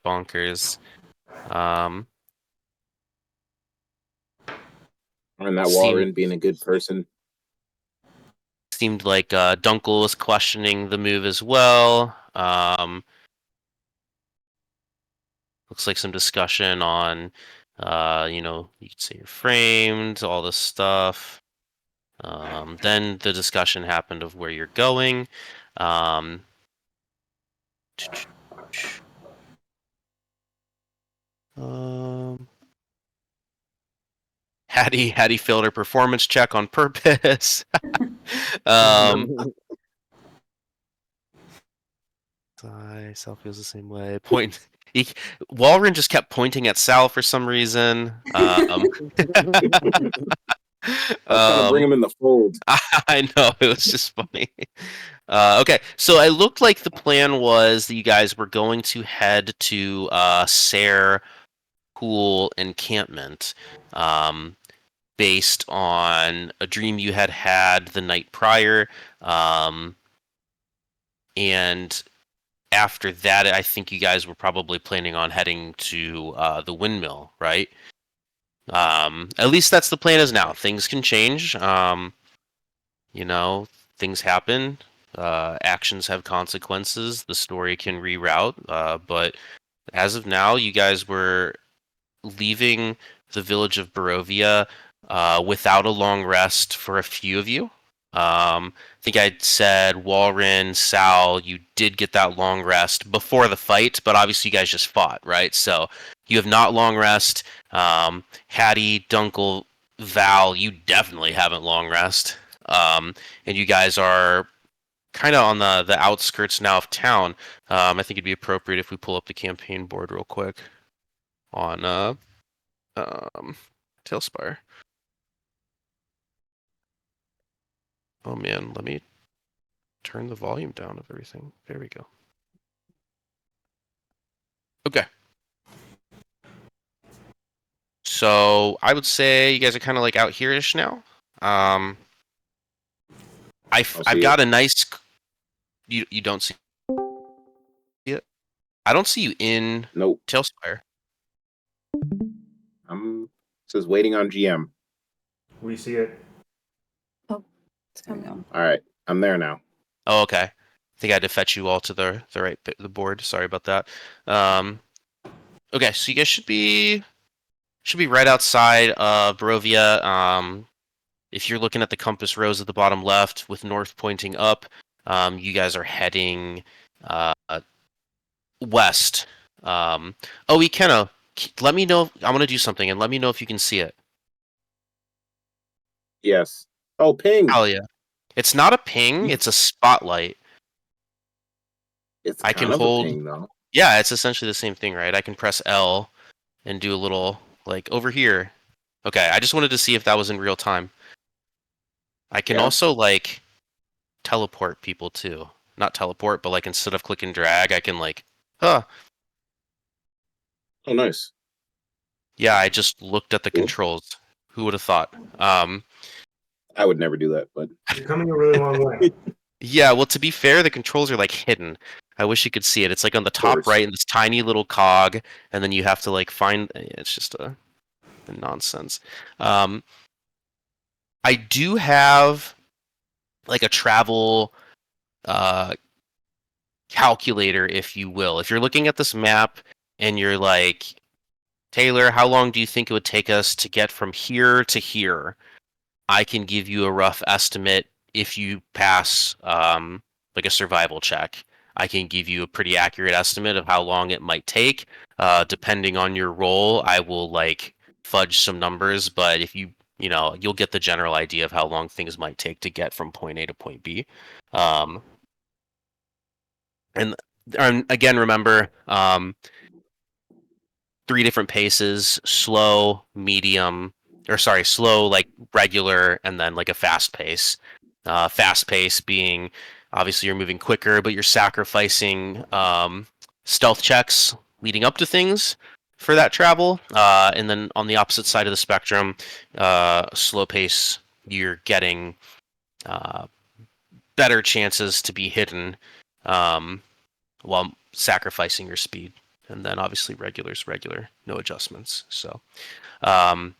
bonkers. Um, And that seemed Walren being a good person. seemed like Dunkel was questioning the move as well. Looks like some discussion on, you could say you're framed, all this stuff. Then the discussion happened of where you're going. Um, um, Hattie failed her performance check on purpose. um, Sal feels the same way. Walren just kept pointing at Sal for some reason. I was trying to bring him in the fold. I know, it was just funny. Okay, so it looked like the plan was that you guys were going to head to Sayre Pool encampment, based on a dream you had had the night prior, and after that, I think you guys were probably planning on heading to the windmill, right? At least that's the plan as now. Things can change. You know, things happen. Actions have consequences. The story can reroute. But as of now, you guys were leaving the village of Barovia without a long rest for a few of you. I think I said Walren, Sal, you did get that long rest before the fight, but obviously you guys just fought, right? So you have not long rest. Hattie, Dunkel, Val, you definitely haven't long rest. And you guys are kind of on the outskirts now of town. I think it'd be appropriate if we pull up the campaign board real quick on Tailspire. Oh man, let me turn the volume down of everything. There we go. Okay. So I would say you guys are kind of like out here-ish now. I've got a nice. You don't see it. I don't see you in Nope. Tailspire. I'm says waiting on GM. We see it. Oh, it's coming on. All right, I'm there now. Oh, okay. I think I had to fetch you all to the right bit of the board. Sorry about that. Okay, so you guys should be right outside Barovia. If you're looking at the compass rose at the bottom left with north pointing up, you guys are heading west. Oh, Ikenna, let me know. I want to do something, and let me know if you can see it. Yes. Oh, ping. Hell yeah. It's not a ping, it's a spotlight. It's I kind can of hold. a ping, though. Yeah, it's essentially the same thing, right? I can press L and do a little, like, over here. Okay, I just wanted to see if that was in real time. I can also, like, teleport people, too. Not teleport, but, like, instead of click and drag, I can, like, Oh, nice. Yeah, I just looked at the controls. Who would have thought? I would never do that, but... You're coming a really long way. Yeah, well, to be fair, the controls are, like, hidden. I wish you could see it. It's, like, on the top right in this tiny little cog, and then you have to, like, find... It's just a nonsense. I do have, like, a travel calculator, if you will. If you're looking at this map and you're like, Taylor, how long do you think it would take us to get from here to here? I can give you a rough estimate if you pass like a survival check. I can give you a pretty accurate estimate of how long it might take. Depending on your role, I will like fudge some numbers, but if you'll get the general idea of how long things might take to get from point A to point B. And again, remember, 3 different paces: slow, medium, slow, like regular, and then like a fast pace. Fast pace being obviously you're moving quicker, but you're sacrificing stealth checks leading up to things for that travel. And then on the opposite side of the spectrum, slow pace, you're getting better chances to be hidden while sacrificing your speed and then obviously regular's regular, no adjustments. So, um,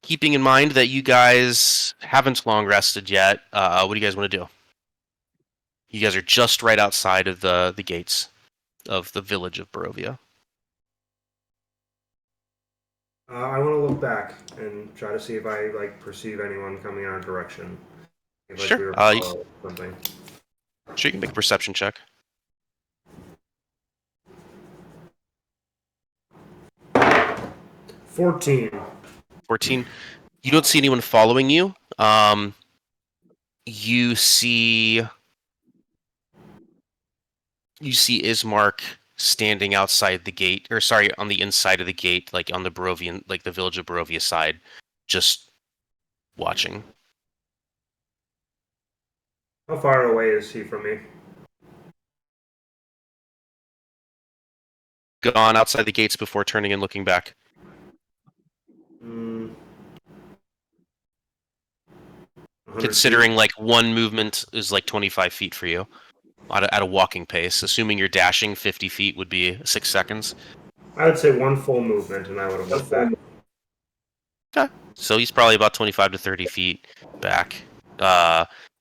keeping in mind that you guys haven't long rested yet, what do you guys want to do? You guys are just right outside of the gates of the village of Barovia. I want to look back and try to see if I perceive anyone coming in our direction. If Sure. we were following something. Sure, you can make a perception check. 14. 14. You don't see anyone following you. You see Ismark standing outside the gate, or sorry, on the inside of the gate, like on the Barovian, like the village of Barovia side, just watching. How far away is he from me? Gone outside the gates before turning and looking back. Mm, 100 Considering feet. like one movement is like 25 feet for you at a walking pace. Assuming you're dashing, 50 feet would be 6 seconds. I would say one full movement, and I would have looked back. Okay. So he's probably about 25 to 30 feet back.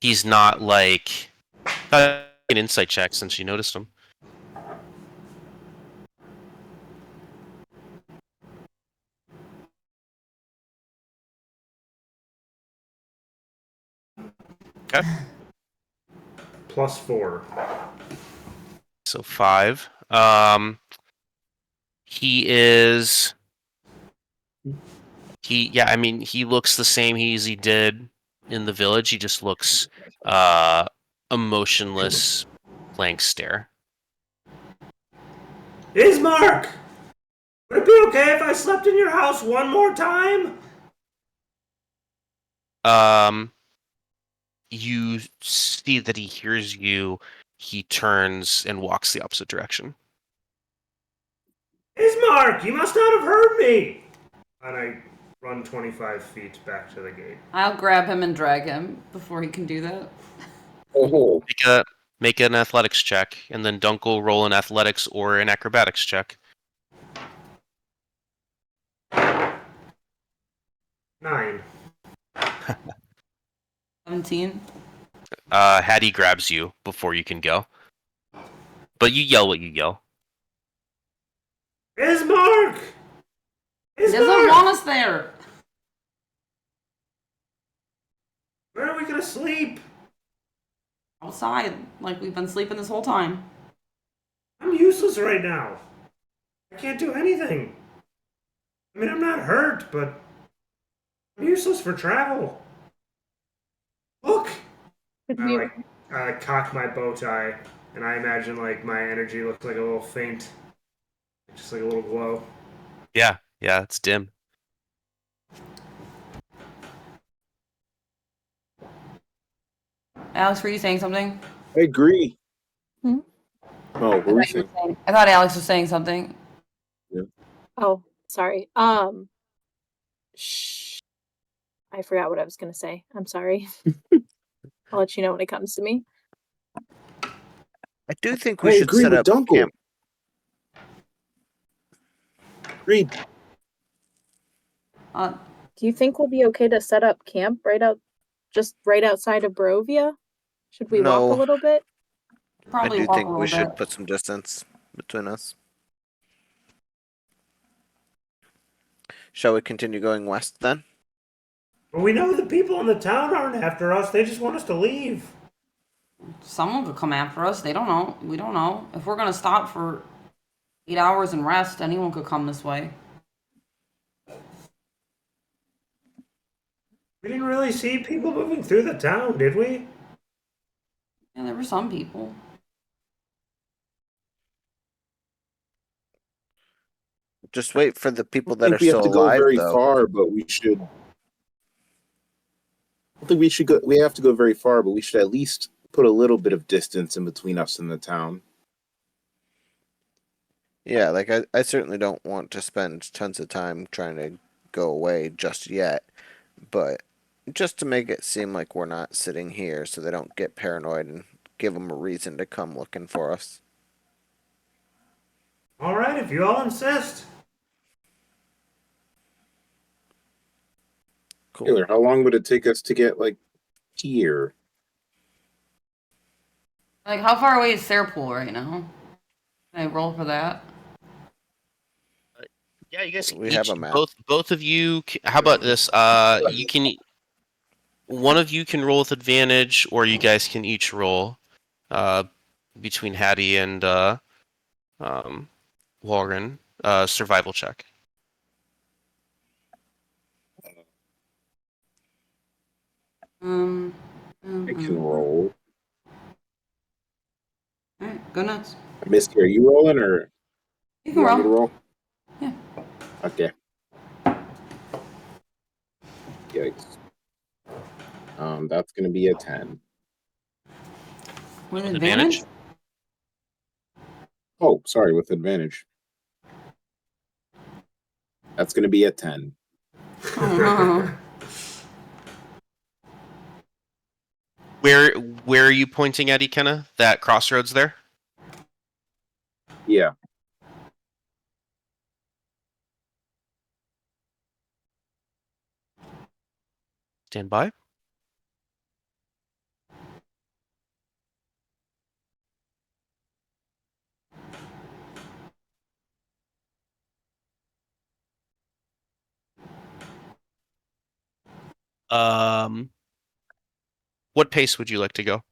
He's not like an insight check since you noticed him. Okay. +4. So 5. He looks the same as he did in the village. He just looks emotionless, blank stare. Ismark! Would it be okay if I slept in your house one more time? You see that he hears you. He turns and walks the opposite direction. Ismark, you must not have heard me! And I run 25 feet back to the gate. I'll grab him and drag him before he can do that. Oh, Make an athletics check, and then Dunkel roll an athletics or an acrobatics check. 9. 17. Hattie grabs you before you can go. But you yell what you yell. Ismark! He doesn't want us there. Where are we gonna sleep? Outside, like we've been sleeping this whole time. I'm useless right now. I can't do anything. I mean, I'm not hurt, but I'm useless for travel. Look! I cock my bow tie, and I imagine like my energy looks like a little faint, just like a little glow. Yeah, it's dim. Alex, were you saying something? I agree. Hmm? Oh, what were you saying? I thought Alex was saying something. Oh, sorry. Shh. I forgot what I was gonna say. I'm sorry. I'll let you know when it comes to me. I do think I we should agree set with up Dunkel. camp. Agreed. Do you think we'll be okay to set up camp just right outside of Barovia? Should we walk a No. little bit? Probably I do walk think a we little should bit. put some distance between us. Shall we continue going west then? But we know the people in the town aren't after us. They just want us to leave. Someone could come after us. They don't know. We don't know. If we're gonna stop for 8 hours and rest, anyone could come this way. We didn't really see people moving through the town, did we? Yeah, there were some people. Just wait for the I people don't that are think we have still to go alive, very though. far, but we should. I don't think we should go. We have to go very far, but we should at least put a little bit of distance in between us and the town. Yeah, like I certainly don't want to spend tons of time trying to go away just yet, but just to make it seem like we're not sitting here so they don't get paranoid and give them a reason to come looking for us. fine if you all insist. Cool. Taylor, how long would it take us to get like here? Like, how far away is Sarpool right now? Can I roll for that? Yeah, you guys. We have a map. Both of you. How about this? You can. One of you can roll with advantage, or you guys can each roll. Between Hattie and Warren, survival check. I can roll. Alright, go nuts. Misty, are you rolling or You you can want me to roll. roll? Yeah. Okay. Yikes. That's gonna be a 10. With With advantage? advantage? Oh, sorry, with advantage. That's gonna be a 10. Oh, no. Where are you pointing at, Ikenna? That crossroads there? Yeah. Stand by. What pace would you like to go?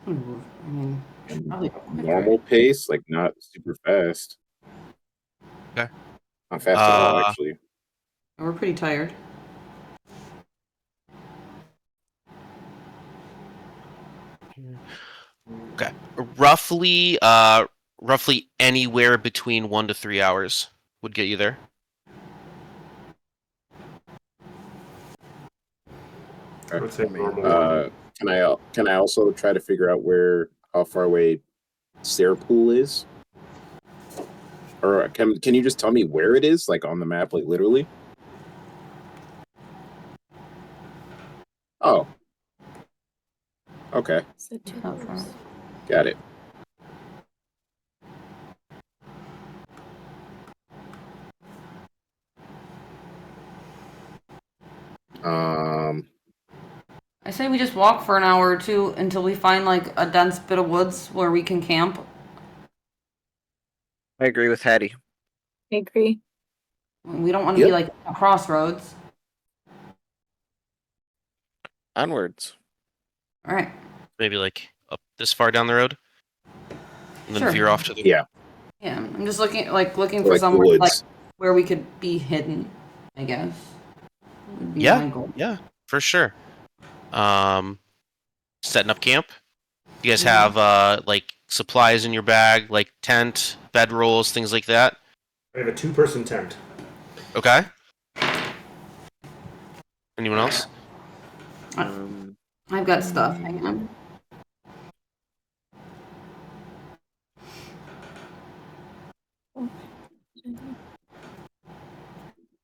I mean, probably Normal pace, like not super fast. Okay. Not fast at all, Uh, actually. we're pretty tired. Okay. Roughly anywhere between 1 to 3 hours would get you there. I would say I mean, normal. Can I also try to figure out how far away Sarpool is? Or can you just tell me where it is, like on the map, like literally? Oh. Okay, So 2 Not far. hours. got it. I say we just walk for an hour or two until we find like a dense bit of woods where we can camp. I agree with Hattie. I agree. We don't want to Yep. be like at crossroads. Onwards. All right. Maybe like up this far down the road, and then Sure. veer off to the. Yeah, Yeah, I'm just looking for like the somewhere like woods. where we could be hidden. I guess. Would be Yeah. my goal. Yeah, for sure. Setting up camp. You guys Mhm. have like supplies in your bag, like tent, bedrolls, things like that. I have a 2-person tent. Okay. Anyone else? I've got stuff. Hang on.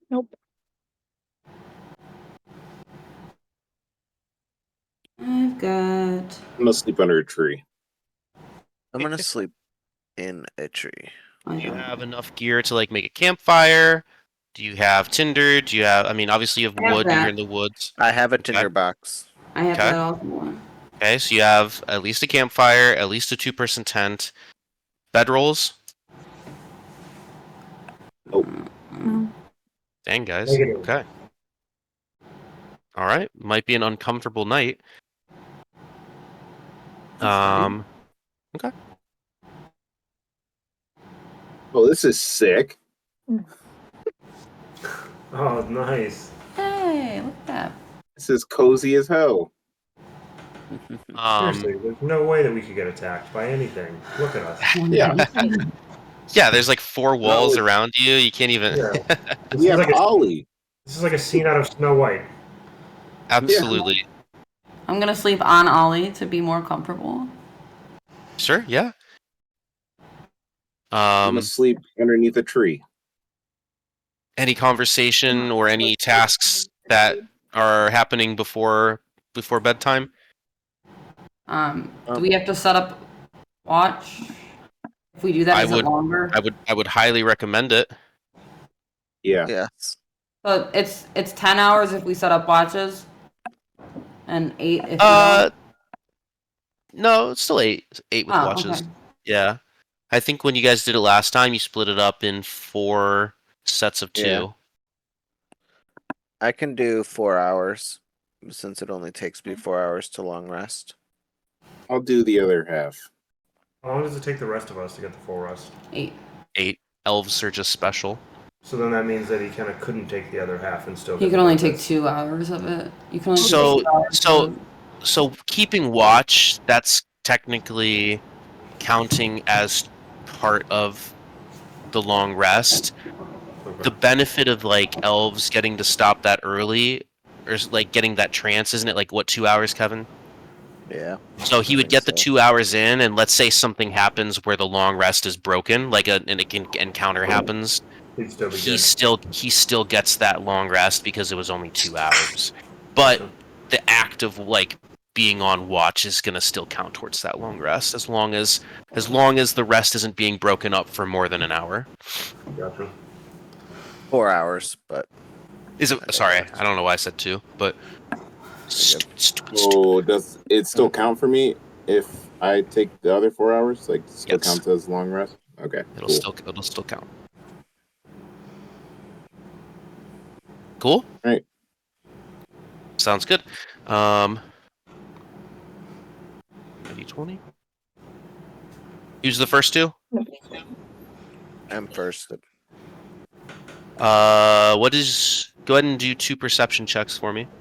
Nope. I've got. I'm gonna sleep under a tree. I'm gonna sleep in a tree. I Do you don't. have enough gear to like make a campfire? Do you have tinder? Do you have? I mean, obviously you have I have wood. You're that. in the woods. I have a tinder box. I have Okay. that also. Okay, so you have at least a campfire, at least a 2-person tent, bedrolls. No. Dang, guys. Negative. Okay. All right. Might be an uncomfortable night. That's Okay. Oh, this is sick. Oh, nice. Hey, look at that. This is cozy as hell. Seriously, there's no way that we could get attacked by anything. Look at us. Yeah. Yeah, there's like 4 walls like- around you. You can't even. Yeah. This We is have like a, Ollie. this is like a scene out of Snow White. Absolutely. I'm gonna sleep on Ollie to be more comfortable. Sure. Yeah. I'm gonna sleep underneath a tree. Any conversation or any tasks that are happening before bedtime? Do we have to set up watch? If we do that, I is it would- longer? I would highly recommend it. Yeah. Yes. So it's 10 hours if we set up watches, and 8 if we Uh, don't. no, it's still eight with Oh, watches. okay. Yeah, I think when you guys did it last time, you split it up in 4 sets of 2. Yeah. I can do 4 hours since it only takes me 4 hours to long rest. I'll do the other half. How long does it take the rest of us to get the full rest? 8. 8 elves are just special. So then that means that he kind of couldn't take the other half and still. He get can the only take benefits. 2 hours of it. You can only So- take 2 hours so- of it. So keeping watch, that's technically counting as part of the long rest. Okay. The benefit of like elves getting to stop that early, or like getting that trance, isn't it? Like what, 2 hours, Kevin? Yeah. So he I would think get the so. 2 hours in, and let's say something happens where the long rest is broken, like an encounter happens. He'd still be He good. still gets that long rest because it was only 2 hours. But Okay. the act of like being on watch is gonna still count towards that long rest, as long as the rest isn't being broken up for more than an hour. Gotcha. 4 hours, but Is it? Sorry, I don't know why I said 2, but stupid. Oh, does it still count for me if I take the other 4 hours? Like, still Yes. counts as long rest? Okay. It'll Cool. still count. Cool. Right. Sounds good. D20. Use the first 2. I'm first. What is? Go ahead and do 2 perception checks for me. —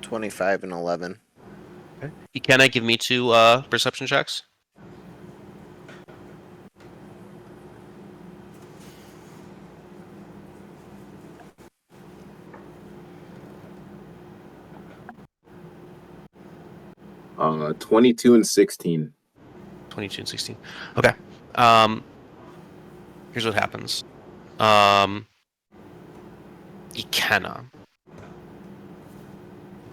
25 and 11. Okay. Can I give me 2 perception checks? Uh, 22 and 16. 22 and 16. Okay. Here's what happens. Ikenna.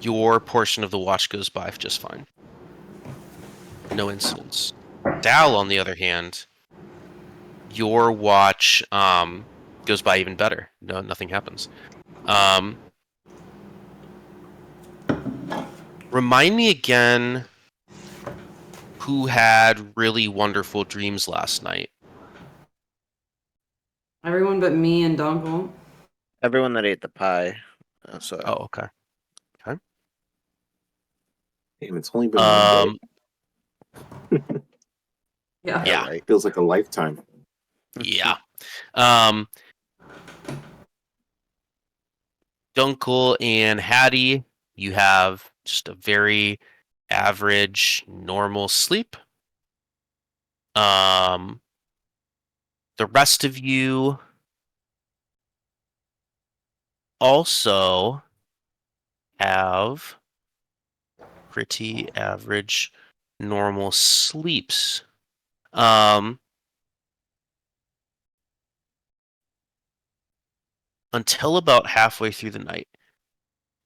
Your portion of the watch goes by just fine. No incidents. Dal, on the other hand, your watch goes by even better. No, nothing happens. Remind me again who had really wonderful dreams last night. Everyone but me and Dunkel. Everyone that ate the pie. So Oh, okay. Damn, it's only been 1 day. Yeah. Yeah. right. Feels like a lifetime. Yeah. Dunkel and Hattie, you have just a very average, normal sleep. The rest of you also have pretty average, normal sleeps. Until about halfway through the night,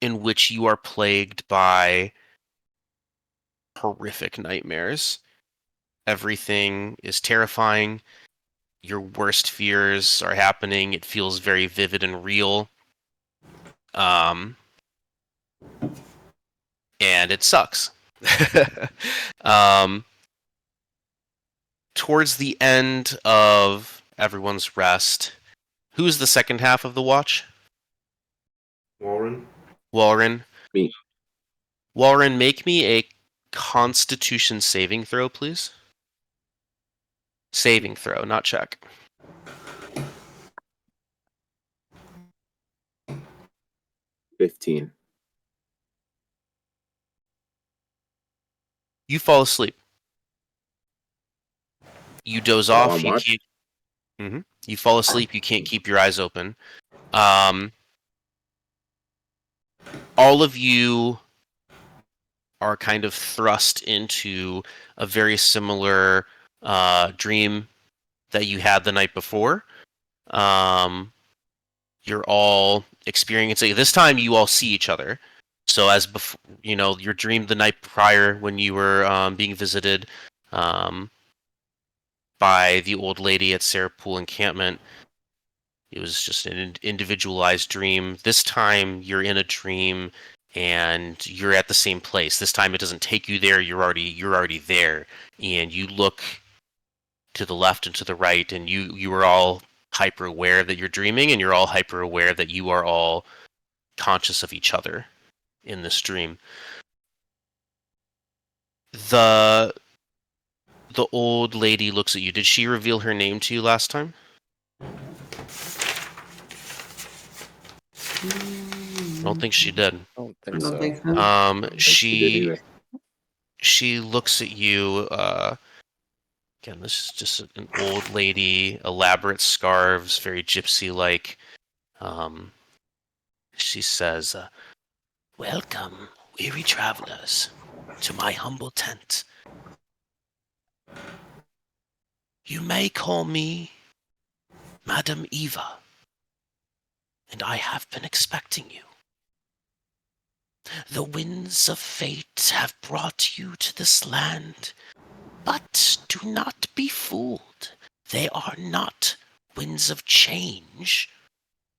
in which you are plagued by horrific nightmares. Everything is terrifying. Your worst fears are happening. It feels very vivid and real. And it sucks. Towards the end of everyone's rest, who's the second half of the watch? Warren. Walren. Me. Walren, make me a Constitution saving throw, please. Saving throw, not check. $15. You fall asleep. You doze While off. I'm You watching? can't. You fall asleep. You can't keep your eyes open. All of you are kind of thrust into a very similar dream that you had the night before. You're you're all experiencing. This time, you all see each other. So as before, your dream the night prior when you were being visited by the old lady at Sarahpool encampment, it was just an individualized dream. This time, you're in a dream and you're at the same place. This time, it doesn't take you there. You're already there, and you look to the left and to the right, and you are all hyper aware that you're dreaming, and you're all hyper aware that you are all conscious of each other in this dream. The old lady looks at you. Did she reveal her name to you last time? I don't think she did. I don't I think don't so. think so. I don't think she did either. She looks at you. Again, this is just an old lady, elaborate scarves, very gypsy-like. She says, "Welcome, weary travelers, to my humble tent. You may call me Madam Eva, and I have been expecting you. The winds of fate have brought you to this land, but do not be fooled. They are not winds of change,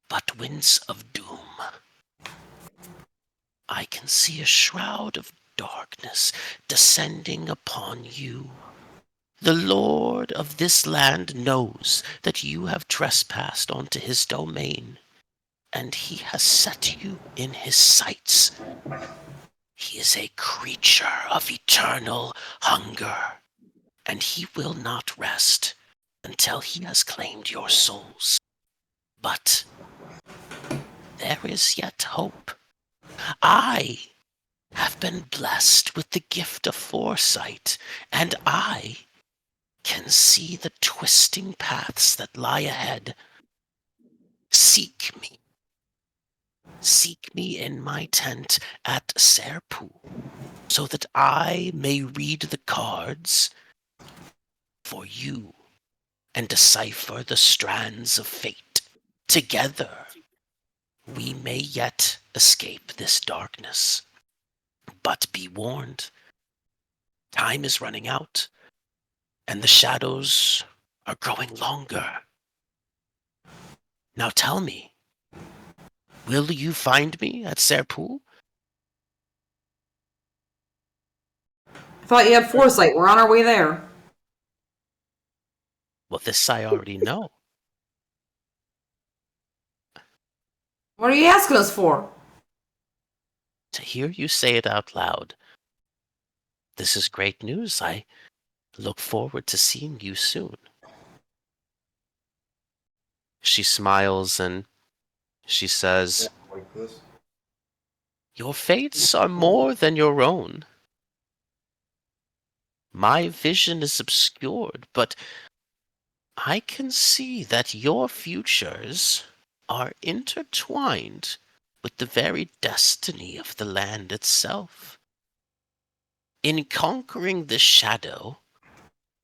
but winds of doom. I can see a shroud of darkness descending upon you. The Lord of this land knows that you have trespassed onto his domain, and he has set you in his sights. He is a creature of eternal hunger, and he will not rest until he has claimed your souls. But there is yet hope. I have been blessed with the gift of foresight, and I can see the twisting paths that lie ahead. Seek me. Seek me in my tent at Sarahpool, so that I may read the cards for you and decipher the strands of fate. Together, we may yet escape this darkness. But be warned, time is running out, and the shadows are growing longer. Now tell me, will you find me at Sarahpool? I thought you had foresight. We're on our way there. Well, this I already know. What are you asking us for? To hear you say it out loud. This is great news. I look forward to seeing you soon. She smiles and she says, "Your fates are more than your own. My vision is obscured, but I can see that your futures are intertwined with the very destiny of the land itself. In conquering this shadow,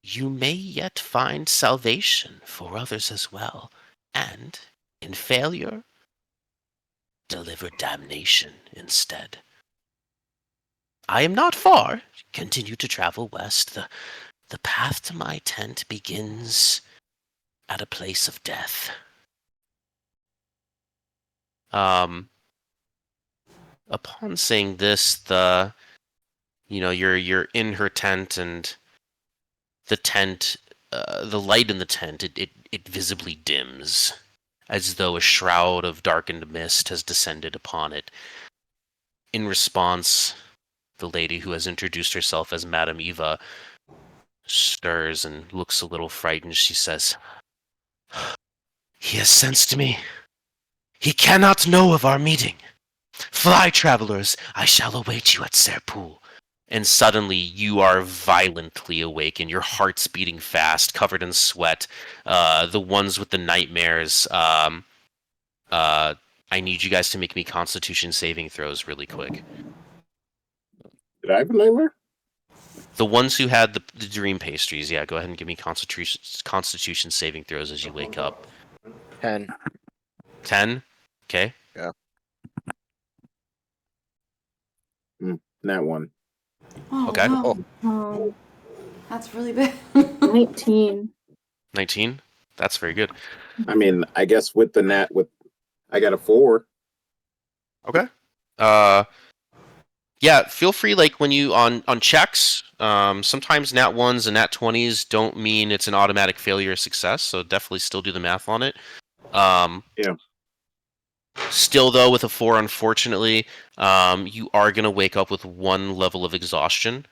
you may yet find salvation for others as well, and, in failure, deliver damnation instead. I am not far. Continue to travel west. The path to my tent begins at a place of death." Upon saying this, you're in her tent, and the tent, the light in the tent, it visibly dims, as though a shroud of darkened mist has descended upon it. In response, the lady who has introduced herself as Madame Eva stirs and looks a little frightened. She says, "He has sensed me. He cannot know of our meeting. Fly, travelers, I shall await you at Sarahpool." And suddenly you are violently awake and your heart's beating fast, covered in sweat. The ones with the nightmares, I need you guys to make me Constitution saving throws really quick. Did I have a nightmare? The ones who had the dream pastries, yeah, go ahead and give me Constitution saving throws as you wake up. 10. 10? Okay. That one. Oh, Okay. no. Um, That's really bad. 19. 19. That's very good. I mean, I guess with the nat, I got a 4. Okay. Yeah, feel free, like, when you on checks, sometimes nat 1s and nat 20s don't mean it's an automatic failure or success, so definitely still do the math on it. Yeah. Still, though, with a 4, unfortunately, you are gonna wake up with 1 level of exhaustion.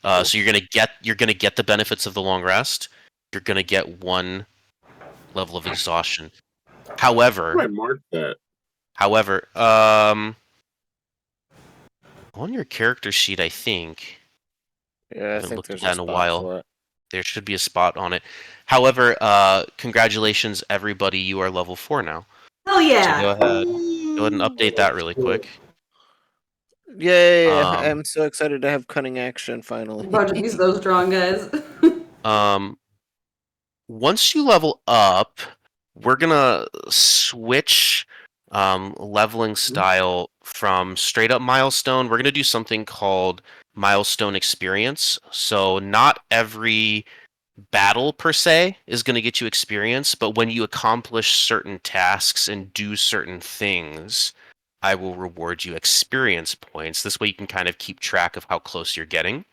So you're gonna get the benefits of the long rest. You're gonna get 1 level of exhaustion. How do I However, mark that? however, on your character sheet, I think Yeah, I I haven't think looked at there's that a in a spot while. for it. There should be a spot on it. However, congratulations, everybody! You are level 4 now. Hell So yeah. go ahead and update that really quick. Yay! Um, I'm so excited to have cunning action finally. About to be so strong, guys. um, once you level up, we're gonna switch leveling style from straight up milestone. We're gonna do something called milestone experience. So not every battle per se is going to get you experience, but when you accomplish certain tasks and do certain things, I will reward you experience points. This way you can kind of keep track of how close you're getting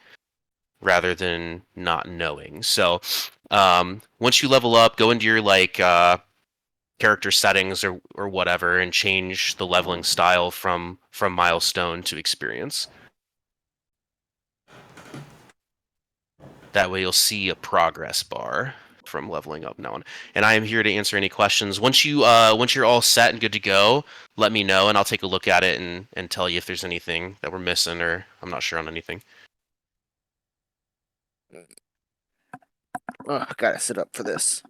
rather than not knowing. So once you level up, go into your character settings or whatever and change the leveling style from milestone to experience. That way you'll see a progress bar from leveling up now on. And I am here to answer any questions. Once you're all set and good to go, let me know and I'll take a look at it and tell you if there's anything that we're missing or I'm not sure on anything. Oh, I gotta sit up for this.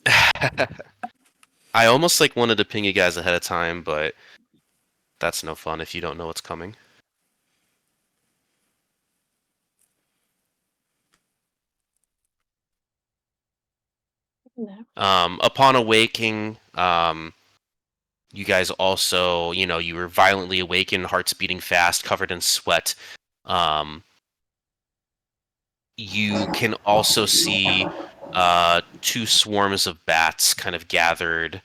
I almost wanted to ping you guys ahead of time, but that's no fun if you don't know what's coming. Upon awaking, you guys also, you were violently awakened, hearts beating fast, covered in sweat. You can also see 2 swarms of bats kind of gathered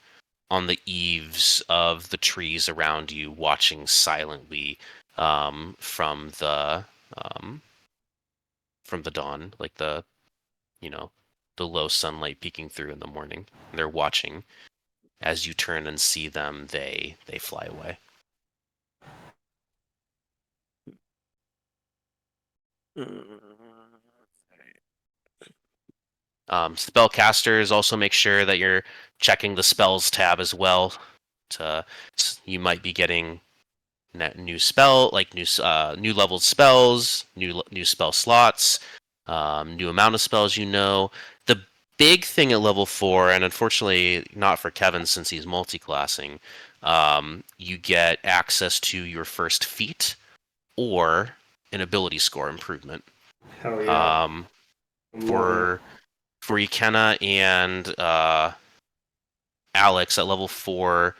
on the eaves of the trees around you, watching silently from the dawn, like the low sunlight peeking through in the morning. And they're watching. As you turn and see them, they fly away. Spellcasters, also make sure that you're checking the spells tab as well. You might be getting new spell, new leveled spells, new spell slots, new amount of spells. The big thing at level 4, and unfortunately not for Kevin since he's multi-classing, you get access to your first feat or an ability score improvement. Hell yeah. For Ikenna and Alex at level 4,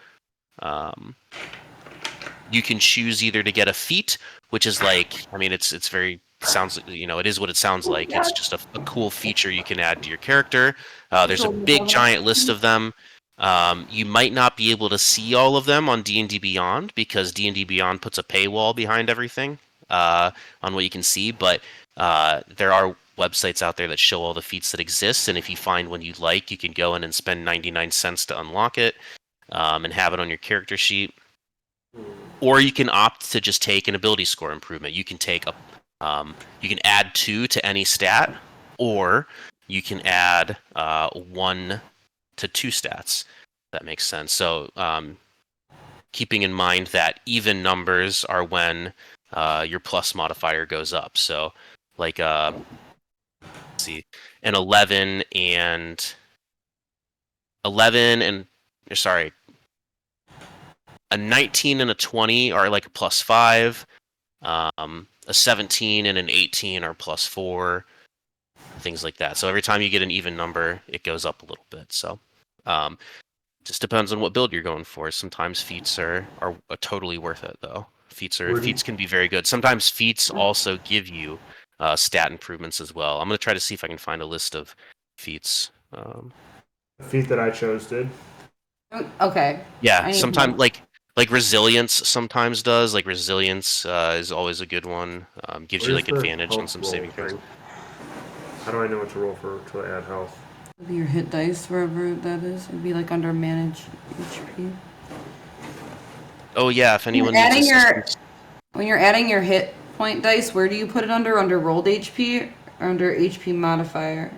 you can choose either to get a feat, which is it's very sounds it is what it sounds like. It's just a cool feature you can add to your character. There's a big giant list of them. You might not be able to see all of them on D&D Beyond because D&D Beyond puts a paywall behind everything on what you can see, but there are websites out there that show all the feats that exist, and if you find one you like, you can go in and spend 99 cents to unlock it and have it on your character sheet. Or you can opt to just take an ability score improvement. You can you can add 2 to any stat, or you can add 1 to 2 stats. That makes sense. So keeping in mind that even numbers are when your plus modifier goes up. So let's see, an 11 and sorry, a 19 and a 20 are like a +5. A 17 and an 18 are +4, things like that. So every time you get an even number, it goes up a little bit. So Just depends on what build you're going for. Sometimes feats are totally worth it though. Feats can be very good. Sometimes feats also give you stat improvements as well. I'm gonna try to see if I can find a list of feats. The feat that I chose did. Okay. Yeah, I need sometimes help. like resilience sometimes does. Like resilience is always a good one. Gives you Where's like the advantage on health some roll saving throws. thing? How do I know what to roll for to add health? It'd be your hit dice wherever that is. It'd be like under manage HP. Oh yeah, if anyone You're needs adding assistance. When you're adding your hit point dice, where do you put it under? Under rolled HP or under HP modifier?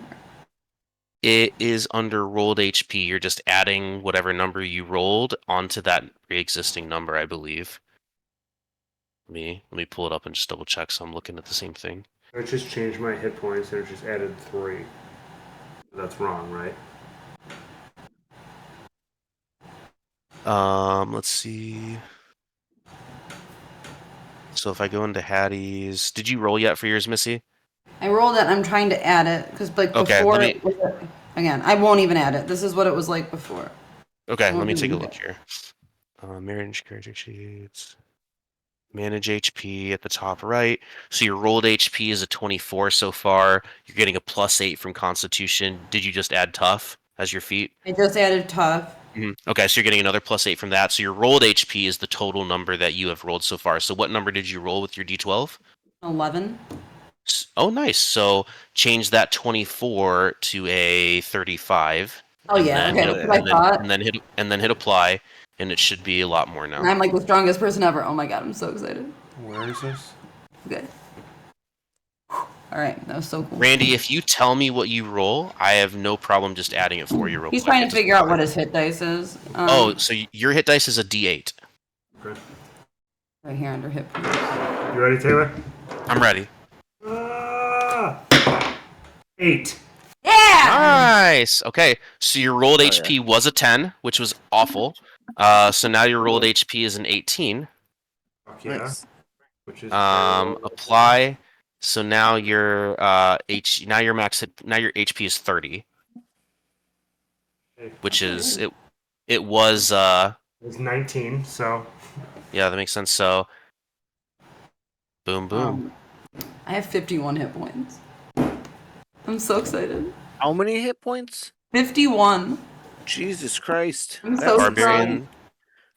It is under rolled HP. You're just adding whatever number you rolled onto that pre-existing number, I believe. Let me pull it up and just double check so I'm looking at the same thing. I just changed my hit points and it just added 3. That's wrong, right? Let's see. So if I go into Hattie's, did you roll yet for yours, Missy? I rolled it. I'm trying to add it because like Okay, before again, I won't even add it. This is what it was like before. let me won't take a even look here. Manage character sheets. Manage HP at the top right. So your rolled HP is a 24 so far. You're getting a +8 from Constitution. Did you just add Tough as your feat? I just added tough. Okay, so you're getting another +8 from that. So your rolled HP is the total number that you have rolled so far. So what number did you roll with your D12? 11. Oh, nice. So change that 24 to a 35. Oh and yeah, then okay. hit, That's what I and then thought. and then hit apply, and it should be a lot more And now. I'm like the strongest person ever. Oh my god, I'm so excited. Where is this? Okay. All right, that was so cool. Randy, if you tell me what you roll, I have no problem just adding it for you real He's quick. trying It to doesn't figure out matter. what his hit dice is. Oh, so your hit dice is a D8. Okay. Right here under hit points. You ready, Taylor? I'm ready. 8. Yeah. Nice. Okay, so your rolled yeah. HP was a 10, which was awful. So now your rolled HP is an 18. Fuck yeah. Nice. Which is Apply. So now your now your HP is 30, which is it. It was It's 19, so yeah, that makes sense. So boom, boom. I have 51 hit points. I'm so excited. How many hit points? 51. Jesus Christ. I'm That's so insane.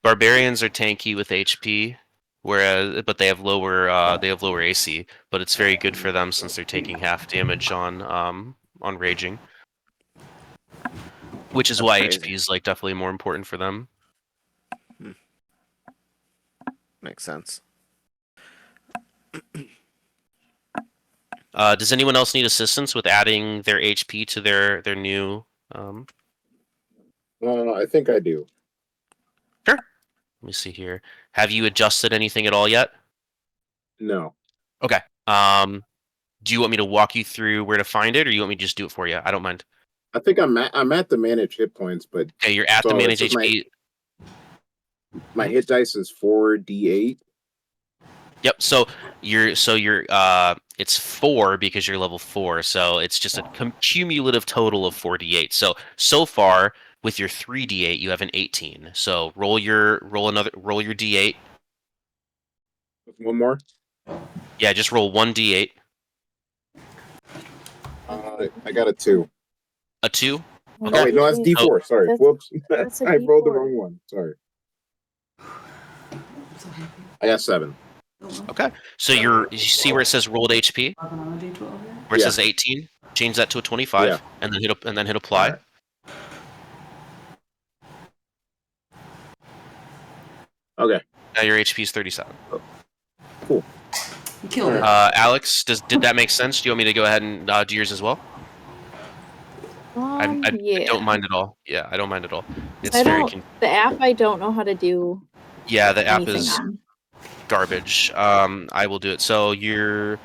Barbarians are tanky with HP, but they have lower AC. But it's very good for them since they're taking half damage on raging, which is That's why crazy. HP is like definitely more important for them. Makes sense. Does anyone else need assistance with adding their HP to their new? I think I do. Sure. Let me see here. Have you adjusted anything at all yet? No. Okay. Do you want me to walk you through where to find it, or you want me to just do it for you? I don't mind. I think I'm at the manage hit points, but Okay, you're at the so it manage says HP. my hit dice is 4d8. Yep. So you're it's 4 because you're level 4, so it's just a cumulative total of 4d8. So far with your 3d8, you have an 18. So roll your d8. One more. Yeah, just roll 1d8. I got a 2. A 2. Oh Okay. wait, no, that's D4. Sorry, That's- whoops. that's a I rolled the D4. wrong one. Sorry. I'm so happy. I got 7. Okay. So you see where it says rolled HP, On a D12 here. where it Yeah. says 18. Change that to a 25, Yeah. and then hit apply. Alright. Okay. Now your HP is 37. You killed it. Alex, did that make sense? Do you want me to go ahead and do yours as well? I Yeah. don't mind at all. Yeah, I don't mind at all. It's I very don't. The app I don't know how to do yeah. The app anything is on. garbage. I will do it. So your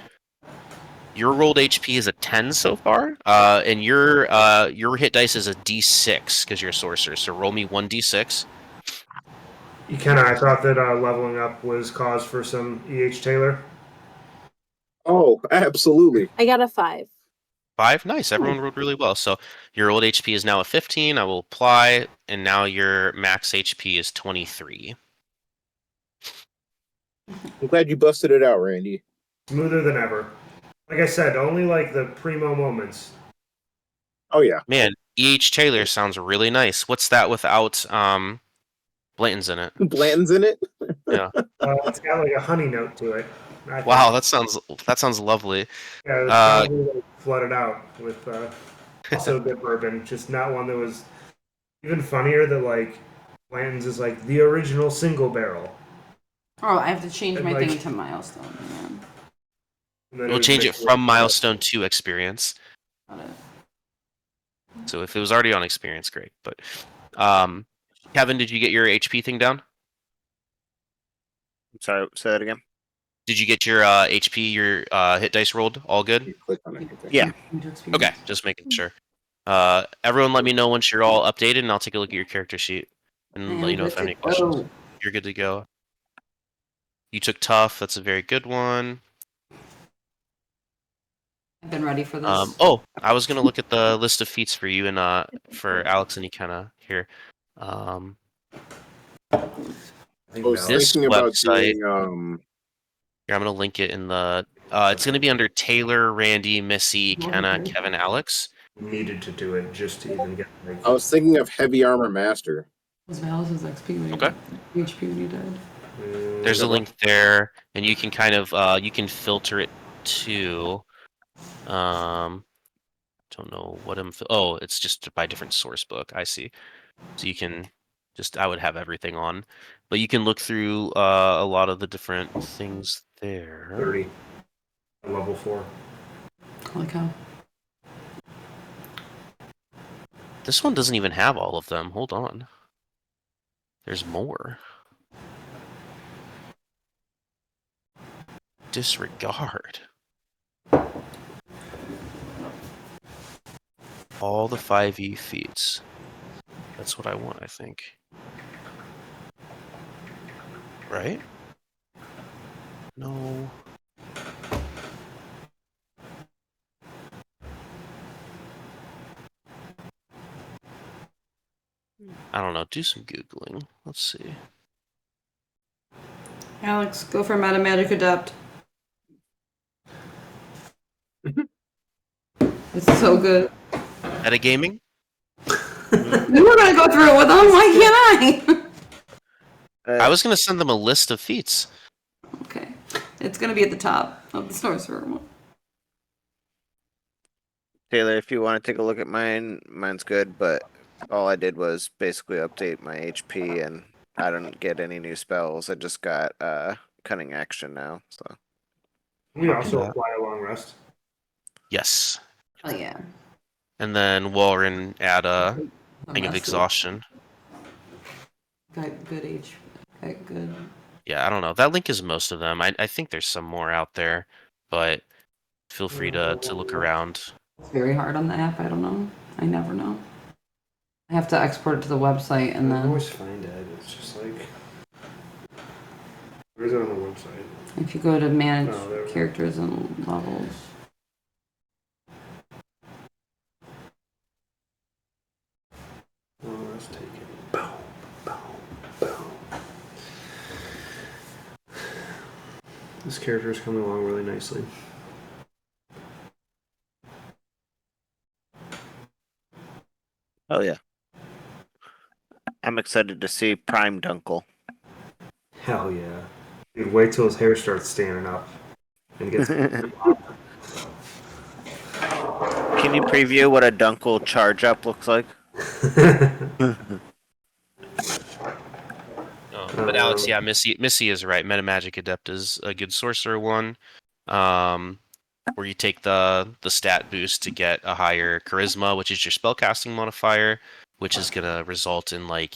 rolled HP is a 10 so far, and your hit dice is a D6 because you're a sorcerer. So roll me 1d6. I thought that leveling up was cause for some EH Taylor. Oh, absolutely. I got a 5. 5. Nice. Everyone rolled really well. So your old HP is now a 15. I will apply, and now your max HP is 23. I'm glad you busted it out, Randy. Smoother than ever. Like I said, only like the primo moments. Oh yeah. Man, E.H. Taylor sounds really nice. What's that without Blanton's in it? Blanton's in it. Yeah. It's got like a honey note to it. I think. Wow, that sounds lovely. Yeah, it's Uh, probably like, flooded out with also good bourbon. Just not one that was even funnier. That like Blanton's is like the original single barrel. Oh, I have to change And, my like- thing to milestone. Man. And then we'll was change it mixed from with- milestone to experience. Got it. So if it was already on experience, great. But Kevin, did you get your HP thing down? I'm sorry, say that again. Did you get your HP, your hit dice rolled? All good? You click on anything. Yeah. Into experience. Okay, just making sure. Everyone, let me know once you're all updated, and I'll take a look at your character sheet and let you know if I have any questions. Oh, You're good to go. You took tough. That's a very good one. I've been ready for this. Oh, I was gonna look at the list of feats for you and for Alex and Ikenna here. I think I was Valor- This thinking about website- doing Here, I'm gonna link it in the. It's gonna be under Taylor, Randy, Missy, Kenna, Okay. Kevin, Alex. needed to do it just to even get like I was thinking of Heavy Armor Master. Was Valis' XP when he Okay. HP when he died? There's a link there, and you can kind of you can filter it to. Don't know what I'm. Oh, it's just by different source book. I see. So you can just. I would have everything on, but you can look through a lot of the different things there. 30. Level 4. Holy cow. This one doesn't even have all of them. Hold on. There's more. Disregard. All the 5e feats. That's what I want, I think. Right? No. I don't know. Do some Googling. Let's see. Alex, go for Meta Magic Adept. It's so good. Metagaming? You were gonna go through it with them. Why can't I? I was going to send them a list of feats. Okay. It's gonna be at the top of the sorcerer one. Taylor, if you want to take a look at mine, mine's good, but all I did was basically update my HP and I don't get any new spells. I just got cunning action now. So We also that. apply a long rest. Yes. Oh yeah. And then Walren add a The thing of rest exhaustion. Got good H. Got good. Yeah, I don't know. That link is most of them. I think there's some more out there, but feel free to look around. It's very hard on the app. I don't know. I never know. I have to export it to the website and I then always find it. It's just like. Where is it on the website? if you go to manage Oh, there we go. characters and levels. Oh, let's take it. Boom, boom, boom. This character is coming along really nicely. oh yeah. I'm excited to see Prime Dunkle. Hell yeah. Dude, wait till his hair starts standing up and gets. Can you preview what a Dunkle charge up looks like? But Alex, yeah, Missy is right. Metamagic Adept is a good sorcerer one, where you take the stat boost to get a higher charisma, which is your spellcasting modifier, which is gonna result in like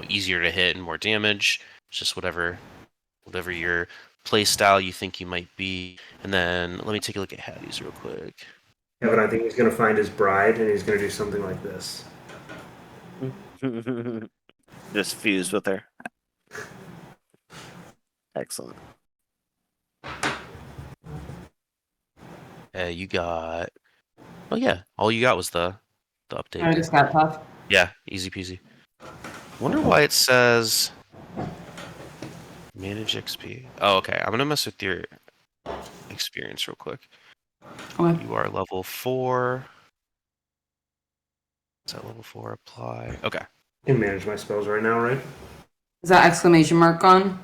easier to hit and more damage. It's just whatever your play style you think you might be. And then let me take a look at Hattie's real quick. Yeah, but I think he's gonna find his bride and he's gonna do something like this. Just fuse with her. Excellent. You got Oh yeah, all you got was the update. I just got tough. Yeah, easy peasy. Wonder why it says manage XP. Oh, okay. I'm gonna mess with your experience real quick. Okay. You are level 4. Is that level 4? Apply. Okay. I can manage my spells right now, right? Is that exclamation mark on?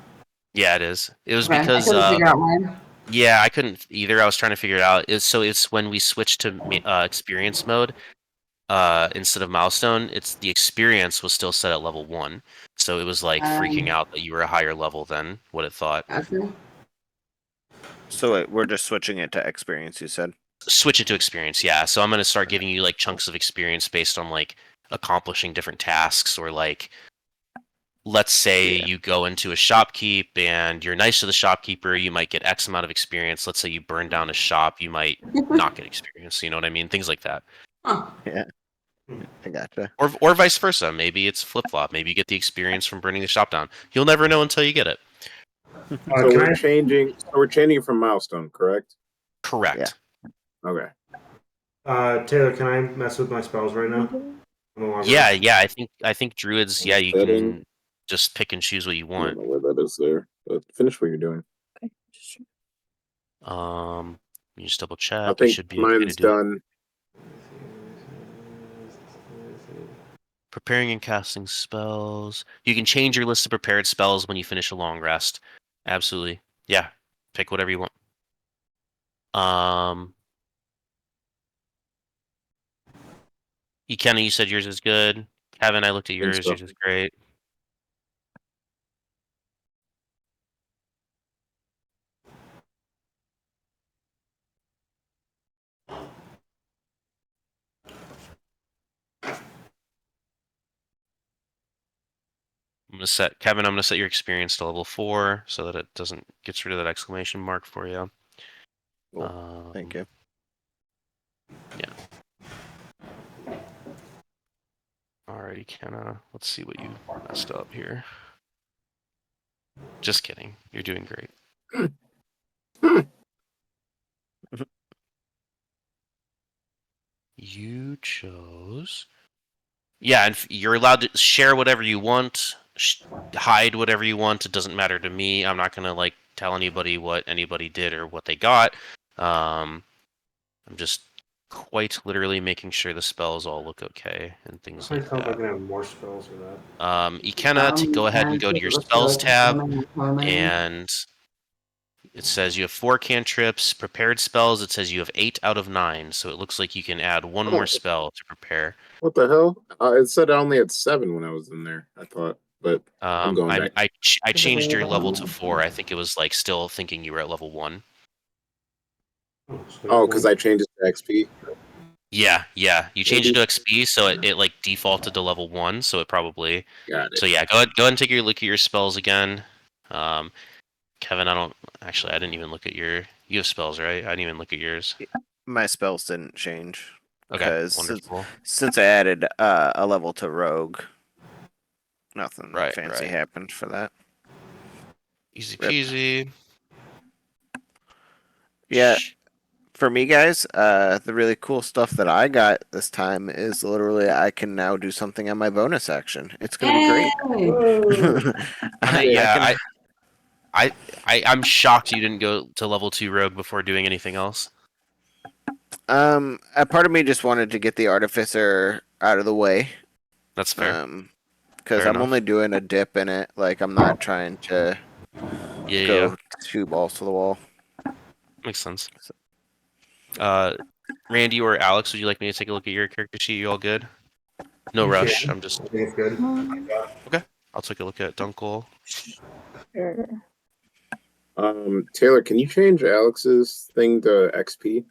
Yeah, it is. It was Okay. I because couldn't figure out mine. yeah, I couldn't either. I was trying to figure it out. It's when we switched to experience mode instead of milestone. It's the experience was still set at level 1, so it was like freaking out that you were a higher level than what it thought. Gotcha. So wait, we're just switching it to experience, you said? Switch it to experience, yeah. So I'm gonna start giving you like chunks of experience based on like accomplishing different tasks, or like let's say Yeah. you go into a shopkeep and you're nice to the shopkeeper, you might get X amount of experience. Let's say you burn down a shop, you might not get experience. You know what I mean? Things like that. Huh. Yeah. I gotcha. Or vice versa. Maybe it's flip flop. Maybe you get the experience from burning the shop down. You'll never know until you get it. So Can we're I? changing. So we're changing from milestone, correct? Correct. Okay. Taylor, can I mess with my spells right now? No longer. Yeah. I think druids. Yeah, you Setting. can just pick and choose what you I don't want. know where that is there. But finish what you're doing. Okay, just You just double I check. You think should be okay to mine's do it. done. Preparing and casting spells. You can change your list of prepared spells when you finish a long rest. Absolutely. Yeah. Pick whatever you want. Kenny, you said yours is good. Kevin, I looked at Think yours. so. Yours is great. I'm gonna set Kevin. I'm gonna set your experience to level 4 so that it doesn't gets rid of that exclamation mark for you. Cool. Thank you. Alrighty, Kenna. Let's see what you messed up here. Just kidding. You're doing great. You chose. Yeah, and you're allowed to share whatever you want, hide whatever you want. It doesn't matter to me. I'm not gonna like tell anybody what anybody did or what they got. I'm just quite literally making sure the spells all look okay and things I like tell if I that. can have more spells or that. Ikenna, to go ahead and go to your spells tab, and it says you have 4 cantrips, prepared spells. It says you have 8 out of 9, so it looks like you can add one more spell to prepare. What the hell? It said I only had 7 when I was in there. I thought, but I'm going back. I changed your level to 4. I think it was like still thinking you were at level 1. Oh, because I changed it to XP. Yeah. You changed it to XP, so it like defaulted to level 1. So it probably. Got it. So yeah, go ahead and take your look at your spells again. Kevin, I didn't even look at your. You have spells, right? I didn't even look at yours. My spells didn't change. Okay, Because wonderful. since I added a level to Rogue, nothing Right, fancy right. happened for that. Easy Rip. peasy. Yeah, for me, guys, the really cool stuff that I got this time is literally I can now do something on my bonus action. It's gonna be great. Whoa. Yeah, I'm shocked you didn't go to level 2 rogue before doing anything else. A part of me just wanted to get the artificer out of the way. That's fair. Because Fair I'm enough. only doing a dip in it. Like I'm not trying to Yeah. go 2 balls to the wall. Makes sense. Randy or Alex, would you like me to take a look at your character sheet? You all good? No You rush. can. I'm just. I think it's good. I'll take a look at Dunkel. sure. Taylor, can you change Alex's thing to XP?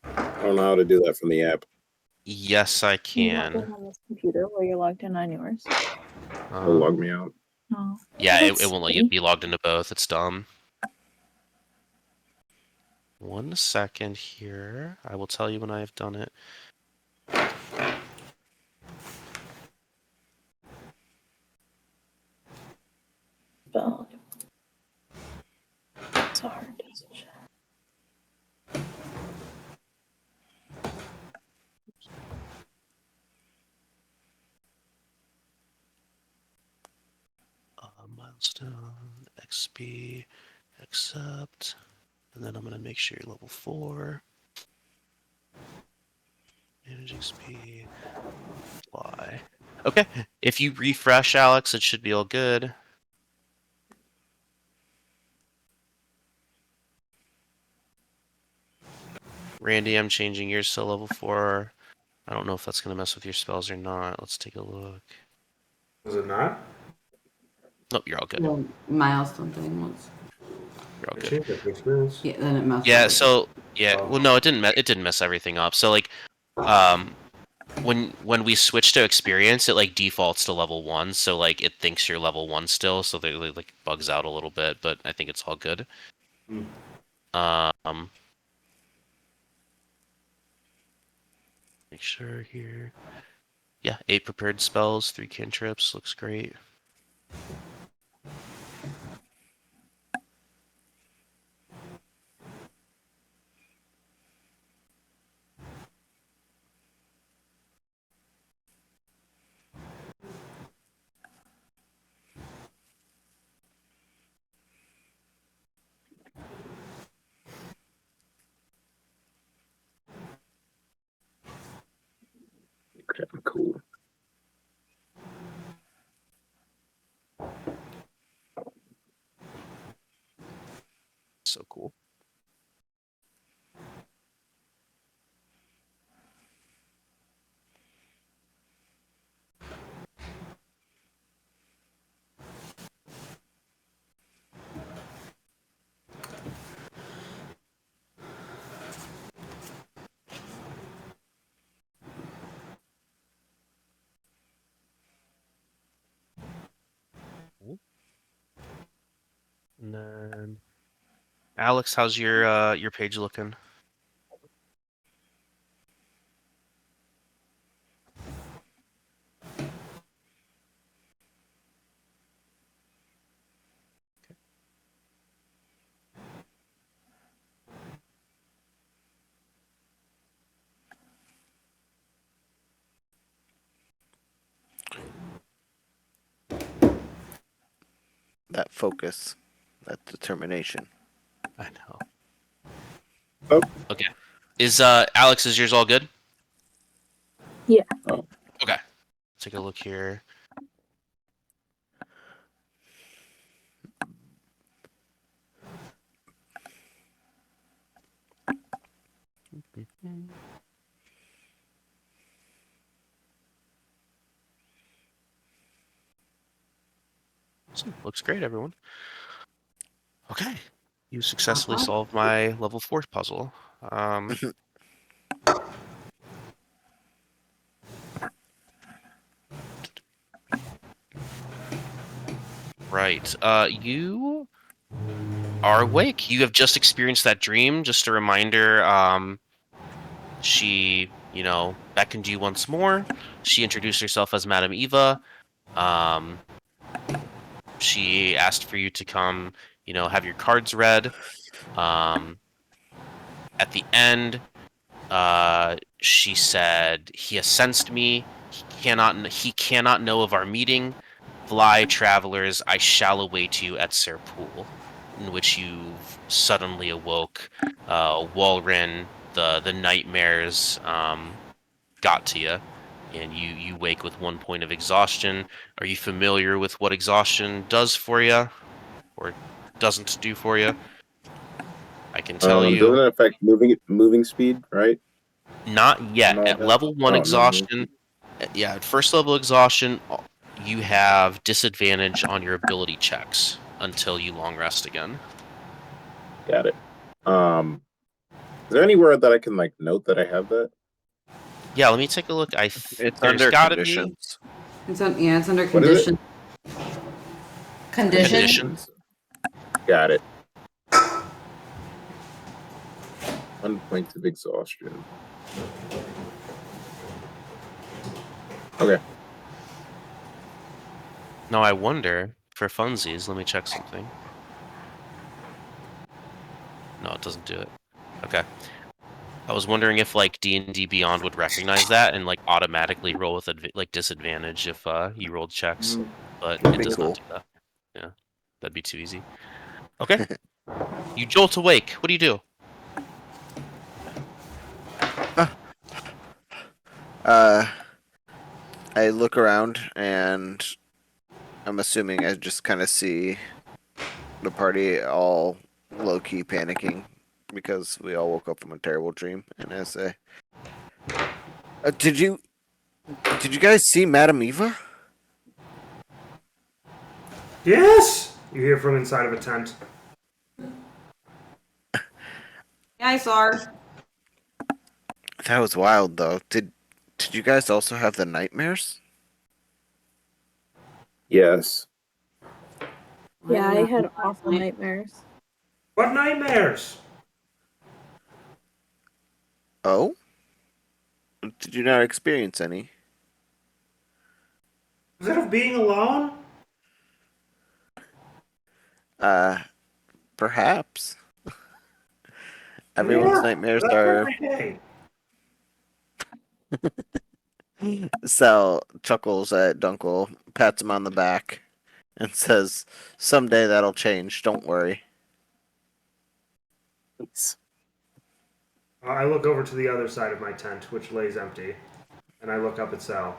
I don't know how to do that from the app. Yes, I Can you log in can. on this computer where you're logged in on yours? It'll log me out. No. Yeah, Let's it won't let you see. be logged into both. It's dumb. 1 second here. I will tell you when I have done it. Spell. It's hard. Milestone, XP, accept, and then I'm gonna make sure you're level 4. Manage XP, fly. Okay, if you refresh, Alex, it should be all good. Randy, I'm changing yours to level 4. I don't know if that's gonna mess with your spells or not. Let's take a look. Was it not? Nope, you're all good. The milestone thing was. You're all I good. changed it for experience. Yeah, then it messed Yeah, up. so yeah, Oh. well, no, it didn't mess everything up. So like, when we switch to experience, it like defaults to level 1, so like it thinks you're level 1 still, so they like bugs out a little bit, but I think it's all good. Hmm. Make sure here. Yeah, 8 prepared spells, 3 cantrips, looks great. Okay, cool. So cool. And then Alex, how's your page looking? That focus, that determination. I know. Oh. Okay. Is Alex, is yours all good? Yeah. Oh. Okay. Take a look here. Awesome. Looks great, everyone. Okay. You successfully Uh-huh. solved my level 4 puzzle. Right. You are awake. You have just experienced that dream. Just a reminder, she, beckoned you once more. She introduced herself as Madame Eva. She asked for you to come, have your cards read. At the end, she said, "He has sensed me. He cannot know of our meeting. Fly, travelers, I shall await you at Serpool," in which you suddenly awoke. Walrin, the nightmares got to you, and you wake with 1 point of exhaustion. Are you familiar with what exhaustion does for you, or doesn't do for you? I can tell you. Doesn't it affect moving speed, right? Not yet. And all At that? level 1 Oh, no movement exhaustion, yeah, at first level exhaustion, you have disadvantage on your ability checks until you long rest again. Got it. Is there anywhere that I can like note that I have that? Yeah, let me take a look. It's There's under gotta be conditions. It's under What is it? condition. Condition. Condition. Got it. 1 point of exhaustion. Okay. Now I wonder, for funsies, let me check something. No, it doesn't do it. Okay. I was wondering if like D&D Beyond would recognize that and like automatically roll with disadvantage if you rolled checks, but That'd it be does cool. not do that. Yeah, that'd be too easy. Okay. You jolt awake. What do you do? I look around and I'm assuming I just kind of see the party all low key panicking because we all woke up from a terrible dream. And I say, "Did you guys see Madame Eva?" Yes! You hear from inside of a tent. Yeah, I saw her. That was wild, though. Did you guys also have the nightmares? Yes. Yeah, I didn't had have awful night- nightmares. What nightmares? Oh, did you not experience any? Was it of being alone? Uh, Perhaps. Everyone's Yeah, nightmares that's are. every day. Sal chuckles at Dunkel, pats him on the back, and says, "Someday that'll change. Don't worry." I look over to the other side of my tent, which lays empty, and I look up at Sal.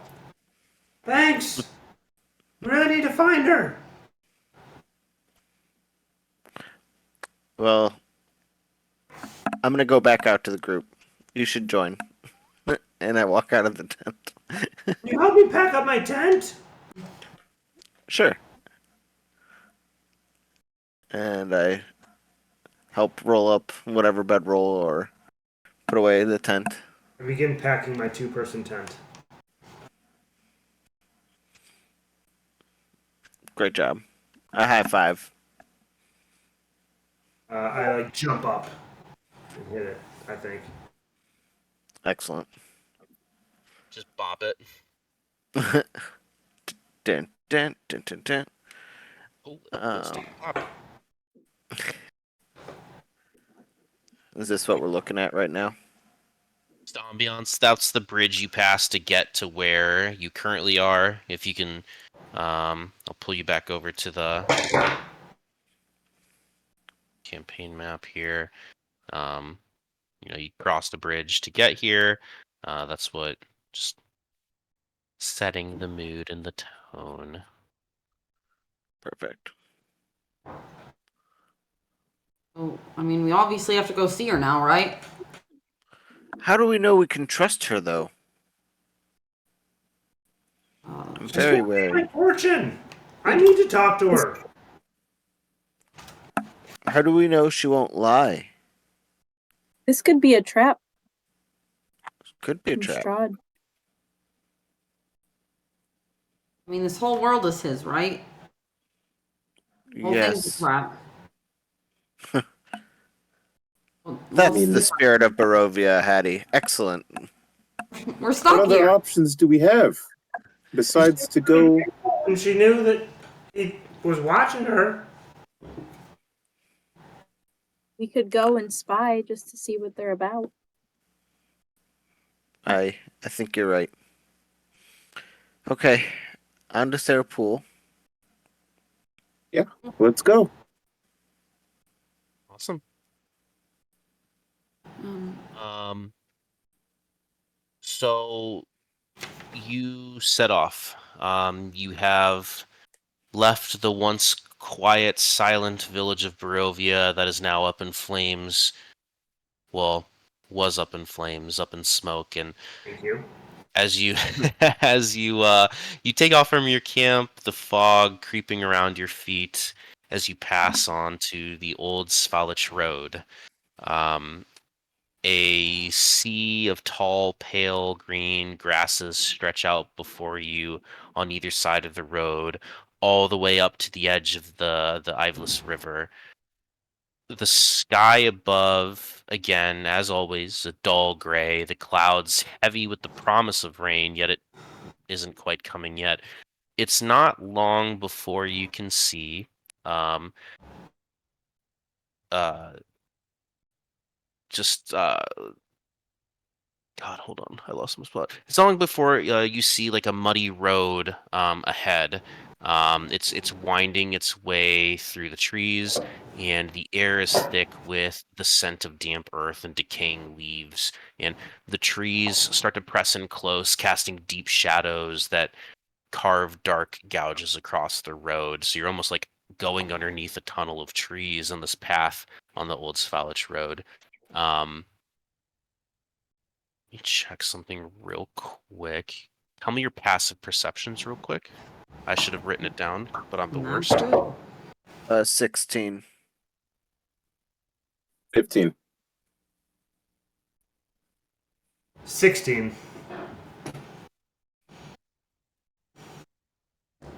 Thanks! We really need to find her! Well, I'm gonna go back out to the group. You should join. And I walk out of the tent. Can you help me pack up my tent? Sure. And I help roll up whatever bedroll or put away the tent. I begin packing my two-person tent. Great job. A high five. I like jump up and hit it, I think. Excellent. Just bop it. Dun, dun, dun, dun, dun. Oh, Oh. bop. Is this what we're looking at right now? Just ambiance. That's the bridge you pass to get to where you currently are. If you can, I'll pull you back over to the campaign map here. You cross the bridge to get here. That's what just setting the mood and the tone. Perfect. Oh, I mean, we obviously have to go see her now, right? How do we know we can trust her, though? I'm She's very gonna pay wary. my fortune! I need to talk to her. How do we know she won't lie? This could be a trap Could be a from trap. Strahd. I mean, this whole world is his, right? The whole thing's a Yes. trap. Well, That's the spirit of Barovia, Hattie. Excellent. we're What stuck other here. options do we have besides to go? And she knew that he was watching her. We could go and spy just to see what they're about. I think you're right. Okay, on to Sarah Pool. Let's go. Awesome. Um, So you set off. You have left the once quiet, silent village of Barovia that is now up in flames. Well, was up in flames, up in smoke, and Thank you. as you you take off from your camp, the fog creeping around your feet as you pass on to the old Svalich road. A sea of tall, pale green grasses stretch out before you on either side of the road, all the way up to the edge of the Iveless River. The sky above, again, as always, a dull gray. The clouds heavy with the promise of rain, yet it isn't quite coming yet. It's not long before you can see um, uh, just God, hold on. I lost my spot. It's long before you see like a muddy road ahead. It's winding its way through the trees, and the air is thick with the scent of damp earth and decaying leaves. And the trees start to press in close, casting deep shadows that carve dark gouges across the road. So you're almost like going underneath a tunnel of trees on this path on the Old Svalich Road. Let me check something real quick. Tell me your passive perceptions real quick. I should have written it down, but I'm the Not worst. good. 16. 15. 16.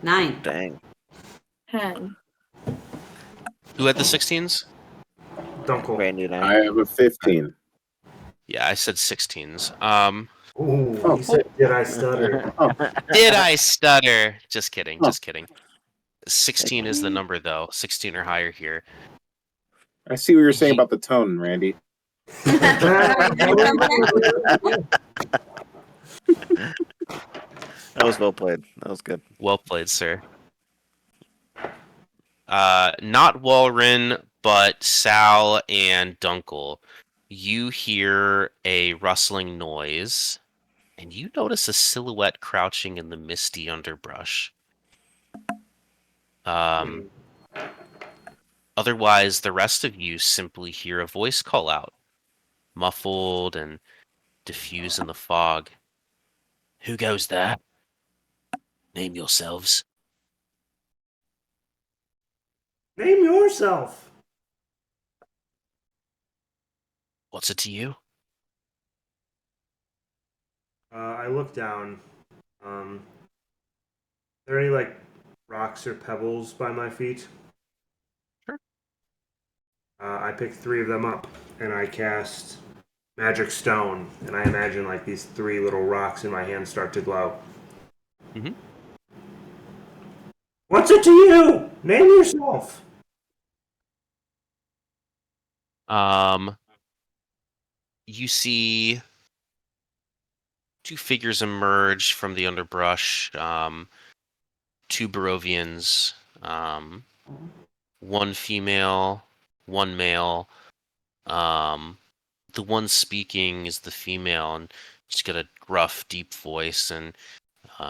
9. Dang. 10. Who had the 16s? Dunkel. Randy and I have a 15. Yeah, I said 16s. Ooh, Oh. he said, did I stutter? Did I stutter? Just kidding, Oh. just kidding. 16 is the number though. 16 or higher here. I see what you're saying about the tone, Randy. That was well played. That was good. Well played, sir. Not Walren, but Sal and Dunkel. You hear a rustling noise, and you notice a silhouette crouching in the misty underbrush. Otherwise, the rest of you simply hear a voice call out, muffled and diffuse in the fog. Who goes there? Name yourselves. Name yourself. What's it to you? I look down. Are there any like rocks or pebbles by my feet? Sure. I pick 3 of them up and I cast Magic Stone, and I imagine like these 3 little rocks in my hand start to glow. Mhm. What's it to you? Name yourself. You see 2 figures emerge from the underbrush. 2 Barovians. 1 female, 1 male. The one speaking is the female, and she's got a gruff, deep voice, and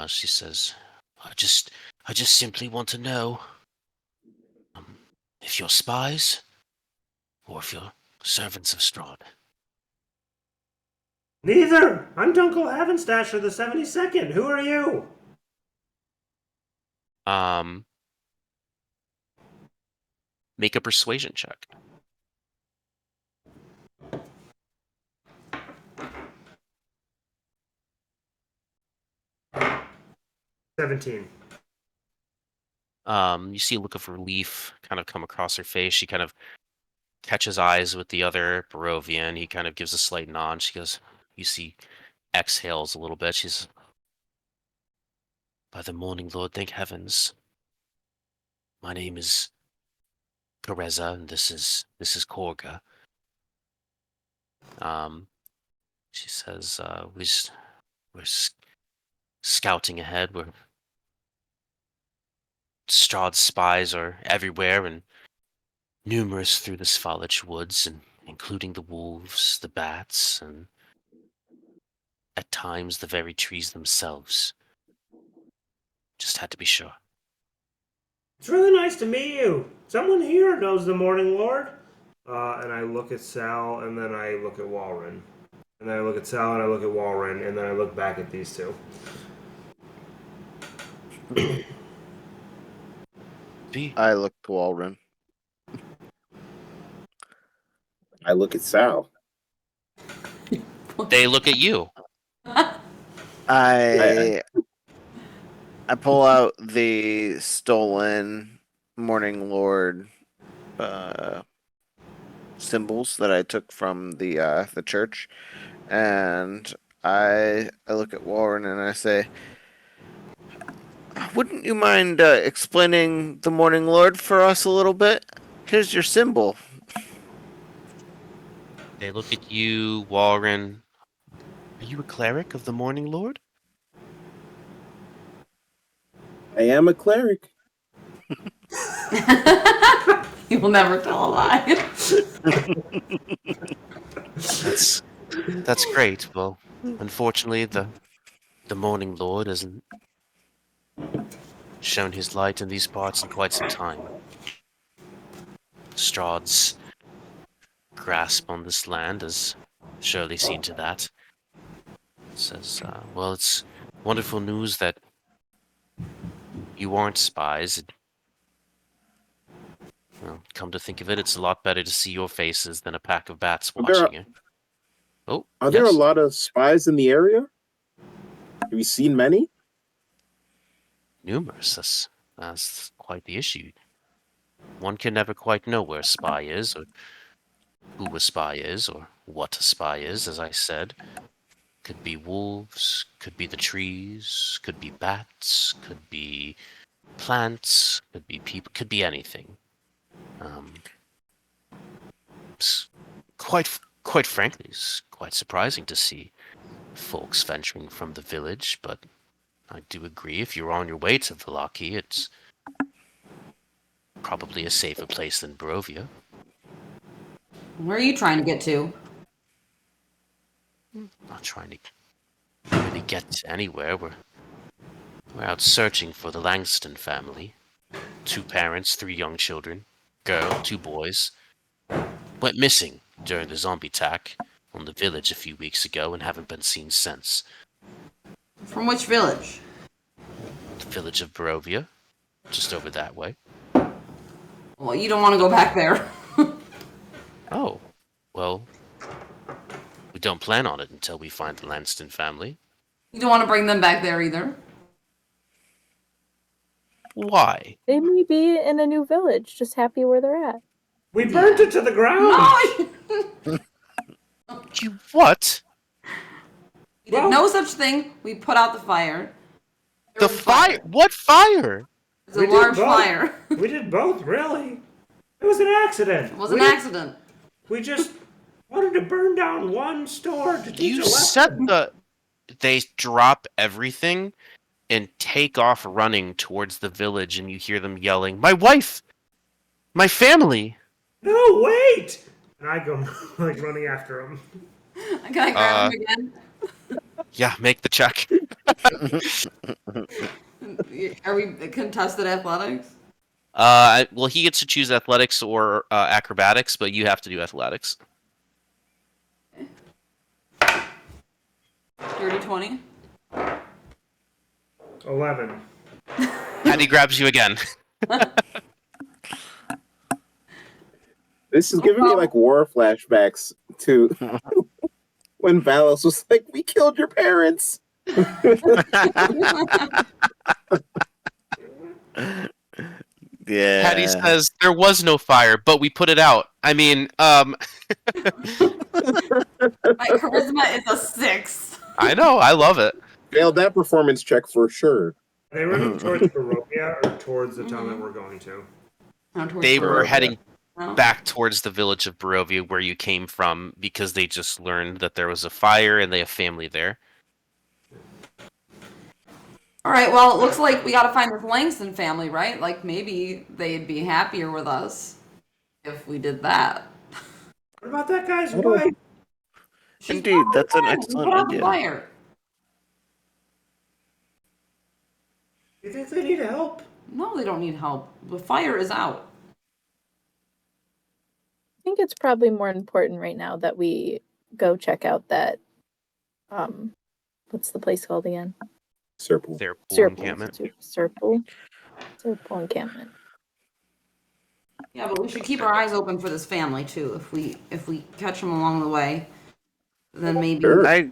she says, I just simply want to know if you're spies or if you're servants of Strahd. Neither. I'm Dunkel Havenstasher the 72nd. Who are you? Make a persuasion check. 17. You see a look of relief kind of come across her face. She kind of catches eyes with the other Barovian. He kind of gives a slight nod. She goes, you see, exhales a little bit. She's, by the morning, Lord, thank heavens. My name is Teresa, and this is Korga. She says, we're scouting ahead. We're Strahd's spies are everywhere and numerous through the Svalich woods, and including the wolves, the bats, and at times the very trees themselves. Just had to be sure. It's really nice to meet you. Someone here knows the Morning Lord. And I look at Sal, and then I look at Walren. And then I look at Sal, and I look at Walren, and then I look back at these 2. I look to Walren. I look at Sal. They look at you. I pull out the stolen Morning Lord symbols that I took from the church, and I look at Warren and I say, "Wouldn't you mind explaining the Morning Lord for us a little bit? Here's your symbol." They look at you, Walren. Are you a cleric of the Morning Lord? I am a cleric. He will never tell a lie. That's great. Well, unfortunately, the Morning Lord hasn't shown his light in these parts in quite some time. Strahd's grasp on this land has surely seen to that. Says, well, it's wonderful news that you aren't spies. Well, come to think of it, it's a lot better to see your faces than a pack of bats watching you. Oh, Are there a yes. lot of spies in the area? Have you seen many? Numerous. That's quite the issue. One can never quite know where a spy is, or who a spy is, or what a spy is, as I said. Could be wolves, could be the trees, could be bats, could be plants, could be people, could be anything. Quite frankly, it's quite surprising to see folks venturing from the village, but I do agree if you're on your way to Vallaki, it's probably a safer place than Barovia. Where are you trying to get to? Not trying to really get anywhere. We're out searching for the Langston family. 2 parents, 3 young children. Girl, 2 boys. Went missing during the zombie attack on the village a few weeks ago and haven't been seen since. From which village? The village of Barovia, just over that way. Well, you don't want to go back there. Oh, well, we don't plan on it until we find the Langston family. You don't want to bring them back there either. Why? They may be in a new village, just happy where they're at. We burnt it to the ground. No! You what? We did no such thing. We put out the fire. There The was fire? What fire? It was We a did large both. fire. We did both, really. It was an accident. It was an accident. We just wanted to burn down one store to teach You a lesson. said they drop everything and take off running towards the village, and you hear them yelling, "My wife! My family!" No, wait! And I go like running after him. Can I grab him again? Yeah, make the check. Are we contested athletics? Well, he gets to choose athletics or acrobatics, but you have to do athletics. Dirty 20. 11. And he grabs you again. This is giving me like war flashbacks to when Valos was like, "We killed your parents." Yeah. Patty says there was no fire, but we put it out. I mean, My charisma is a 6. I know, I love it. Failed that performance check for sure. Are they running towards Barovia or towards the town that we're going to? They were Barovia. heading No? back towards the village of Barovia where you came from because they just learned that there was a fire and they have family there. All right, well, it looks like we got to find this Langston family, right? Like, maybe they'd be happier with us if we did that. What about that guy's I don't- wife? She's Indeed, not that's an dead. We excellent put out the idea. fire. Do you think they need help? No, they don't need help. The fire is out. I think it's probably more important right now that we go check out that what's the place called again? Serpal. Their pool Serpal. encampment. Serpal encampment. Yeah, but we should keep our eyes open for this family too. If we catch them along the way, then maybe. Sure. I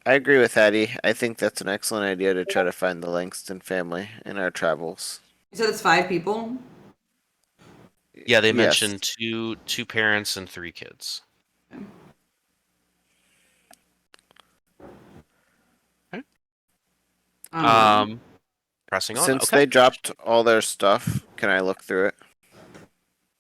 agree with Hattie. I think that's an excellent idea to try to find the Langston family in our travels. You said it's 5 people. Yeah, they Yes. mentioned two parents and 3 kids. Pressing on. Since Okay. they dropped all their stuff, can I look through it?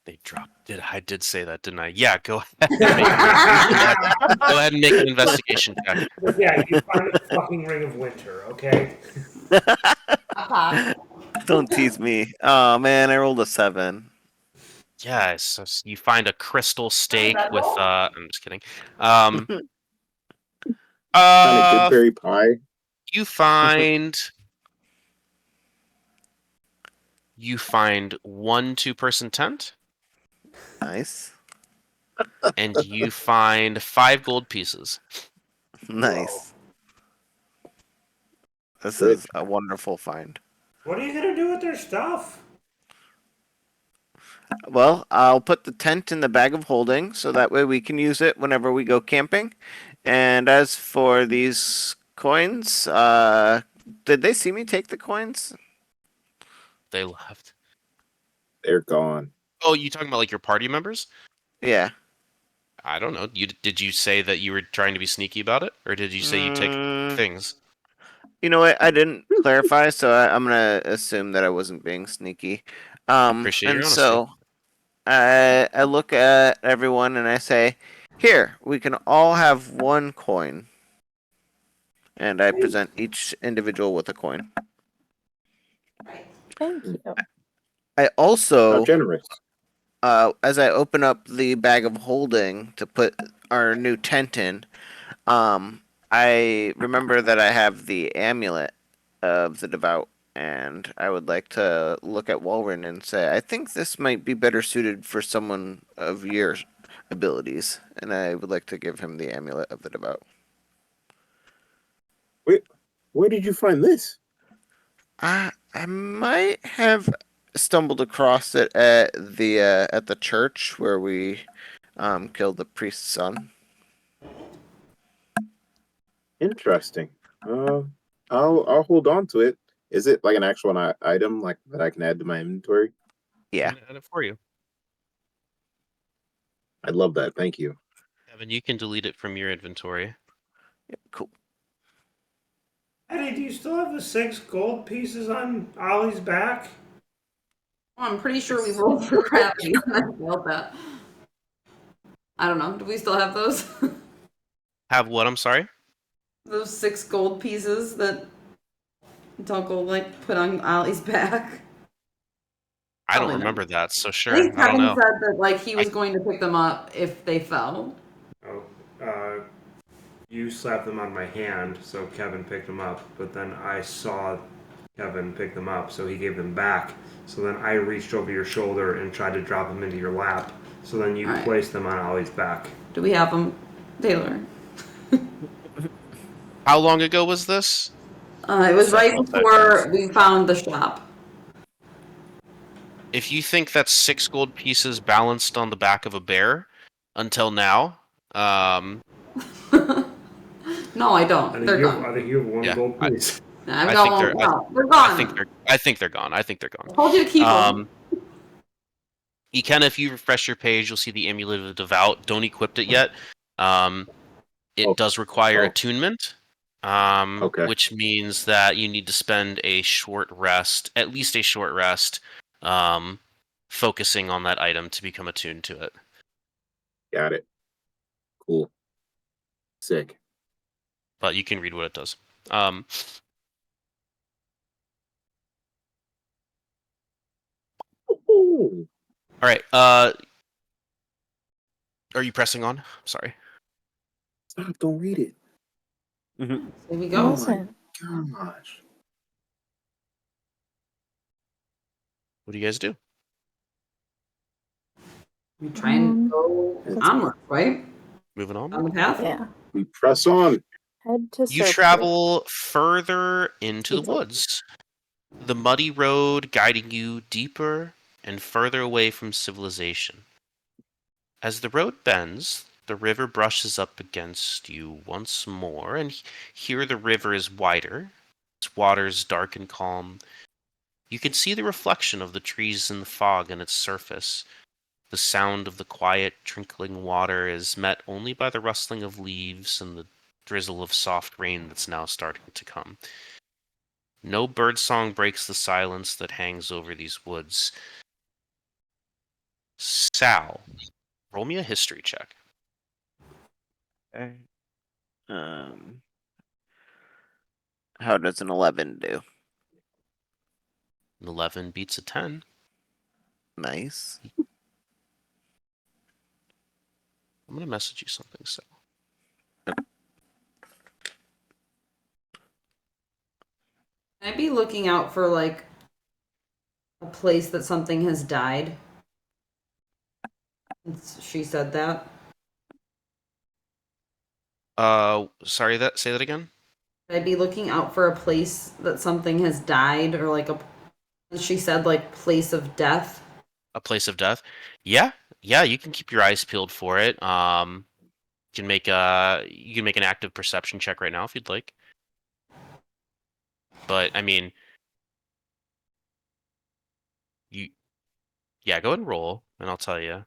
They dropped. I did say that, didn't I? Yeah, go ahead. Go ahead and make an investigation check. Yeah, you find the fucking Ring of Winter, okay? backpack. Don't tease me. Oh man, I rolled a 7. Yeah, so you find a crystal stake that with roll? I'm just kidding. Um Kind of uh good berry pie. you find you find one 2-person tent, Nice. and you find 5 gold pieces. Nice. This Good. is a wonderful find. What are you gonna do with their stuff? Well, I'll put the tent in the bag of holding so that way we can use it whenever we go camping. And as for these coins, did they see me take the coins? They left. They're gone. Oh, you talking about like your party members? Yeah. I don't know. Did you say that you were trying to be sneaky about it, or did you say you take Mm, things? you know what? I didn't clarify, so I'm gonna assume that I wasn't being sneaky. Appreciate And your honesty. so I look at everyone and I say, "Here, we can all have one coin." And I present each individual with a coin. Thank you. I How also, generous. as I open up the bag of holding to put our new tent in, I remember that I have the amulet of the devout, and I would like to look at Walren and say, I think this might be better suited for someone of your abilities, and I would like to give him the amulet of the devout. Wait, where did you find this? I might have stumbled across it at the church where we killed the priest's son. Interesting. I'll hold on to it. Is it like an actual item like that I can add to my inventory? Yeah. I'm gonna add it for you, I love that. Thank you. Evan. You can delete it from your inventory. Cool. Eddie, do you still have the 6 gold pieces on Ollie's back? I'm pretty sure we rolled for crappy. I failed that. I don't know. Do we still have those? Have what? I'm sorry. Those 6 gold pieces that Dunkel like put on Ollie's back. I don't Probably not. remember that, so I sure. think I don't Kevin know. said that like he was I- going to pick them up if they fell. Oh, you slapped them on my hand, so Kevin picked them up. But then I saw Kevin pick them up, so he gave them back. So then I reached over your shoulder and tried to drop them into your lap. So then you Alright. placed them on Ollie's back. Do we have them, Taylor? How long ago was this? It was right Several before sessions. we found the shop. If you think that's 6 gold pieces balanced on the back of a bear, until now, No, I don't. They're gone. I think you have one yeah, gold piece. I've I got think one. they're. No, they're I gone. think they're. I think they're gone. I think they're I told you to keep them. gone. Ikenna, if you refresh your page, you'll see the Amulet of the Devout. Don't equip it yet. It Oh, does require oh. attunement, Okay. which means that you need to spend a short rest, at least a short rest, focusing on that item to become attuned to it. Got it. Cool. Sick. But you can read what it does. Ooh. All right. Are you pressing on? Sorry. Stop, don't read it. Here we go. Listen. Gosh. What do you guys do? We try and go onward, right? Moving on. On the path. Yeah. We press on. Head to You Serpent. travel further into the Easily. woods. The muddy road guiding you deeper and further away from civilization. As the road bends, the river brushes up against you once more, and here the river is wider, its waters dark and calm. You can see the reflection of the trees in the fog on its surface. The sound of the quiet, trickling water is met only by the rustling of leaves and the drizzle of soft rain that's now starting to come. No birdsong breaks the silence that hangs over these woods. Sal, roll me a history check. Okay. How does an 11 do? An 11 beats a 10. Nice. I'm gonna message you something. So Can I be looking out for like a place that something has died? Since she said that. sorry, that say that again. Should I be looking out for a place that something has died, or like a? She said like place of death. A place of death. Yeah, yeah. You can keep your eyes peeled for it. You can make an active perception check right now if you'd like. But I mean, you yeah, go ahead and roll, and I'll tell you.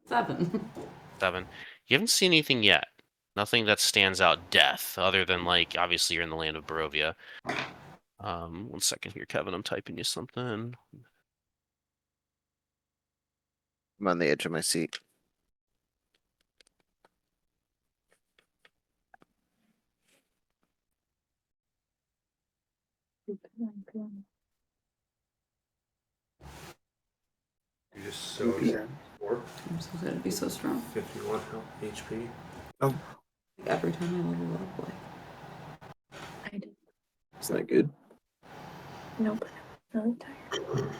7. 7. You haven't seen anything yet. Nothing that stands out death, other than like obviously you're in the land of Barovia. 1 second here, Kevin. I'm typing you something. I'm on the edge of my seat. You just so Yeah. I'm so good to be so strong. 51 health HP. Like every time I level up, like I did. Is that good? No, but I'm really tired.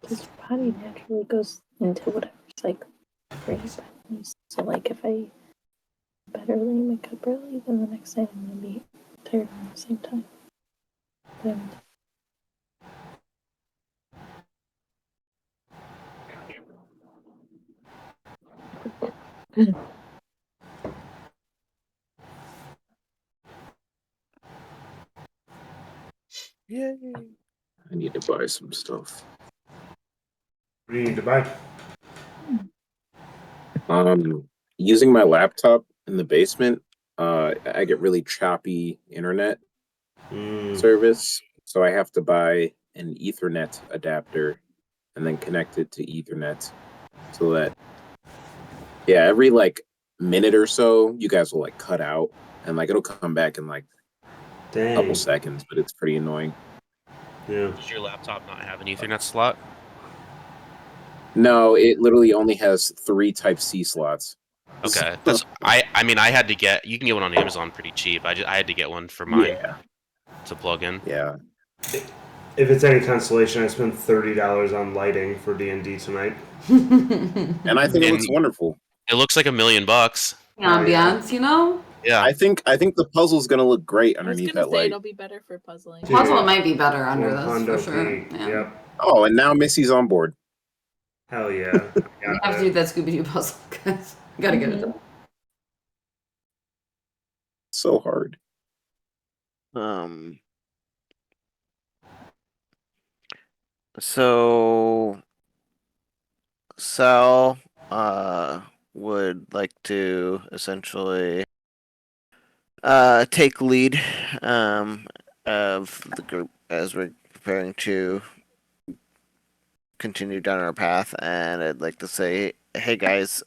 His body naturally goes into whatever cycle brings back. So, like, if I bed early and wake up early, then the next night I'm gonna be tired at the same time. Then Yay. I need to buy some stuff. What do you need to buy? Using my laptop in the basement, I get really choppy internet service, so I have to buy an Ethernet adapter and then connect it to Ethernet, so that every like minute or so, you guys will like cut out, and like it'll come back in like a Dang. couple seconds, but it's pretty annoying. Yeah. Does your laptop not have an Ethernet slot? No, it literally only has 3 Type-C slots. Okay, because I mean I had to get, you can get one on Amazon pretty cheap. I had to get one for mine to plug in. Yeah. If it's any consolation, I spent $30 on lighting for D&D tonight. And I think it looks And- wonderful. It looks like $1 million. ambiance, you know. Yeah. I think the puzzle's gonna look great I was underneath gonna that say light. it'll be better for puzzling. Dude. Puzzle might be better under One this Hondo for sure. P. Yeah. Yep. Oh, and now Missy's on board. Hell yeah. We have to do that Scooby Doo puzzle, guys. Gotta get it done. So hard. So Sal would like to essentially take lead of the group as we're preparing to continue down our path, and I'd like to say, hey guys,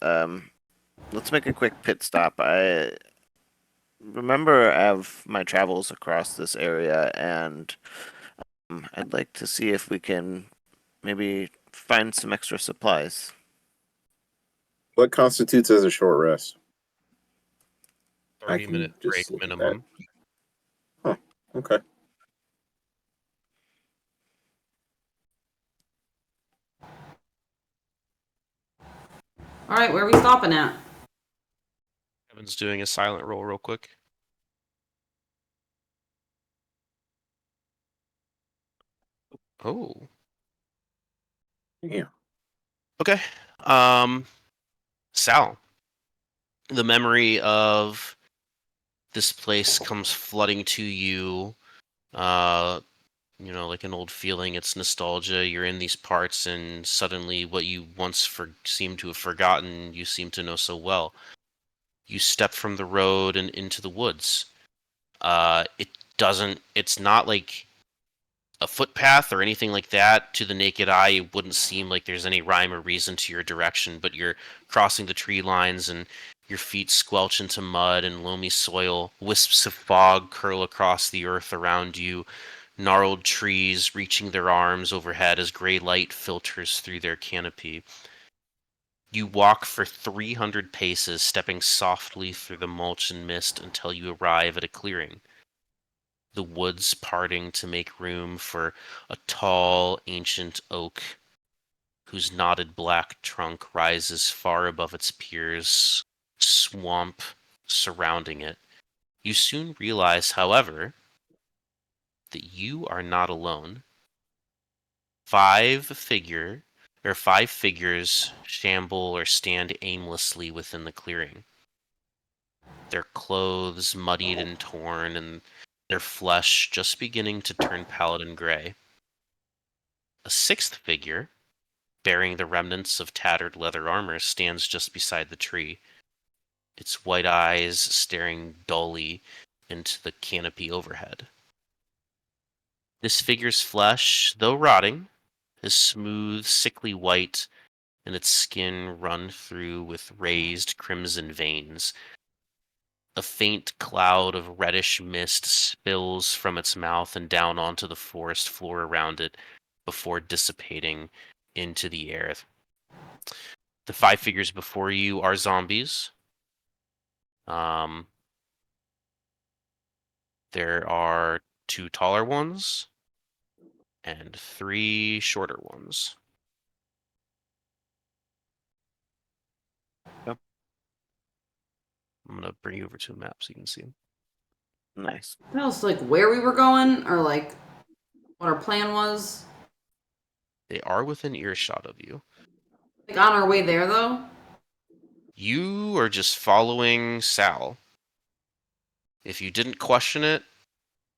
let's make a quick pit stop. I remember of my travels across this area, and I'd like to see if we can maybe find some extra supplies. What constitutes as a short rest? 30-minute just break look at minimum. Okay. All right, where are we stopping at? Kevin's doing a silent roll real quick. Oh. Yeah. Okay. Sal, the memory of this place comes flooding to you. Like an old feeling. It's nostalgia. You're in these parts, and suddenly, what you once seemed to have forgotten, you seem to know so well. You step from the road and into the woods. It's not like a footpath or anything like that. To the naked eye, it wouldn't seem like there's any rhyme or reason to your direction, but you're crossing the tree lines, and Your feet squelch into mud and loamy soil. Wisps of fog curl across the earth around you. Gnarled trees reaching their arms overhead as gray light filters through their canopy. You walk for 300 paces, stepping softly through the mulch and mist until you arrive at a clearing. The woods parting to make room for a tall, ancient oak whose knotted black trunk rises far above its peers, swamp surrounding it. You soon realize, however, that you are not alone. Five figures shamble or stand aimlessly within the clearing. Their clothes muddied and torn, and their flesh just beginning to turn pallid and gray. A sixth figure, bearing the remnants of tattered leather armor, stands just beside the tree, its white eyes staring dully into the canopy overhead. This figure's flesh, though rotting, is smooth, sickly white, and its skin run through with raised crimson veins. A faint cloud of reddish mist spills from its mouth and down onto the forest floor around it before dissipating into the air. The five figures before you are zombies. There are two taller ones and three shorter ones. Yep. I'm gonna bring you over to a map so you can see them. Nice. Tell us like where we were going or like what our plan was. They are within earshot of you. Like on our way there though. You are just following Sal. If you didn't question it,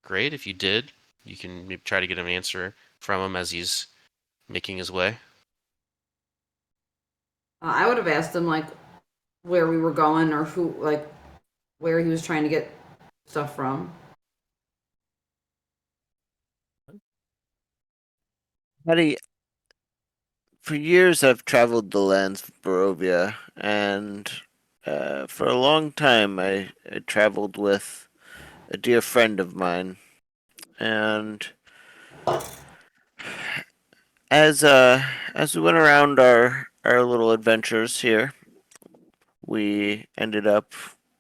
great. If you did, you can maybe try to get an answer from him as he's making his way. I would have asked him like where we were going or who like where he was trying to get stuff from. Buddy, for years I've traveled the lands of Barovia, and for a long time I traveled with a dear friend of mine, and as we went around our little adventures here, we ended up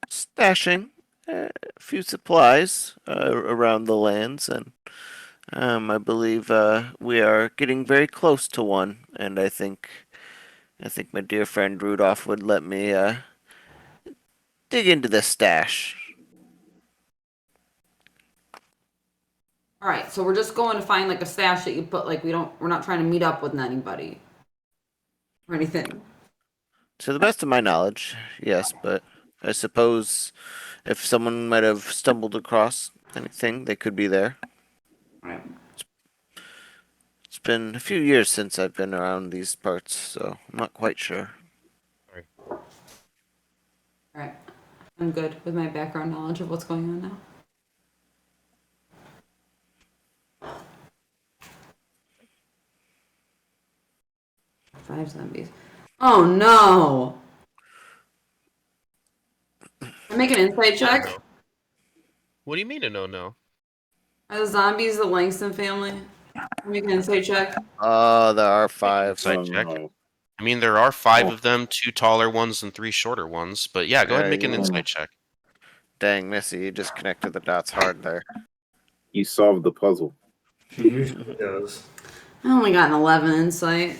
stashing a few supplies around the lands, and I believe we are getting very close to one, and I think my dear friend Rudolph would let me dig into this stash. All right, so we're just going to find like a stash that you put like we're not trying to meet up with anybody or anything. To the best of my knowledge, yes, but I suppose if someone might have stumbled across anything, they could be there. All right. It's been a few years since I've been around these parts, so I'm not quite sure. All right. I'm good with my background knowledge of what's going on now. Five zombies. Oh no! I make an insight check. What do you mean a no-no? Are the zombies the Langston family? I make an insight check. Oh, there are five. Insight check. no. I mean, there are five Oh. of them, two taller ones and three shorter ones. But yeah, go ahead and make an Yeah, insight check. Dang, Missy, you just connected the dots hard there. You solved the puzzle. He usually does. I only got an 11 insight.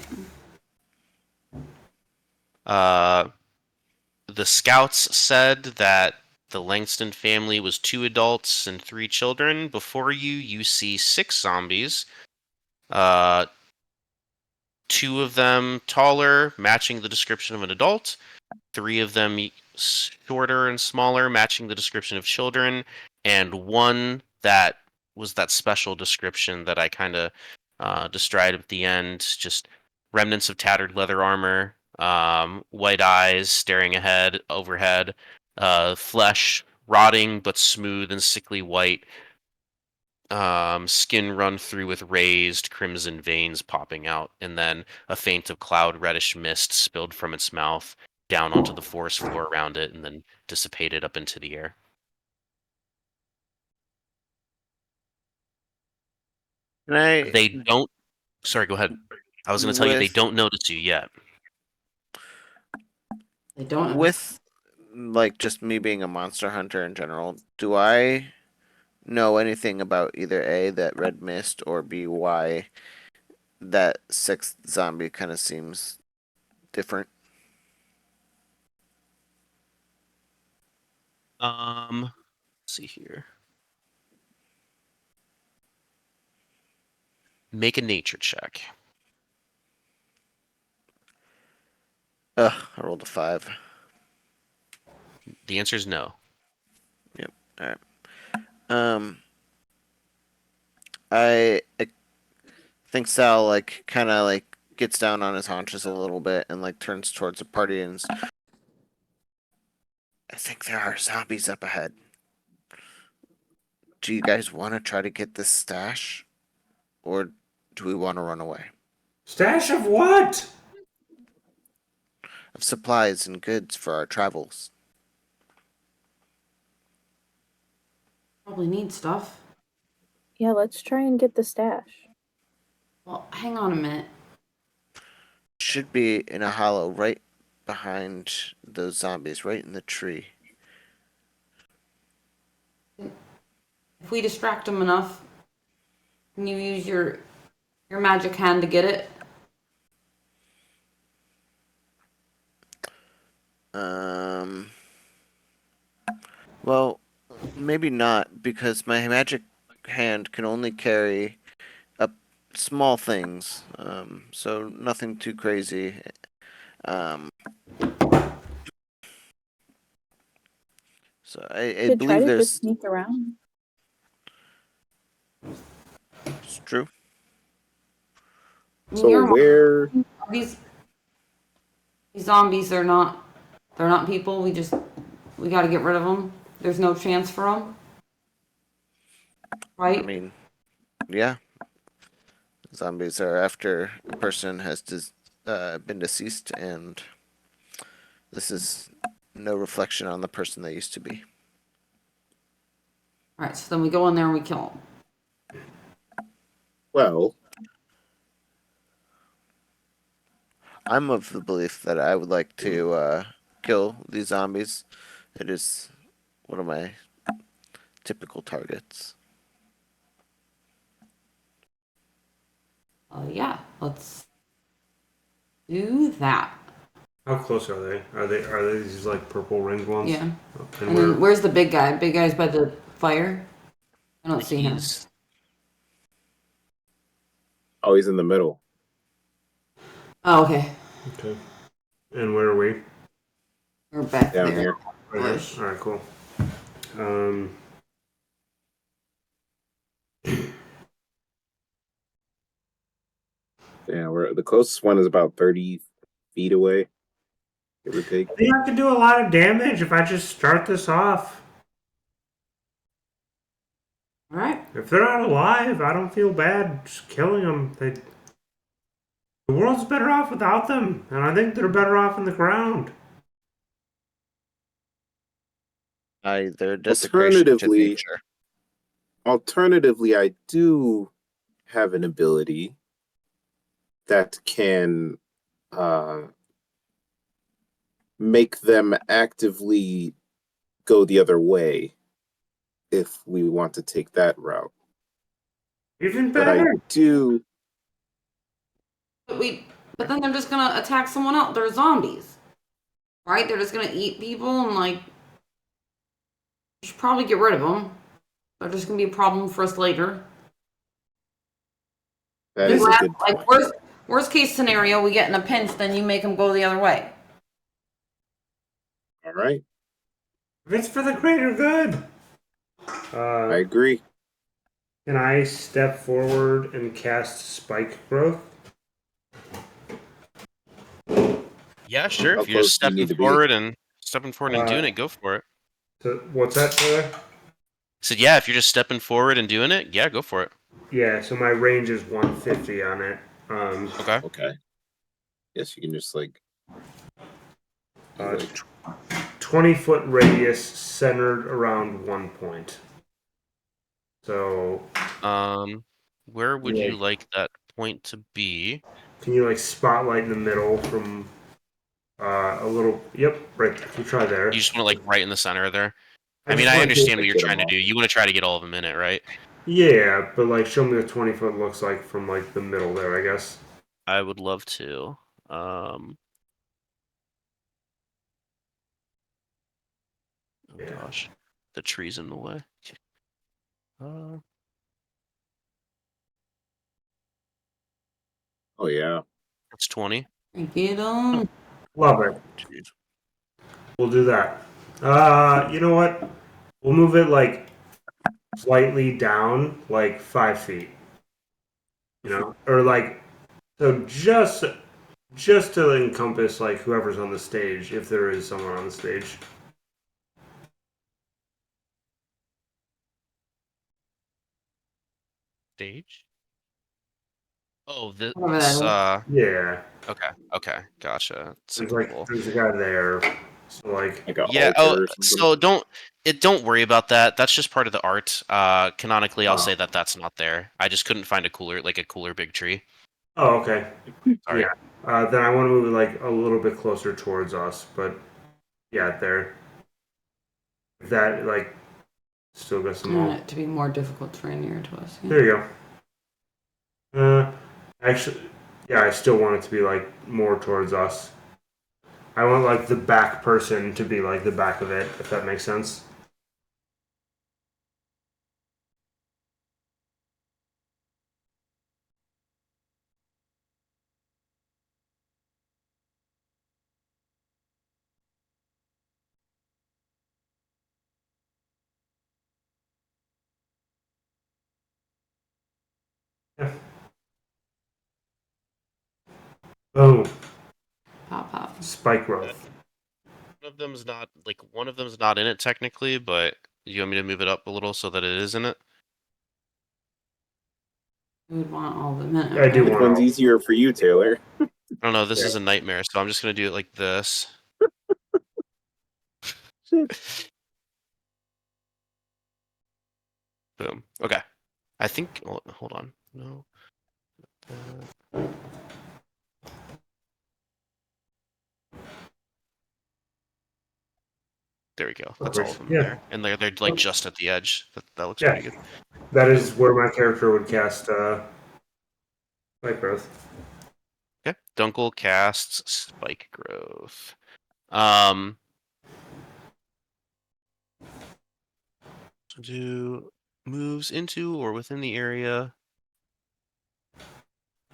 The scouts said that the Langston family was 2 adults and 3 children. Before you, you see 6 zombies. 2 of them taller, matching the description of an adult. 3 of them shorter and smaller, matching the description of children. And 1 that was that special description that I kind of described at the end. Just remnants of tattered leather armor, white eyes staring overhead, flesh rotting but smooth and sickly white, skin run through with raised crimson veins popping out, and then a feint of cloud reddish mist spilled from its mouth down onto the forest floor around it and then dissipated up into the air. Can I They don't. Sorry, go ahead. I was going to tell you they with don't notice you yet. They don't. with like just me being a monster hunter in general, do I know anything about either A, that red mist, or B, why that sixth zombie kind of seems different? Let's see here. Make a nature check. Ugh, I rolled a 5. The answer is no. Alright. I think Sal like kind of like gets down on his haunches a little bit and like turns towards the party and I think there are zombies up ahead. Do you guys want to try to get this stash, or do we want to run away? Stash of what? Of supplies and goods for our travels. Probably need stuff. Yeah, let's try and get the stash. Well, hang on a minute. Should be in a hollow right behind those zombies, right in the tree. If we distract them enough, can you use your magic hand to get it? Well, maybe not, because my magic hand can only carry up small things, so nothing too crazy. So I Could try believe to there's. just sneak around. It's true. So You're- where? these zombies, they're not people. We got to get rid of them. There's no chance for them, right? I mean, yeah. Zombies are after a person has been deceased, and this is no reflection on the person they used to be. All right, so then we go in there and we kill them. Well, I'm of the belief that I would like to kill these zombies. It is one of my typical targets. Yeah, let's do that. How close are they? Are they these like purple ringed ones? Yeah. Oh, And then where's the big guy? Big guy's by the fire. I don't see him. He's oh, he's in the middle. Oh, okay. Okay. And where are we? We're back Down there. here. Right here? Bush. All right, cool. Yeah, the closest one is about 30 feet away, give or take. I think I could do a lot of damage if I just start this off. All right. If they're not alive, I don't feel bad just killing them. The world's better off without them, and I think they're better off in the ground. Either desecration to nature. Alternatively, I do have an ability that can make them actively go the other way if we want to take that route. Even But I better. do. But then they're just gonna attack someone else. They're zombies, right? They're just gonna eat people and like. You should probably get rid of them. They're just gonna be a problem for us later. That is a good point. Like worst case scenario, we get in a pinch, then you make them go the other way. All right. If it's for the greater good. I agree. Can I step forward and cast Spike Growth? yeah, sure. How If you're just close do you need stepping to be? forward and doing it, go for it. So what's that, Taylor? I said, yeah, if you're just stepping forward and doing it, yeah, go for it. Yeah, so my range is 150 on it. Okay. Okay. Yes, you can just like. Like, 20-foot radius centered around one point. So, Where would Yeah. you like that point to be? can you like spotlight in the middle from a little? Yep, right. If you try there. You just want to like right in the center there. I mean, just I want understand what to you're get 'em trying to all. do. You want to try to get all of them in it, right? Yeah, but like, show me what 20-foot looks like from like the middle there. I guess. I would love to. Oh Yeah. gosh, the tree's in the way. Uh, Oh yeah. That's 20. Get on. Love it. Jeez. We'll do that. You know what? We'll move it like slightly down, like 5 feet. You know, or like so just to encompass like whoever's on the stage, if there is someone on the stage. Stage. Oh, this. Whatever that is. Yeah, Okay, gotcha. there's Simple. there's a guy there. So like, Like a Yeah. altar Oh, or something. so don't worry about that. That's just part of the art. Canonically, I'll say that that's not there. I just couldn't find a cooler big tree. oh okay, Sorry. yeah. Then I want to move it like a little bit closer towards us, but yeah, there. If that like still got some I more. want it to be more difficult terrain near to us. Yeah. There you go. Actually, yeah, I still want it to be like more towards us. I want like the back person to be like the back of it, if that makes sense. Yeah. Boom. Pop, pop. Spike growth. One of them's not in it technically, but you want me to move it up a little so that it is in it? We would want all the men. I do Which want one's all. easier for you, Taylor? I don't know. This Yeah. is a nightmare, so I'm just gonna do it like this. Boom. Okay. I think. Hold on. No. There we go. That's all of them Yeah. there, and they're like just at the edge. That looks Yeah. pretty good. That is where my character would cast spike growth. Okay. Dunkel casts spike growth. So do moves into or within the area.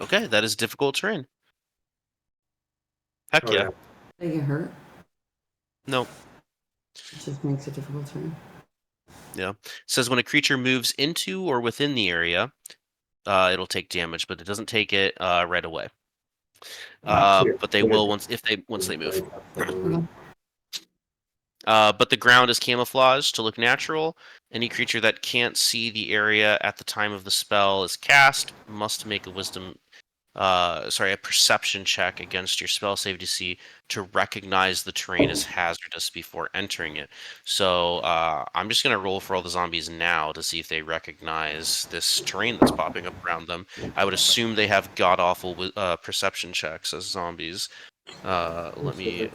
Okay, that is difficult terrain. Heck Oh, yeah. yeah. They get hurt. No. It just makes it difficult terrain. Yeah. Says when a creature moves into or within the area, it'll take damage, but it doesn't take it right away. But they will once they move. Okay. But the ground is camouflaged to look natural. Any creature that can't see the area at the time of the spell is cast must make a perception check against your spell save DC to recognize the terrain as hazardous before entering it. So I'm just gonna roll for all the zombies now to see if they recognize this terrain that's popping up around them. I would assume they have god awful perception checks as zombies. Let me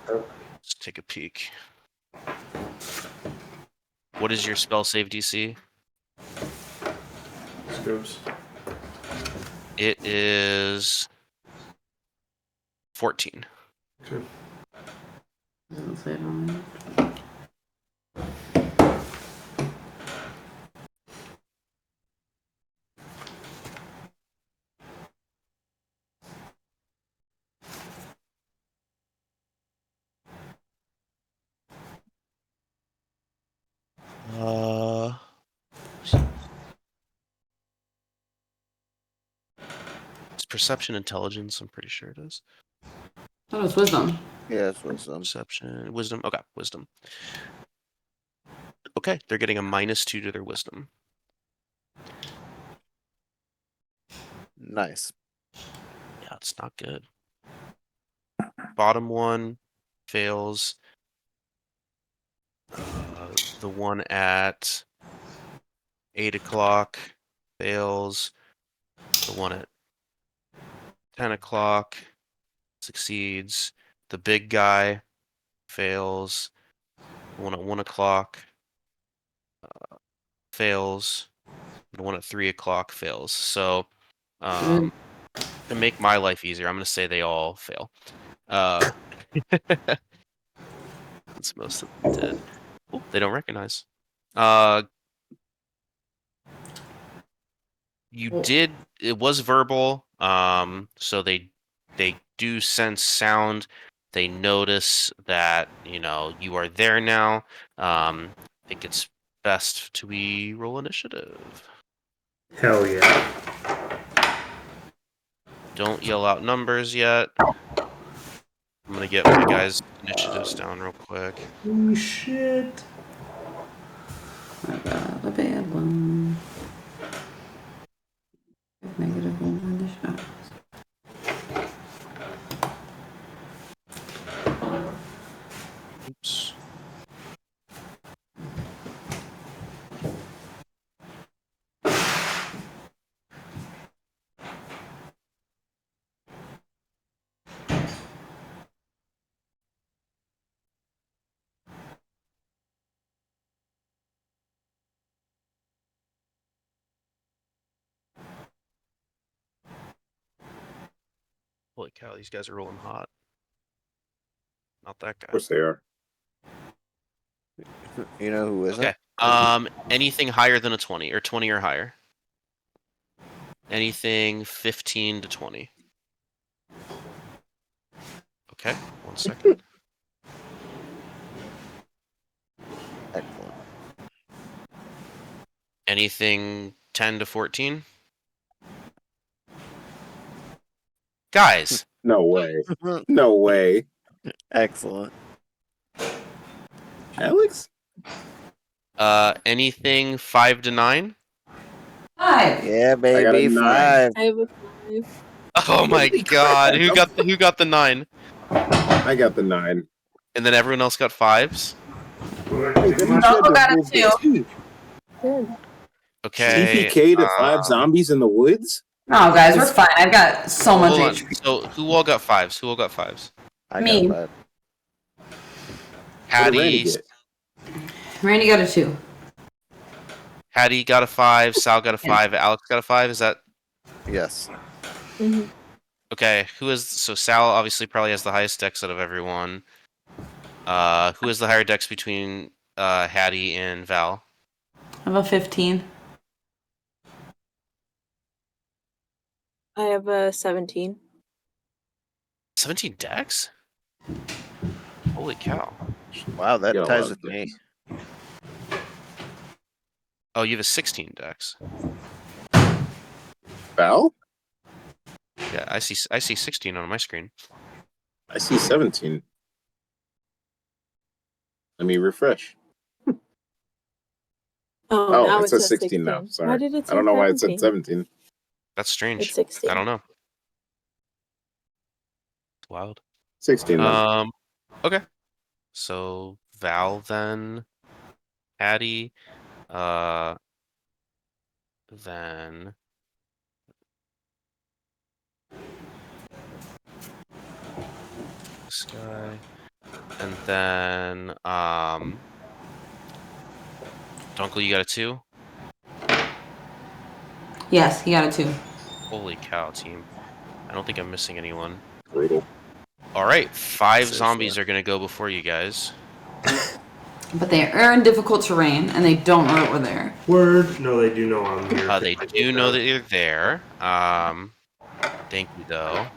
just take a peek. What is your spell save DC? Scoops. It is 14. Doesn't say it on It's perception intelligence, I'm pretty sure it is. I thought it was wisdom. Yeah, that's wisdom. Perception, wisdom. Okay, wisdom. Okay, they're getting a -2 to their wisdom. Nice. Yeah, it's not good. Bottom one fails. The one at 8 o'clock fails. The one at 10 o'clock succeeds. The big guy fails. The one at 1 o'clock fails. The one at 3 o'clock fails. So, to make my life easier, I'm going to say they all fail. That's most of them did. Oh, they don't recognize. You did. It was verbal. So they do sense sound. They notice that you are there now. I think it's best to roll initiative. Hell yeah. Don't yell out numbers yet. I'm gonna get my guys' initiatives down real quick. Oh shit. I got a bad one. -1 on the shot. Oops. Holy cow, these guys are rolling hot. Not that Of guy. course they are. You know who isn't? Okay. Anything higher than a 20 or 20 or higher. Anything 15 to 20. Okay, 1 second. Excellent. Anything 10 to 14. Guys, No way. No way. Excellent. Alex? anything 5 to 9. Five. Yeah, got a baby. 9. 5. I have a 5. Oh my Holy god, crap. who got the 9? I got the 9. And then everyone else got 5s? Hey, then you Uncle should got have a rolled 2. the Good. Okay. TPK to 5 zombies in the woods? No, guys, we're fine. I've got so much Hold on. HP. So who all got 5s? Who all got 5s? I Me. got 5. What did Randy Hattie, get? Randy got a 2. Hattie got a 5, Sal got a 5, Alex got a 5, is that Yes. Mhm. okay? So Sal obviously probably has the highest dex out of everyone. Who has the higher dex between Hattie and Val? I have a 15. I have a 17. 17 dex? Holy cow. Wow, that Got a ties lot with of me. Oh, you have a 16 dex. Val? Yeah, I see 16 on my screen. I see 17. Let me refresh. Oh, now it it says says 16 now. Why Sorry. did it say I don't know why it 17? said 17. That's strange. It's 16. I don't know. It's wild. 16 then. Okay. So Val then, Hattie, then this guy, and then Dunkel, you got a 2? Yes, he got a 2. Holy cow, team! I don't think I'm missing anyone. Brutal. All right, 5 So zombies far. are gonna go before you guys. But they are in difficult terrain, and they don't know that we're there. Word. No, they do know I'm here. They do know that you're there. Thank you though.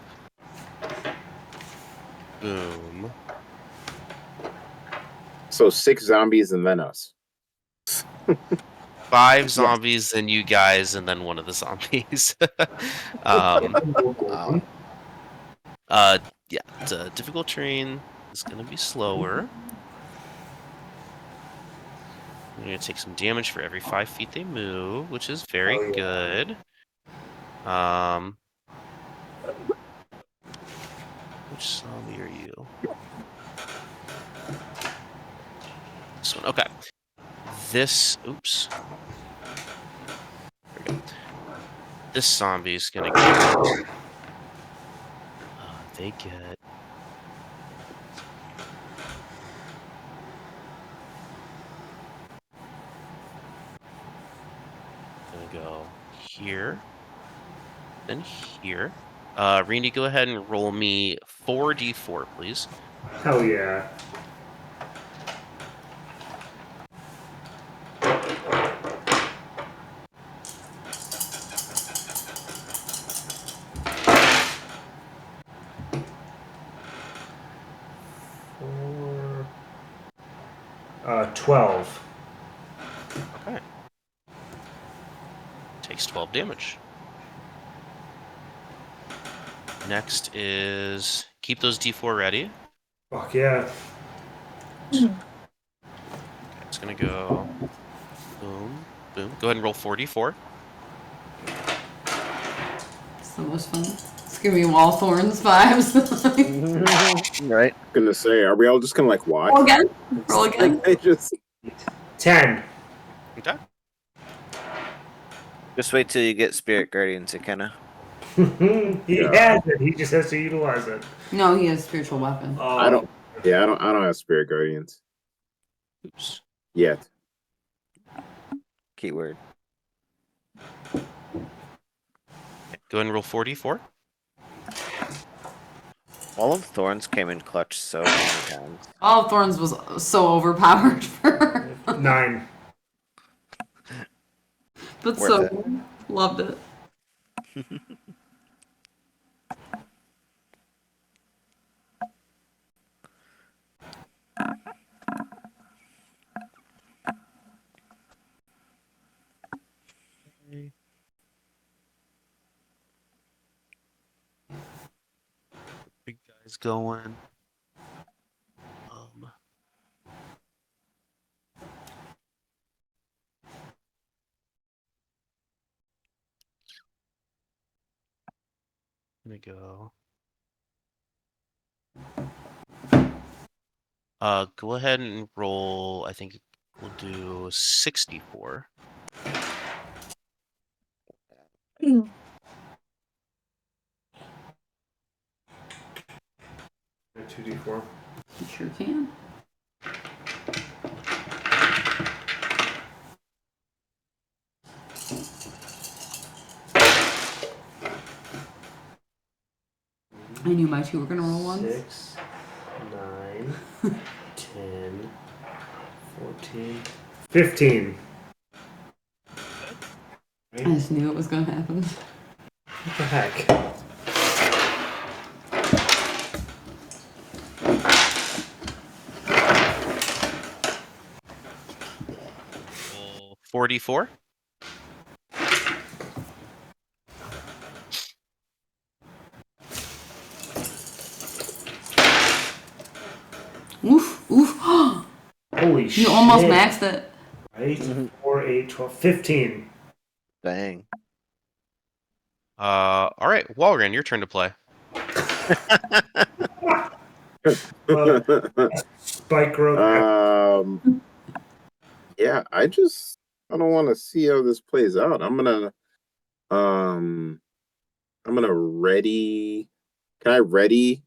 Boom. So 6 zombies and then us. 5 zombies, then you guys, and then one of the zombies. Wow. Yeah, it's a difficult terrain. It's gonna be slower. You're gonna take some damage for every 5 feet they move, which is very Oh, yeah. good. Which zombie are you? This one. Okay. This. Oops. There we go. This zombie's gonna get. They get. Gonna go here. Then here. Randy, go ahead and roll me 4d4, please. Hell yeah. Four. 12. Okay. Takes 12 damage. Next is keep those d4 ready. Fuck yeah. Okay, it's gonna go boom, boom. Go ahead and roll 4d4. It's the most fun. It's giving me wall thorns vibes. Right. Gonna say, are we all just gonna like watch? Roll again. Roll again. Like, they just 10. Okay. Just wait till you get Spirit Guardians, Kenna. He has it. He just has to utilize it. No, he has spiritual weapon. I don't. Yeah, I don't have spirit guardians Oops. yet. Keyword. Okay, go ahead and roll 4d4. All of Thorns came in clutch so many times. All of Thorns was so overpowered for her. 9. But Worth so it. good. Loved it. Big guy's going. Um, gonna go. Go ahead and roll. I think we'll do 64. 2d4. You sure can. I knew my two were gonna roll ones. 6, 9, 10, 14, 15. I just knew it was gonna happen. What the heck? Roll 44. Oof, oof. Holy shit. You almost maxed it. Right? 4, 8, 12, 15. Dang. All right, Walgren, your turn to play. Spike growth. Yeah, I don't want to see how this plays out. I'm gonna ready. Can I ready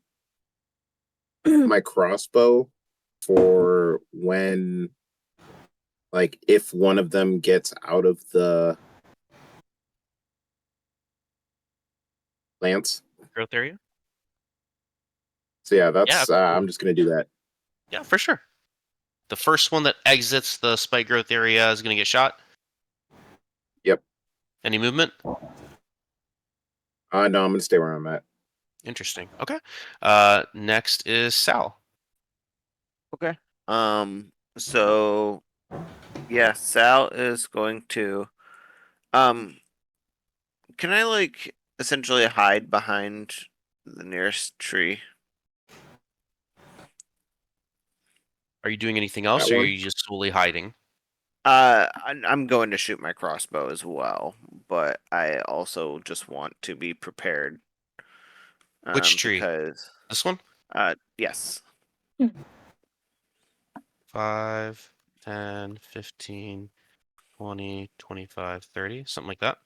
my crossbow for when, like, if one of them gets out of the lance? Growth area? So yeah, that's Yeah, I'm just gonna do that. Yeah, for sure. The first one that exits the spike growth area is going to get shot. Yep. Any movement? No, I'm gonna stay where I'm at. Interesting. Okay. Next is Sal. Okay. So yeah, Sal is going to can I like essentially hide behind the nearest tree? Are you doing anything else, That or are one? you just solely hiding? I'm going to shoot my crossbow as well, but I also just want to be prepared. Which tree? Because This one? yes. 5, 10, 15, 20, 25, 30, something like that.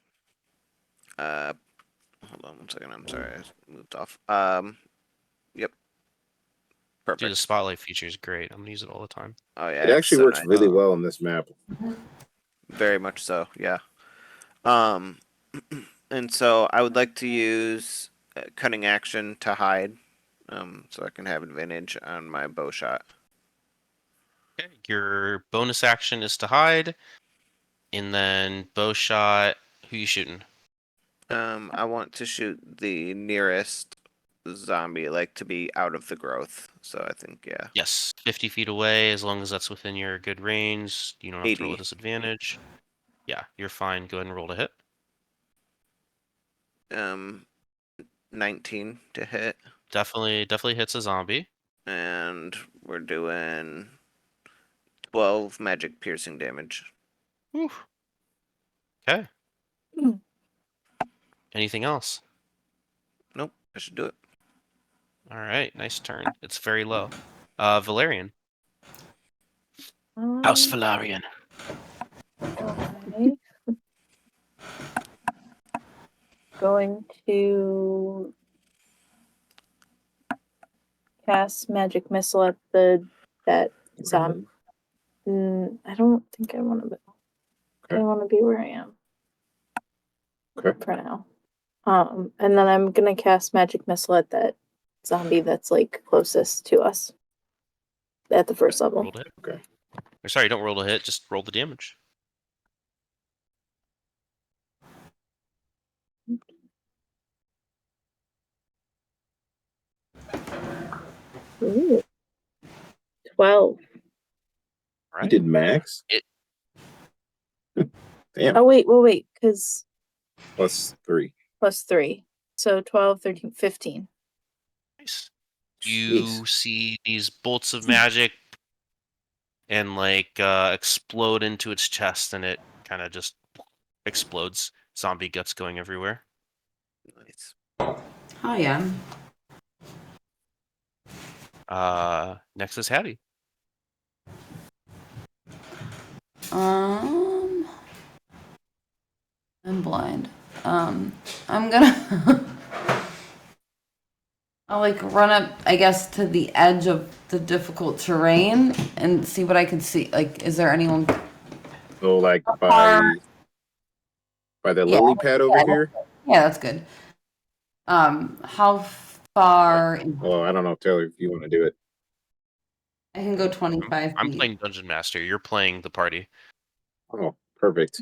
Hold on one second. I'm sorry, I moved off. Yep. Dude, the Perfect. spotlight feature is great. I'm gonna use it all the time. Oh yeah, It it's actually so works nice. really well on this map. Very much so. Yeah. Um, and so I would like to use cunning action to hide, so I can have advantage on my bow shot. Okay, your bonus action is to hide, and then bow shot. Who you shooting? I want to shoot the nearest zombie, like to be out of the growth. So I think yeah, Yes, 50 feet away. As long as that's within your good range, you don't have to roll a 80. disadvantage. Yeah, you're fine. Go ahead and roll to hit. 19 to hit, Definitely hits a zombie. and we're doing 12 magic piercing damage. Whew. Okay. Hmm. Anything else? Nope, I should do it. All right, nice turn. It's very low. Valerian. House Valerian. Okay. Going to cast magic missile at that zombie. I don't think I want to. I want to be where I am. Okay. For now. And then I'm gonna cast magic missile at that zombie that's like closest to us. At the first level. Roll to hit. Okay. Or sorry, don't roll to hit. Just roll the damage. Ooh. 12. All You right. did max? It- Damn. Oh wait, because +3. plus 3. So 12, 13, 15. Nice. Jeez. You see these bolts of magic and like explode into its chest, and it kind of just explodes. Zombie guts going everywhere. Nice. Oh yeah. Next is Hattie. Um, I'm blind. I'm gonna. I'll like run up, I guess, to the edge of the difficult terrain and see what I can see. Like, is there anyone? So like far- by the Yeah, lily pad over yeah. here. Yeah, that's good. How far? Well, I don't know, Taylor, if you want to do it. I can go 25 I'm feet. playing Dungeon Master. You're playing the party. Oh, perfect.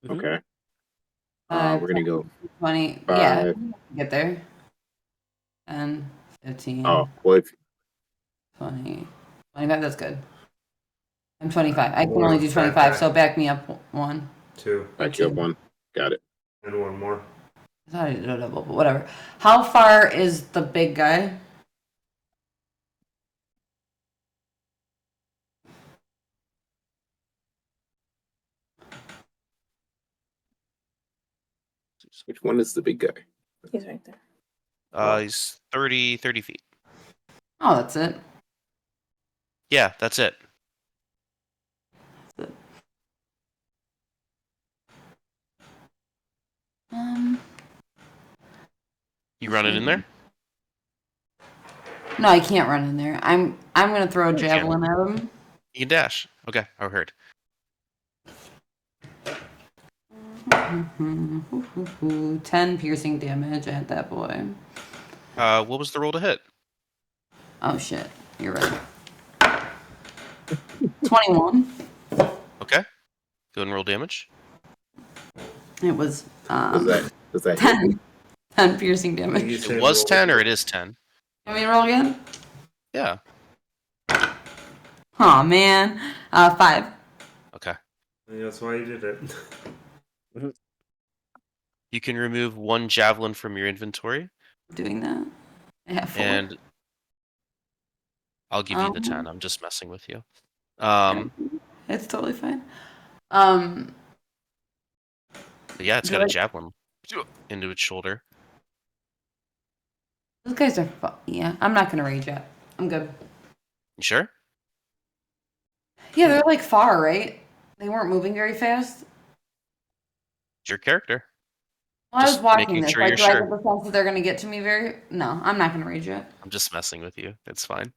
Mhm. Okay. Five, We're gonna go 20. 5. Yeah, get there. 10, 15, Oh, well, if 20, 25. That's good. I'm 25. I can One only do fat 25, guy. so back me up one. 2. back you up two. 1, got it. And one more. I thought I did a double, but whatever. How far is the big guy? Which one is the big guy? He's right there. He's 30 feet. Oh, that's it. Yeah, that's it. You running in there? No, I can't run in there. I'm gonna throw a You can. javelin at him. You can dash. Okay, I heard. 10 piercing damage at that boy. What was the roll to hit? Oh shit, you're right. 21. Okay. Go ahead and roll damage. It was Does that hit? 10. 10 piercing You damage. said It was roll 10 or it. it is 10? Can we roll again? Yeah. Aw, man. 5. Okay. That's why you did it. You can remove 1 javelin from your inventory, Doing that. I have 4. and I'll give you the 10. I'm just messing with you. It's totally fine. But yeah, it's Do got a I- javelin into its shoulder. Those guys are yeah, I'm not gonna rage yet. I'm good. You sure? Yeah, they're like far, right? They weren't moving very fast. It's your character. Well, I was Just watching making this. sure Like, you're do I sure. get the sense that they're gonna get to me very? No, I'm not gonna rage yet. I'm just messing with you. It's fine.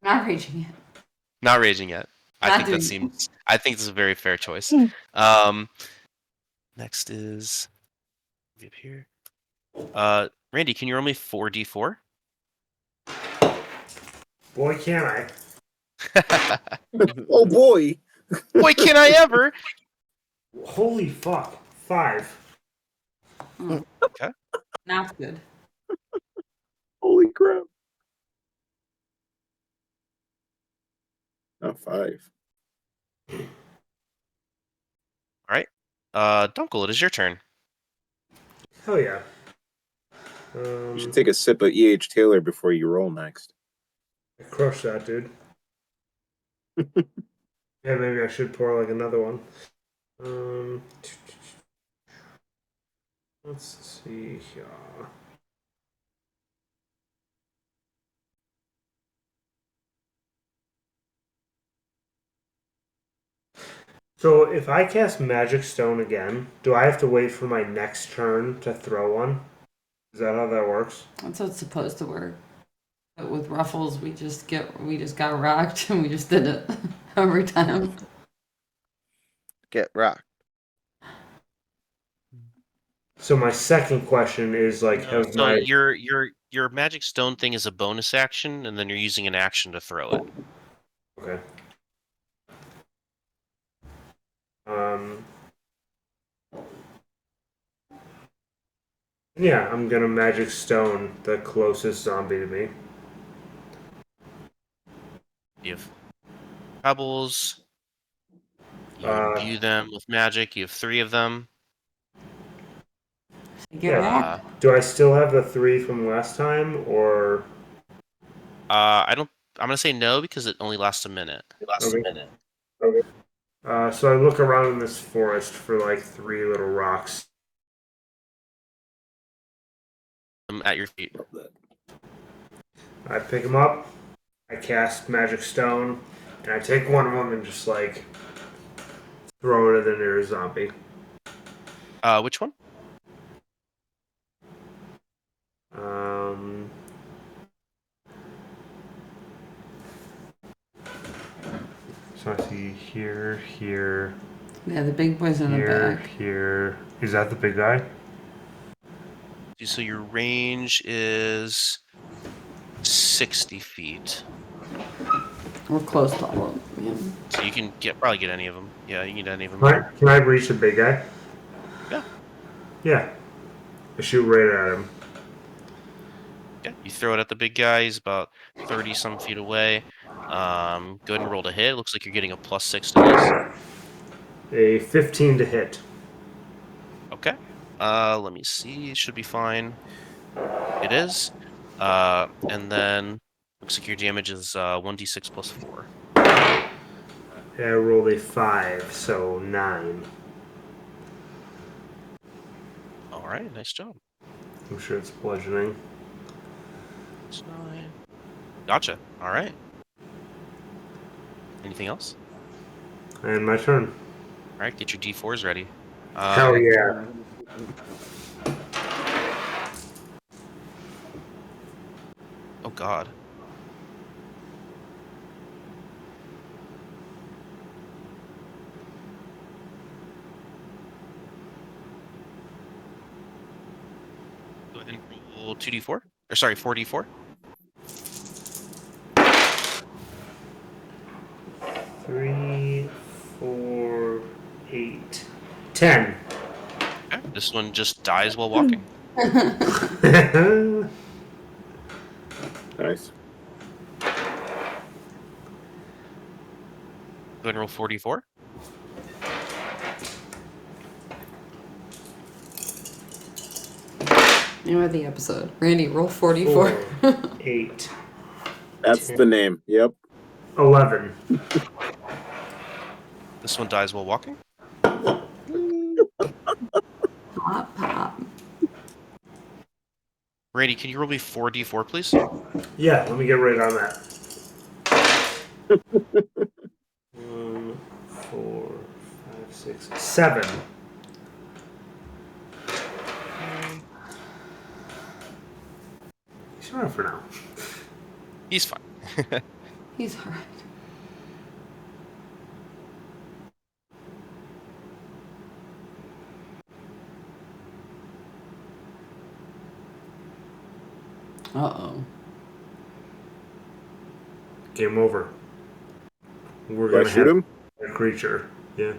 Not raging yet. Not raging yet. I Not think that doing it. seems. I think this is a very fair choice. Hmm. Next is up here. Randy, can you roll me 4d4? Boy, can I. Oh boy! Boy, can I ever! Holy fuck. 5. Okay. Not good. Holy crap! Not 5. All right. Dunkel, it is your turn. Hell yeah. You should take a sip of E.H. Taylor before you roll next. Crush that, dude. Yeah, maybe I should pour like another one. Let's see here. So if I cast Magic Stone again, do I have to wait for my next turn to throw one? Is that how that works? That's how it's supposed to work. But with Ruffles, we just got rocked and we just did it every time. Get rocked. So my second question is like, have So my your magic stone thing is a bonus action, and then you're using an action to throw it. okay. Um. Yeah, I'm gonna Magic Stone the closest zombie to me. You have pebbles. You Uh, imbue them with magic. You have 3 of them. Get Yeah. rocked. Do I still have the 3 from last time, or I don't. I'm gonna say no because it only lasts a minute. okay? Okay. So I look around in this forest for like 3 little rocks. At your feet. I pick them up. I cast Magic Stone, and I take one of them and just like throw it at the nearest zombie. Which one? Um. So I see here, here, Yeah, the big boy's in the here, back. here. Is that the big guy? So your range is 60 feet. We're close to all of them. So you can probably get any of them. Yeah, you can get any of them. Can I reach the big guy? Yeah. Yeah. I shoot right at him. Yeah, you throw it at the big guy. He's about 30 some feet away. Go ahead and roll to hit. Looks like you're getting a +6 to this. A 15 to hit. Okay. Let me see. It should be fine. It is. And then looks like your damage is 1d6 + 4. I rolled a 5, so 9. All right, nice job. I'm sure it's bludgeoning. It's 9. Gotcha. All right. Anything else? And my turn. All right, get your d4s ready. Hell yeah. Oh God. Go ahead and roll 2d4. Or sorry, 4d4. 3, 4, 8, 10. Okay. This one just dies while walking. Nice. Go ahead and roll 4d4. Name of the episode. Randy, roll 44. 4, 8, That's the name. Yep. 11. This one dies while walking. Pop, pop. Randy, can you roll me 4d4, please? Yeah, let me get right on that. 1, 4, 5, 6, 7. He's around for now. He's fine. He's alright. Uh-oh. Game over. We're Do I gonna shoot have him? a creature. Yeah.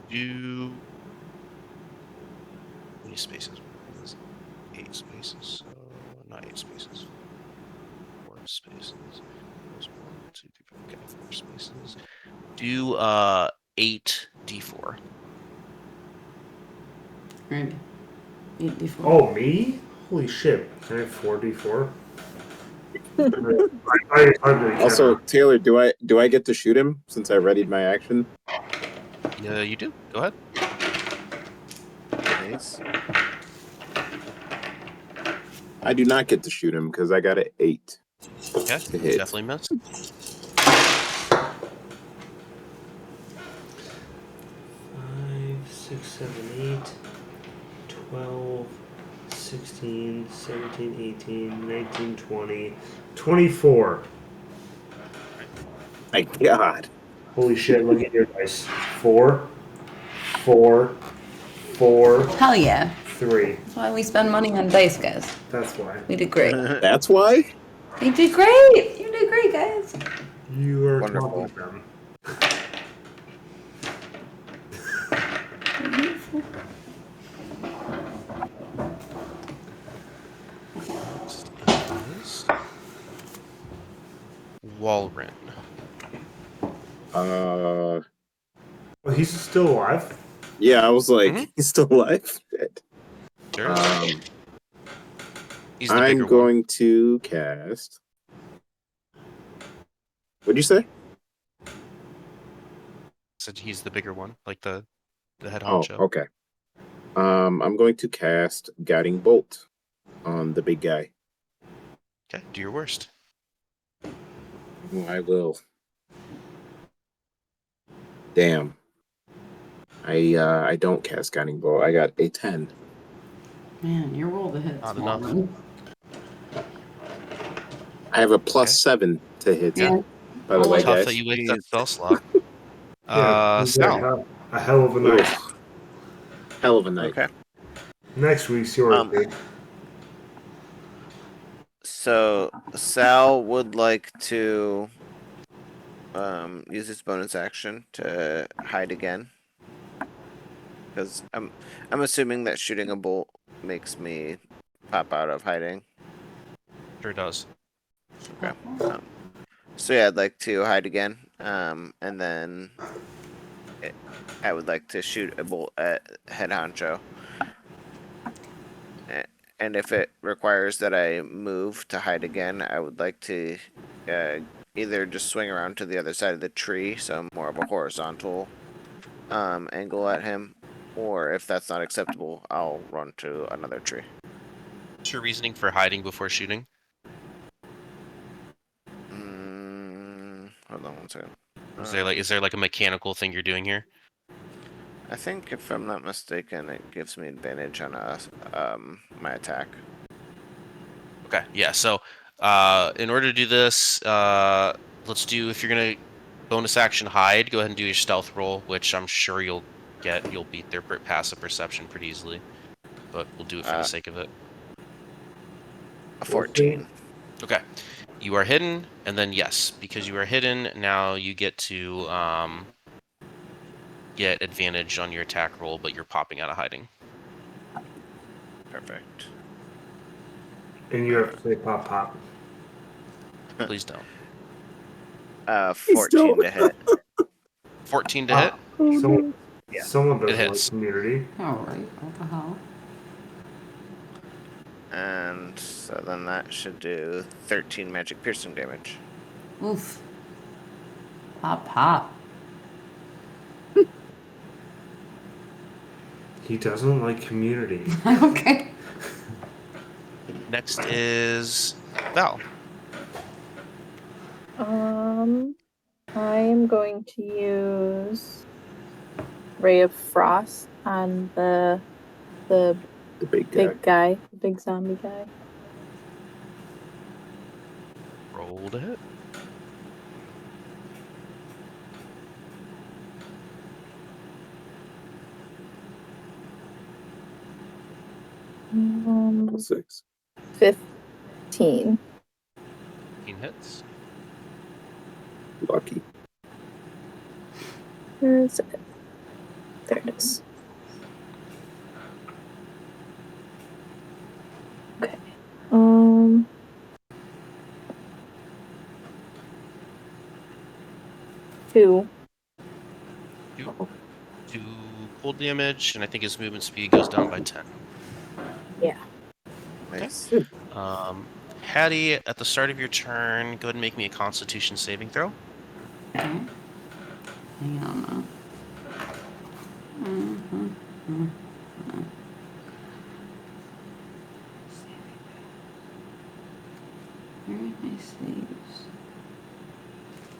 Do how many spaces? What is it? 8 spaces. So not 8 spaces. 4 spaces. There's 1, 2, 3, 4. Okay, 4 spaces. Do 8d4. Right. 8d4. Oh, me? Holy shit! Can I have 4d4? I hardly can. Also, Taylor, do I get to shoot him since I readied my action? Yeah, you do. Go ahead. Nice. I do not get to shoot him because I got an 8 Okay, to hit. definitely miss. 5, 6, 7, 8, 12, 16, 17, 18, 19, 20, 24. My God. Holy shit, look at your dice. 4, 4, 4, Hell yeah. 3. That's why we spend money on dice, guys. That's why. We did great. That's why? You did great! You did great, guys. You are Wonderful. talking them. Walren. Uh, Oh, he's still alive? yeah, I was like, Mhm. he's still alive? Shit. Sure. He's the I'm bigger one. going to cast. What'd you say? Said he's the bigger one, like the head Oh, honcho. okay. I'm going to cast Guiding Bolt on the big guy. Okay, do your worst. Oh, I will. Damn. I don't cast Guiding Bolt. I got a 10. Man, your roll to hit. Not enough. I have a plus Okay. 7 to hit. Yeah. By the way, Tough guys. that you waste that spell slot. He's like Sal. a hell of a night. Oof. Hell of a night. Okay. Next week's yours, dude. So Sal would like to use his bonus action to hide again. Because I'm assuming that shooting a bolt makes me pop out of hiding. Sure does. Okay. So yeah, I'd like to hide again. And then I would like to shoot a bolt at Head Honcho. And if it requires that I move to hide again, I would like to either just swing around to the other side of the tree, so more of a horizontal angle at him, or if that's not acceptable, I'll run to another tree. What's your reasoning for hiding before shooting? Hold on one second. Is there like a mechanical thing you're doing here? I think if I'm not mistaken, it gives me advantage on my attack. Okay, yeah. So, in order to do this, let's do, if you're gonna bonus action hide, go ahead and do your stealth roll, which I'm sure you'll get. You'll beat their passive perception pretty easily, but we'll do it for the sake of it. A 14. Okay, you are hidden, and then yes, because you are hidden, now you get to get advantage on your attack roll, but you're popping out of hiding. Perfect. And you have to say pop pop. Please don't. 14 to hit. 14 to hit. Someone, Yeah. someone It doesn't like hits. community. Alright, what the hell? And so then that should do 13 magic piercing damage. Oof. Pop, pop. He doesn't like community. Okay. Next is Val. I am going to use Ray of Frost on the The big guy. the big zombie guy. Roll to hit. Um, 6. 15. 15 hits. Lucky. Where is it? There it is. Okay. 2. 2 cold damage, and I think his movement speed goes down by 10. Yeah. Nice. Hattie, at the start of your turn, go ahead and make me a Constitution saving throw. Okay. Hang on now. Where are my saves?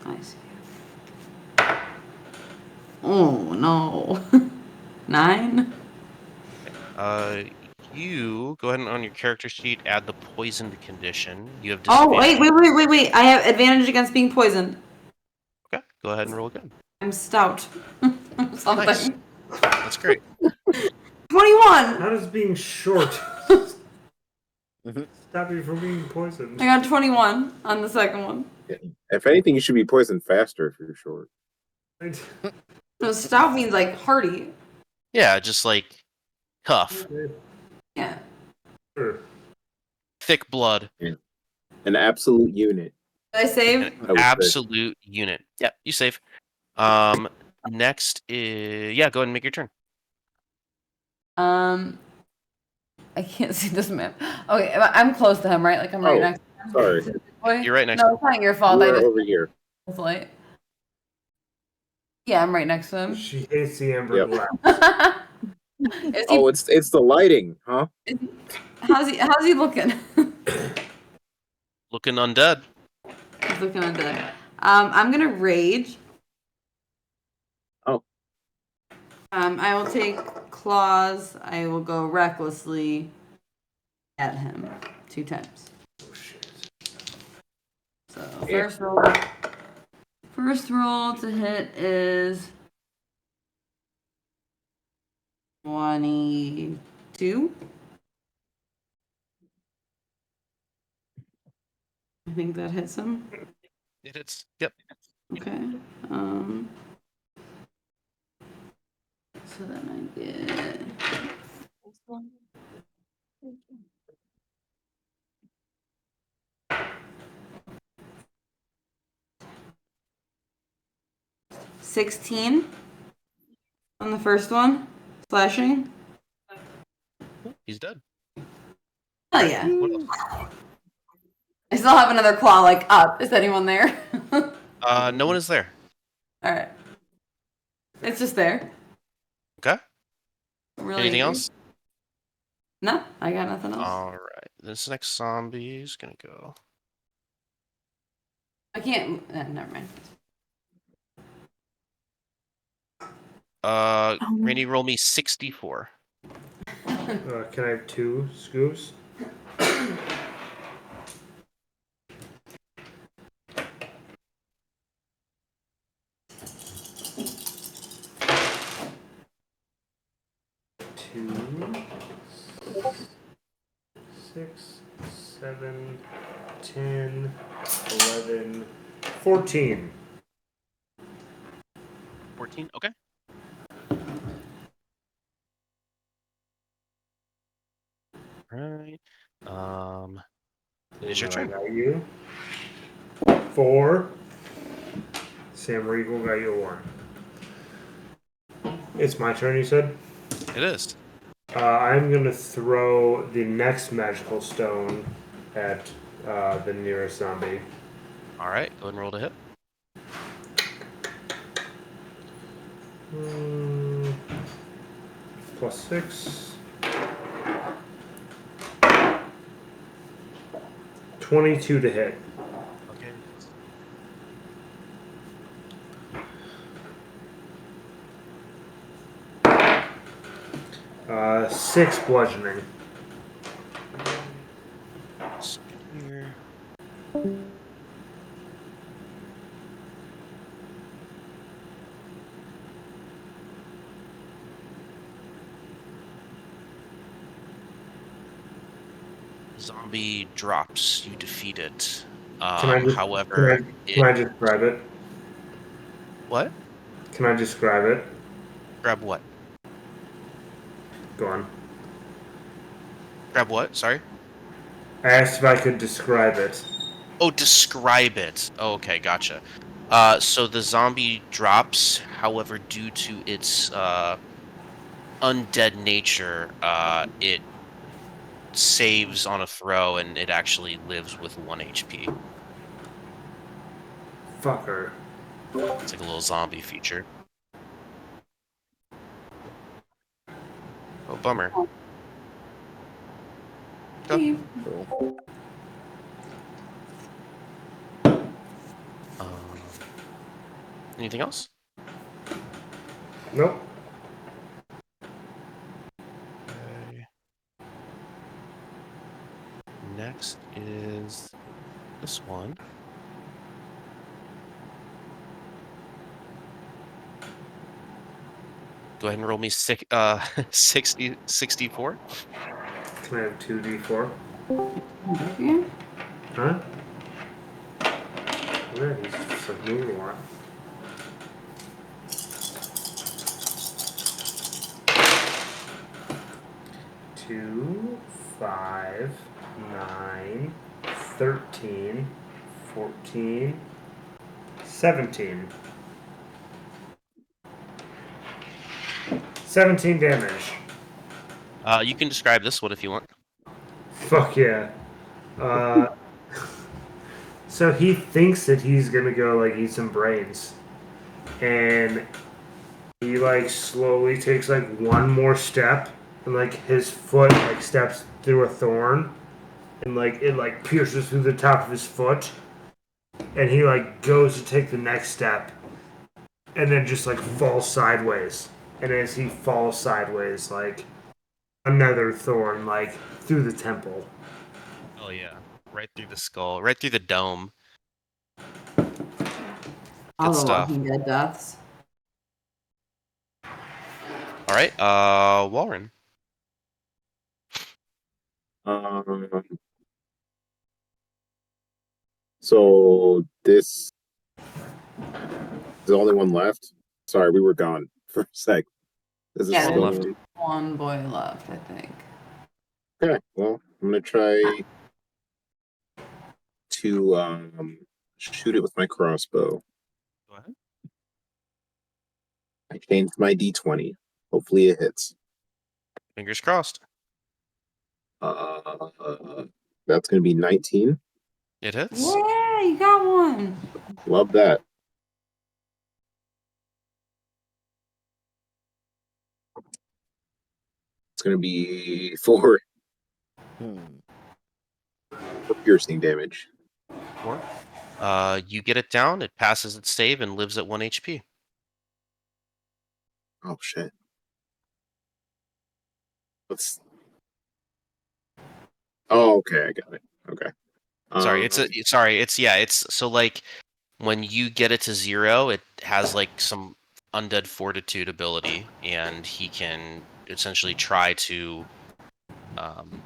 I see. Oh no. 9? You go ahead and on your character sheet add the poisoned condition. You have Oh, disadvantage. wait. I have advantage against being poisoned. Okay, go ahead and roll again. I'm stout. Something. Nice. That's great. 21! How does being short Mhm. stop you from being poisoned? I got 21 on the second one. If anything, you should be poisoned faster if you're short. No, stout means like hearty. Yeah, just like tough, Yeah. Sure. thick blood, An absolute unit. Did I save? an I would say. absolute unit. Yep, you save. Next is go ahead and make your turn. I can't see this map. Okay, I'm close to him, right? Like I'm right Oh, next to him. sorry. Is it this way? You're right next No, to it's not your fault. We're I just over here. was late. Yeah, I'm right next to him. She hates the amber Yep. black. Is he, Oh, it's the lighting, huh? how's he looking? Looking undead. He's looking at that. I'm gonna rage. Oh. I will take claws. I will go recklessly at him 2 times. Oh shit. So Yeah. first roll to hit is 22. I think that hits him. It hits. Yep. Okay. So then I get 16 on the first one, slashing. He's dead. Oh yeah. What else? I still have another claw like up. Is anyone there? No one is there. All right. It's just there. Okay. Really Anything angry. else? No, I got nothing else. All right. This next zombie is gonna go. I can't. Never mind. Randy, roll me 64. Can I have 2 scoops? Two, 6, 7, 10, 11, 14. 14. Okay. All right. It is your I turn. got you. 4. Sam Regal got you 1. It's my turn, you said? It is. I'm going to throw the next magical stone at the nearest zombie. All right. Go ahead and roll to hit. +6. 22 to hit. Okay. 6 bludgeoning. Second here. Zombie drops. You defeat it. However, can I describe it? what? Can I describe it? Grab what? Go on. Grab what? Sorry. I asked if I could describe it. Oh, describe it. Oh, okay, gotcha. So the zombie drops. However, due to its undead nature, it saves on a throw, and it actually lives with 1 HP. Fucker. It's like a little zombie feature. Oh, bummer. Go. Steve. Cool. Anything else? Nope. Okay. Next is this one. Go ahead and roll me 64. Can I have 2d4? Yeah. Huh? Yeah, he's just like moving a lot. Two, 5, 9, 13, 14, 17. 17 damage. You can describe this one if you want. Fuck yeah. Uh, so he thinks that he's gonna go like eat some brains, and he like slowly takes like one more step, and like his foot like steps through a thorn, and like it like pierces through the top of his foot, and he like goes to take the next step, and then just like falls sideways, and as he falls sideways, like another thorn like through the temple. Oh yeah, right through the skull, right through the dome. All Good the stuff. Walking Dead deaths. All right, Warren. Um, so this is the only one left. Sorry, we were gone for a sec. This is Yeah, One still left. there's one boy left, I think. okay. Well, I'm gonna try to shoot it with my crossbow. Go ahead. I changed my D20. Hopefully it hits. Fingers crossed. That's gonna be 19. It hits. Yeah, you got one. Love that. It's gonna be 4 Hmm. for piercing damage. 4. You get it down. It passes its save and lives at 1 HP. Oh shit. Let's. Oh, okay, I got it. Okay. Sorry, it's so like when you get it to 0, it has like some undead fortitude ability, and he can essentially try to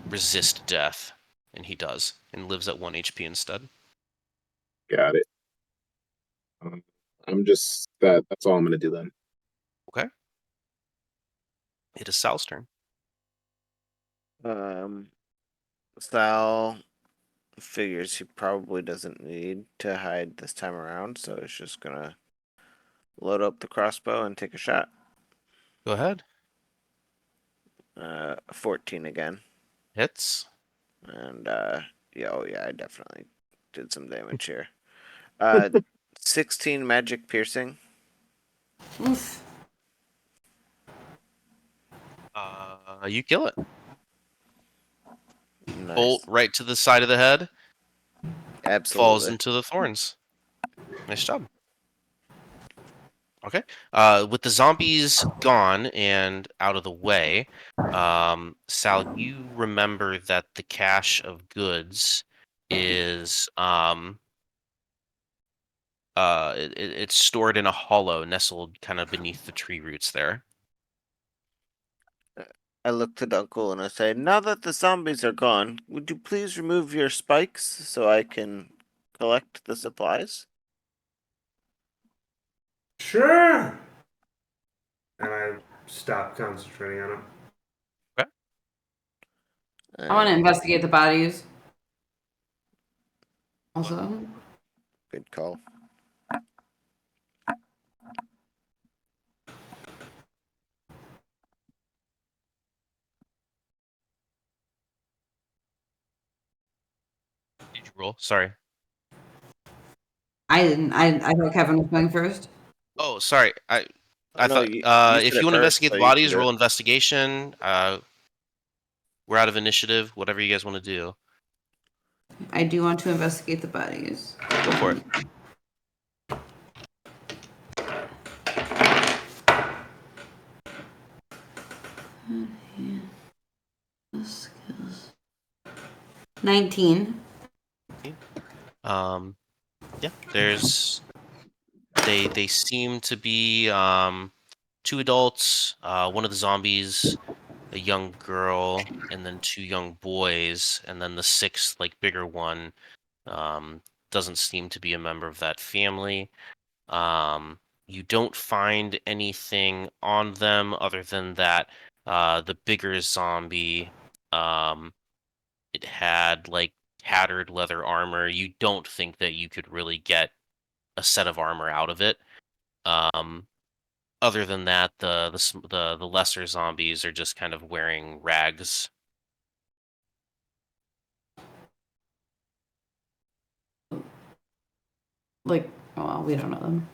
resist death, and he does, and lives at 1 HP instead. got it. I'm just that's all I'm gonna do then. Okay. It is Sal's turn. Sal figures he probably doesn't need to hide this time around, so he's just gonna load up the crossbow and take a shot. Go ahead. 14 again. Hits. And yeah, oh yeah, I definitely did some damage here. 16 magic piercing. Oof. You kill it. Nice. Bolt right to the side of the head. Absolutely. into the thorns. Nice job. Okay. With the zombies gone and out of the way, Sal, you remember that the cache of goods is it's stored in a hollow nestled kind of beneath the tree roots there. I looked at Uncle and I say, now that the zombies are gone, would you please remove your spikes so I can collect the supplies? Sure. And I stop concentrating on it. I want to investigate the bodies. Also, Good call. Did you roll? Sorry. I didn't. I thought Kevin was going first. Oh, sorry. I No, thought you if said you it want to first, investigate so the you can bodies, do it. roll investigation. We're out of initiative. Whatever you guys want to do, I do want to investigate the bodies. go for it. Skills. 19. Yeah. They seem to be two adults, one of the zombies, a young girl, and then two young boys, and then the sixth, like bigger one, doesn't seem to be a member of that family. You don't find anything on them other than that the bigger zombie, it had like tattered leather armor. You don't think that you could really get a set of armor out of it. Um, Other than that, the lesser zombies are just kind of wearing rags. Like, well, we don't know them.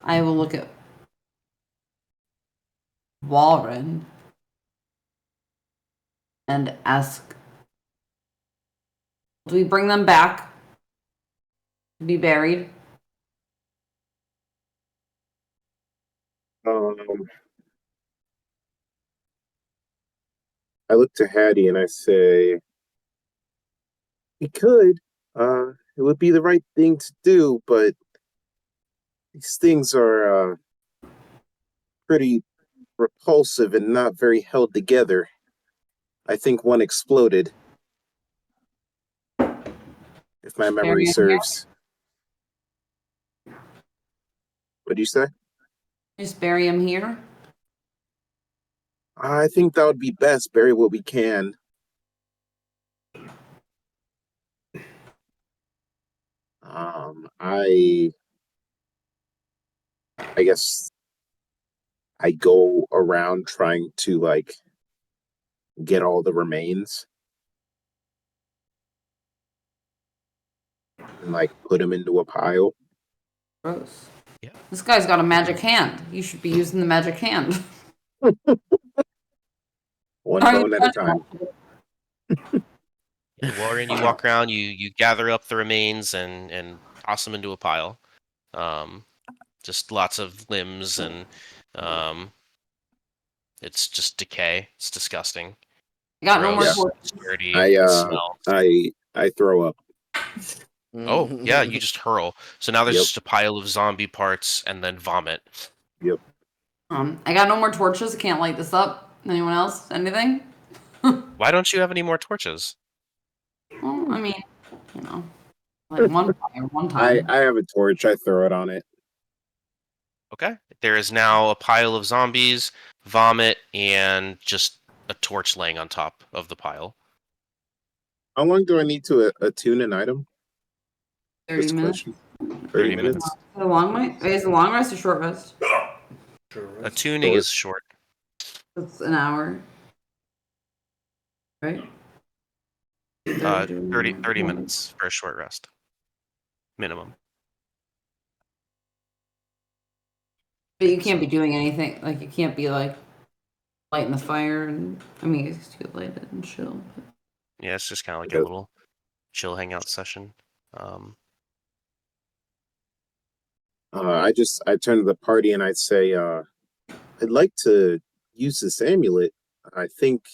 I will look at Walren and ask, do we bring them back to be buried? I look to Hattie and I say, "We could. It would be the right thing to do, but these things are pretty repulsive and not very held together. I think one exploded, if my memory Bury 'em here? serves." What do you say? Just bury them here? I think that would be best. Bury what we can. I guess I go around trying to like get all the remains and like put them into a pile. Gross. Yeah. This guy's got a magic hand. You should be using the magic hand. One How are you bone at a time. Yeah, Warren, you walk around, you gather up the remains and toss them into a pile. Just lots of limbs and it's just decay. It's disgusting. I got no more Yeah. Gross, torches. dirty, I smell. I throw up. Oh, yeah, you just hurl. So now there's Yep. just a pile of zombie parts and then vomit. Yep. I got no more torches. I can't light this up. Anyone else? Anything? Why don't you have any more torches? Well, I mean, you know, like one fire, one I time. have a torch. I throw it on it. Okay. There is now a pile of zombies, vomit, and just a torch laying on top of the pile. How long do I need to attune an item? 30 Just a minutes. question. 30 30 minutes? Is it a long rest? Is it a long rest or short rest? Sure. Attuning is short. It's an hour. Right? 30 minutes for a short rest. Minimum. But you can't be doing anything. Like, you can't be like lighting the fire, and I mean, it's too light and chill. But... Yeah, it's just kind of like a Okay. little chill hangout session. I turn to the party and I'd say, I'd like to use this amulet. I think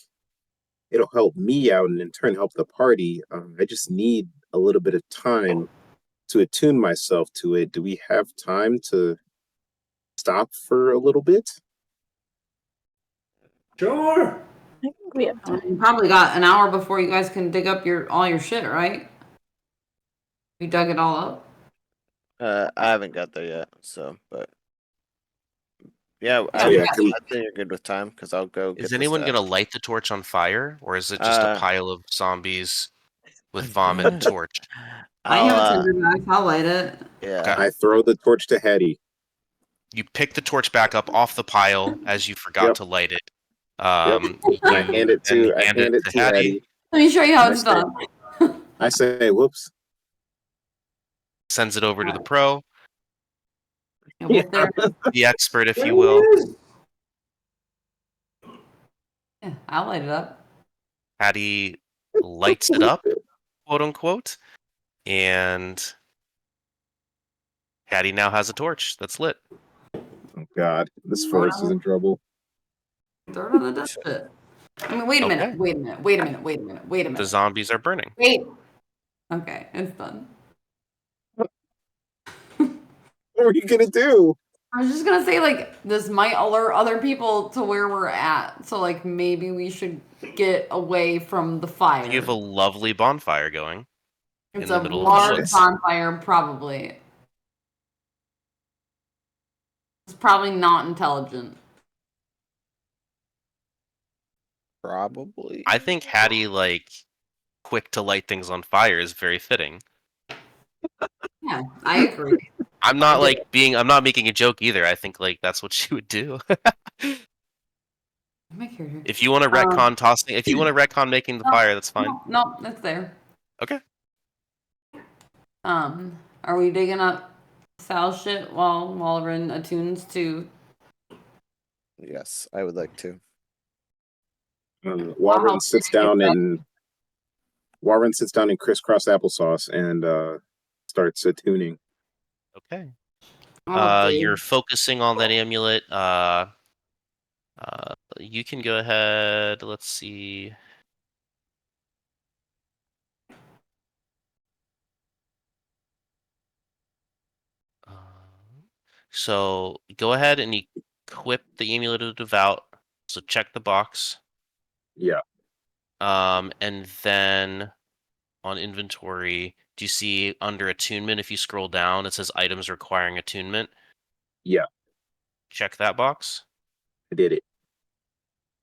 it'll help me out and in turn help the party. I just need a little bit of time to attune myself to it. Do we have time to stop for a little bit? Sure. I think we have time. You probably got an hour before you guys can dig up all your shit, right? You dug it all up. I haven't got there yet, so but yeah, Oh, yeah, can we- I think you're good with time because I'll go. Get Is the anyone stuff. gonna light the torch on fire, or is it just a Uh, pile of zombies with vomit and torch? I have a I'll, tinderbox. I'll light it. yeah. I throw the torch to Hetty. You pick the torch back up off the pile as you forgot Yep. to light it. And You I hand it then to Hetty. Let me show you how I it's say- done. I say, whoops. Sends it over to the pro, Yeah, well, there. the expert, if There you he will. is. Yeah, I'll light it up. Hattie lights it up, quote unquote, and Hattie now has a torch that's lit. Oh God, this forest is in trouble. Throw it on the dust pit. I mean, wait a minute. Okay. Wait a minute. Wait a minute. Wait a minute. Wait a The minute. zombies are burning. Wait. Okay, it's done. What are you gonna do? I was just gonna say, like, this might alert other people to where we're at. So, like, maybe we should get away from the fire. You have a lovely bonfire going. It's in the a middle of the large woods. bonfire, probably. It's probably not intelligent. Probably. I think Hattie, like, quick to light things on fire is very fitting. Yeah, I agree. I'm not I'm not making a joke either. I think like that's what she would do. My character. If you want to retcon tossing, if you want to retcon making the fire, that's fine. No, that's there. Okay. Are we digging up Sal's shit while Rin attunes to? Yes, I would like to. Warren sits down and crisscross applesauce and starts attuning. Okay. Oh, You're focusing on that amulet. You can go ahead. Let's see. So go ahead and equip the amulet of devout. So check the box. Yeah. And then on inventory, do you see under attunement, if you scroll down, it says items requiring attunement? Yeah. Check that box. I did it.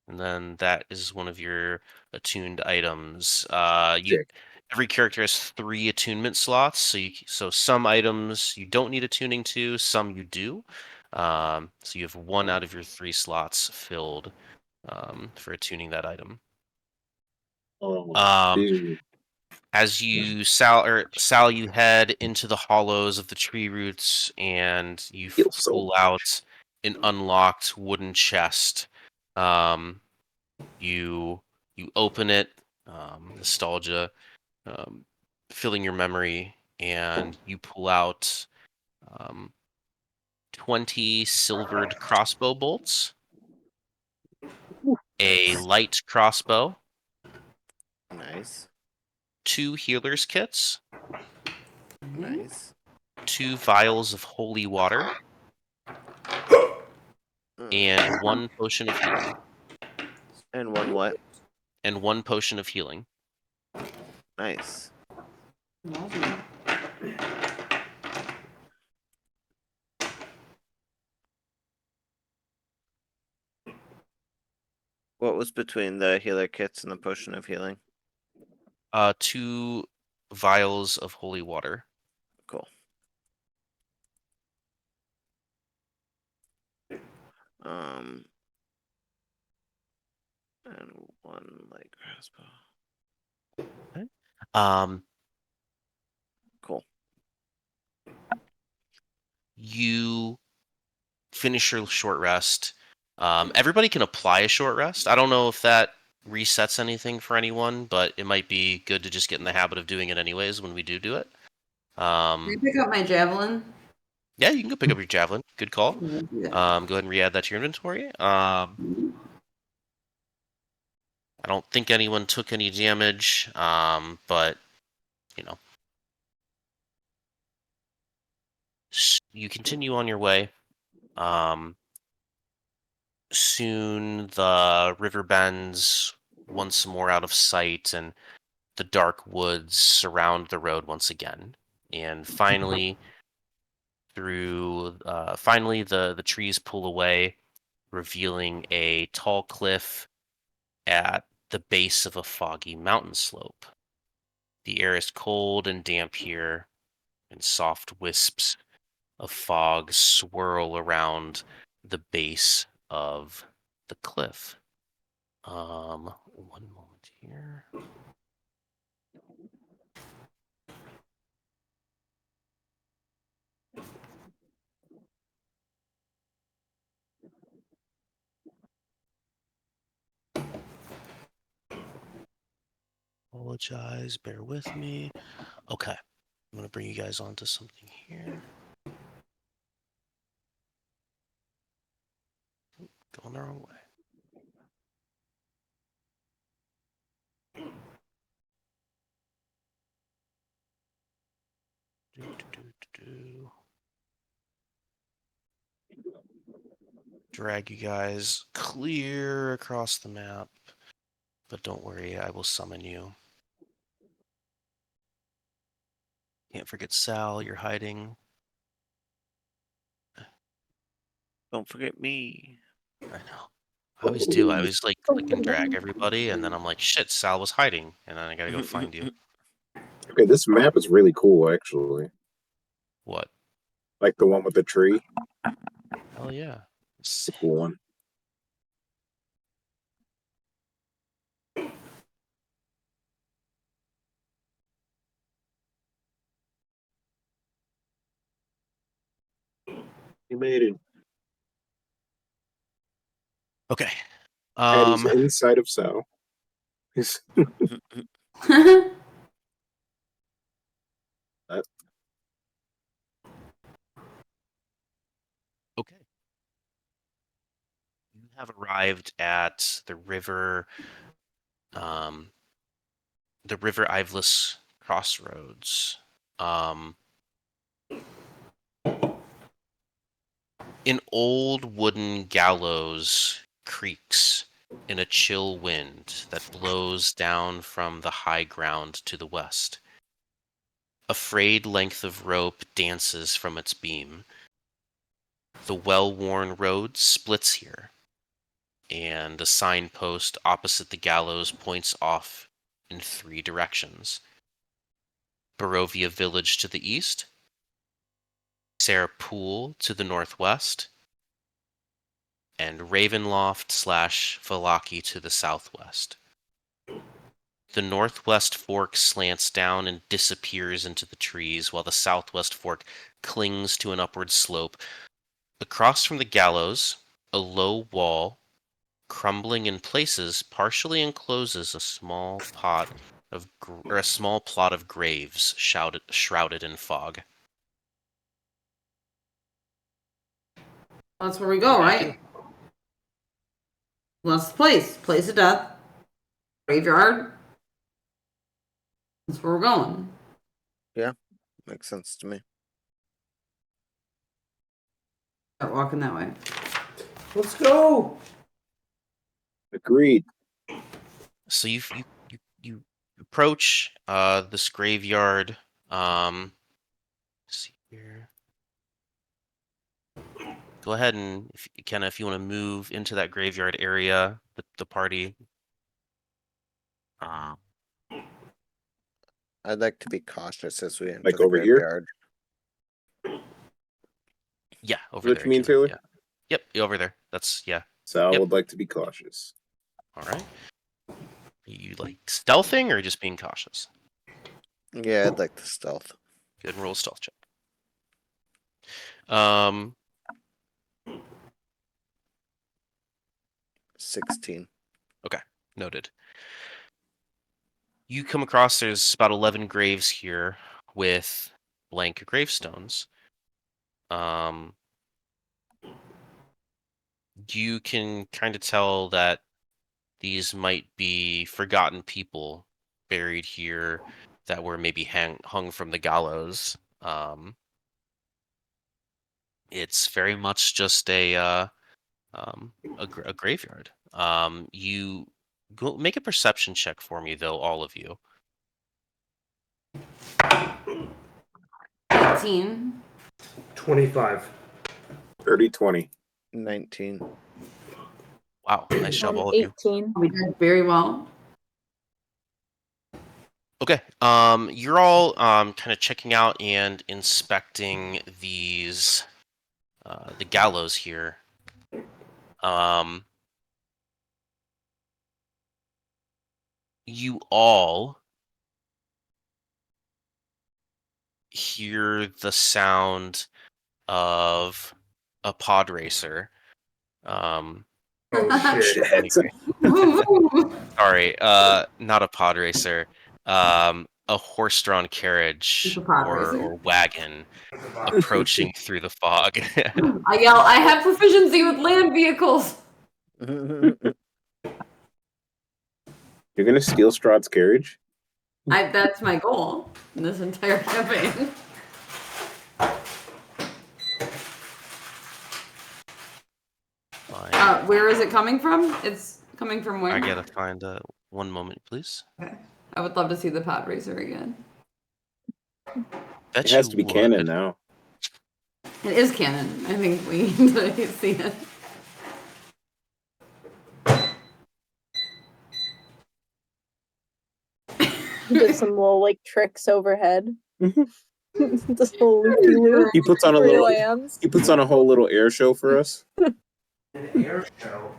And then that is one of your attuned items. Check. Every character has 3 attunement slots, so some items you don't need attuning to, some you do. So you have 1 out of your 3 slots filled for attuning that item. Oh, dude. As Sal, you head into the hollows of the tree roots, and you Feels so pull out an unlocked wooden chest. You open it, nostalgia filling your memory, and you pull out 20 silvered crossbow bolts, a light crossbow, Nice. 2 healer's kits, Nice. 2 vials of holy water, and 1 potion of healing. And one what? And 1 potion of healing. Nice. What was between the healer kits and the potion of healing? 2 vials of holy water. Cool. And 1 light crossbow. Okay. Cool. You finish your short rest. Everybody can apply a short rest. I don't know if that resets anything for anyone, but it might be good to just get in the habit of doing it anyways when we do it. Can I pick up my javelin? Yeah, you can go pick up your javelin. Good call. Yeah. Go ahead and re-add that to your inventory. I don't think anyone took any damage, but you know, you continue on your way. Soon the river bends once more out of sight, and the dark woods surround the road once again. And finally, the trees pull away, revealing a tall cliff at the base of a foggy mountain slope. The air is cold and damp here, and soft wisps of fog swirl around the base of the cliff. One moment here. Apologize, bear with me. Okay, I'm gonna bring you guys onto something here. Going the wrong way. Do, do, do, do. Drag you guys clear across the map, but don't worry, I will summon you. Can't forget Sal, you're hiding. Don't forget me. I know. I always do. I always like click and drag everybody, and then I'm like, shit, Sal was hiding, and then I gotta go find you. Okay, this map is really cool, actually. What? Like the one with the tree. Hell yeah. It's a cool one. He made it. Okay. Patty's inside of Sal. He's Okay. You have arrived at the River Iveless crossroads. An old wooden gallows creaks in a chill wind that blows down from the high ground to the west. A frayed length of rope dances from its beam. The well-worn road splits here, and a signpost opposite the gallows points off in 3 directions. Barovia Village to the east, Sarah Pool to the northwest, and Ravenloft/Valaki to the southwest. The northwest fork slants down and disappears into the trees, while the southwest fork clings to an upward slope. Across from the gallows, a low wall, crumbling in places, partially encloses a small plot of graves shrouded in fog. That's where we go, right? Well, that's the place. Place of death. Graveyard. That's where we're going. Makes sense to me. Start walking that way. Let's go. agreed. So you approach this graveyard. Let's see here. Go ahead and if you want to move into that graveyard area, the party. I'd like to be cautious as we enter Like the over here? graveyard. Yeah, over What there. you mean, Keelan, Taylor? Yeah. Yep, over there. That's yeah. Sal Yep. would like to be cautious. All right. You like stealthing or just being cautious? Yeah, I'd like the stealth. Good, roll a stealth check. 16. Noted. You come across there's about 11 graves here with blank gravestones. You can kind of tell that these might be forgotten people buried here that were maybe hung from the gallows. It's very much just a graveyard. You go make a perception check for me, though, all of you. 18. 25. 30-20. 19. Wow, nice job, all of you. 18. We did very well. Okay, you're all kind of checking out and inspecting these the gallows here. You all hear the sound of a pod racer. Oh, shit. Sorry, not a pod racer. A horse-drawn carriage It's a pod racer. or wagon approaching through the fog. I yell, I have proficiency with land vehicles. You're gonna steal Strahd's carriage? That's my goal in this entire campaign. Fine. Where is it coming from? It's coming from where? I gotta find one moment, please. Okay. I would love to see the pod racer again. Bet It has you to be would. canon now. It is canon. I think we need to see it. Did some little like tricks overhead. This whole loopy loop. He puts on a Three little. lands. He puts on a whole little air show for us. An air show.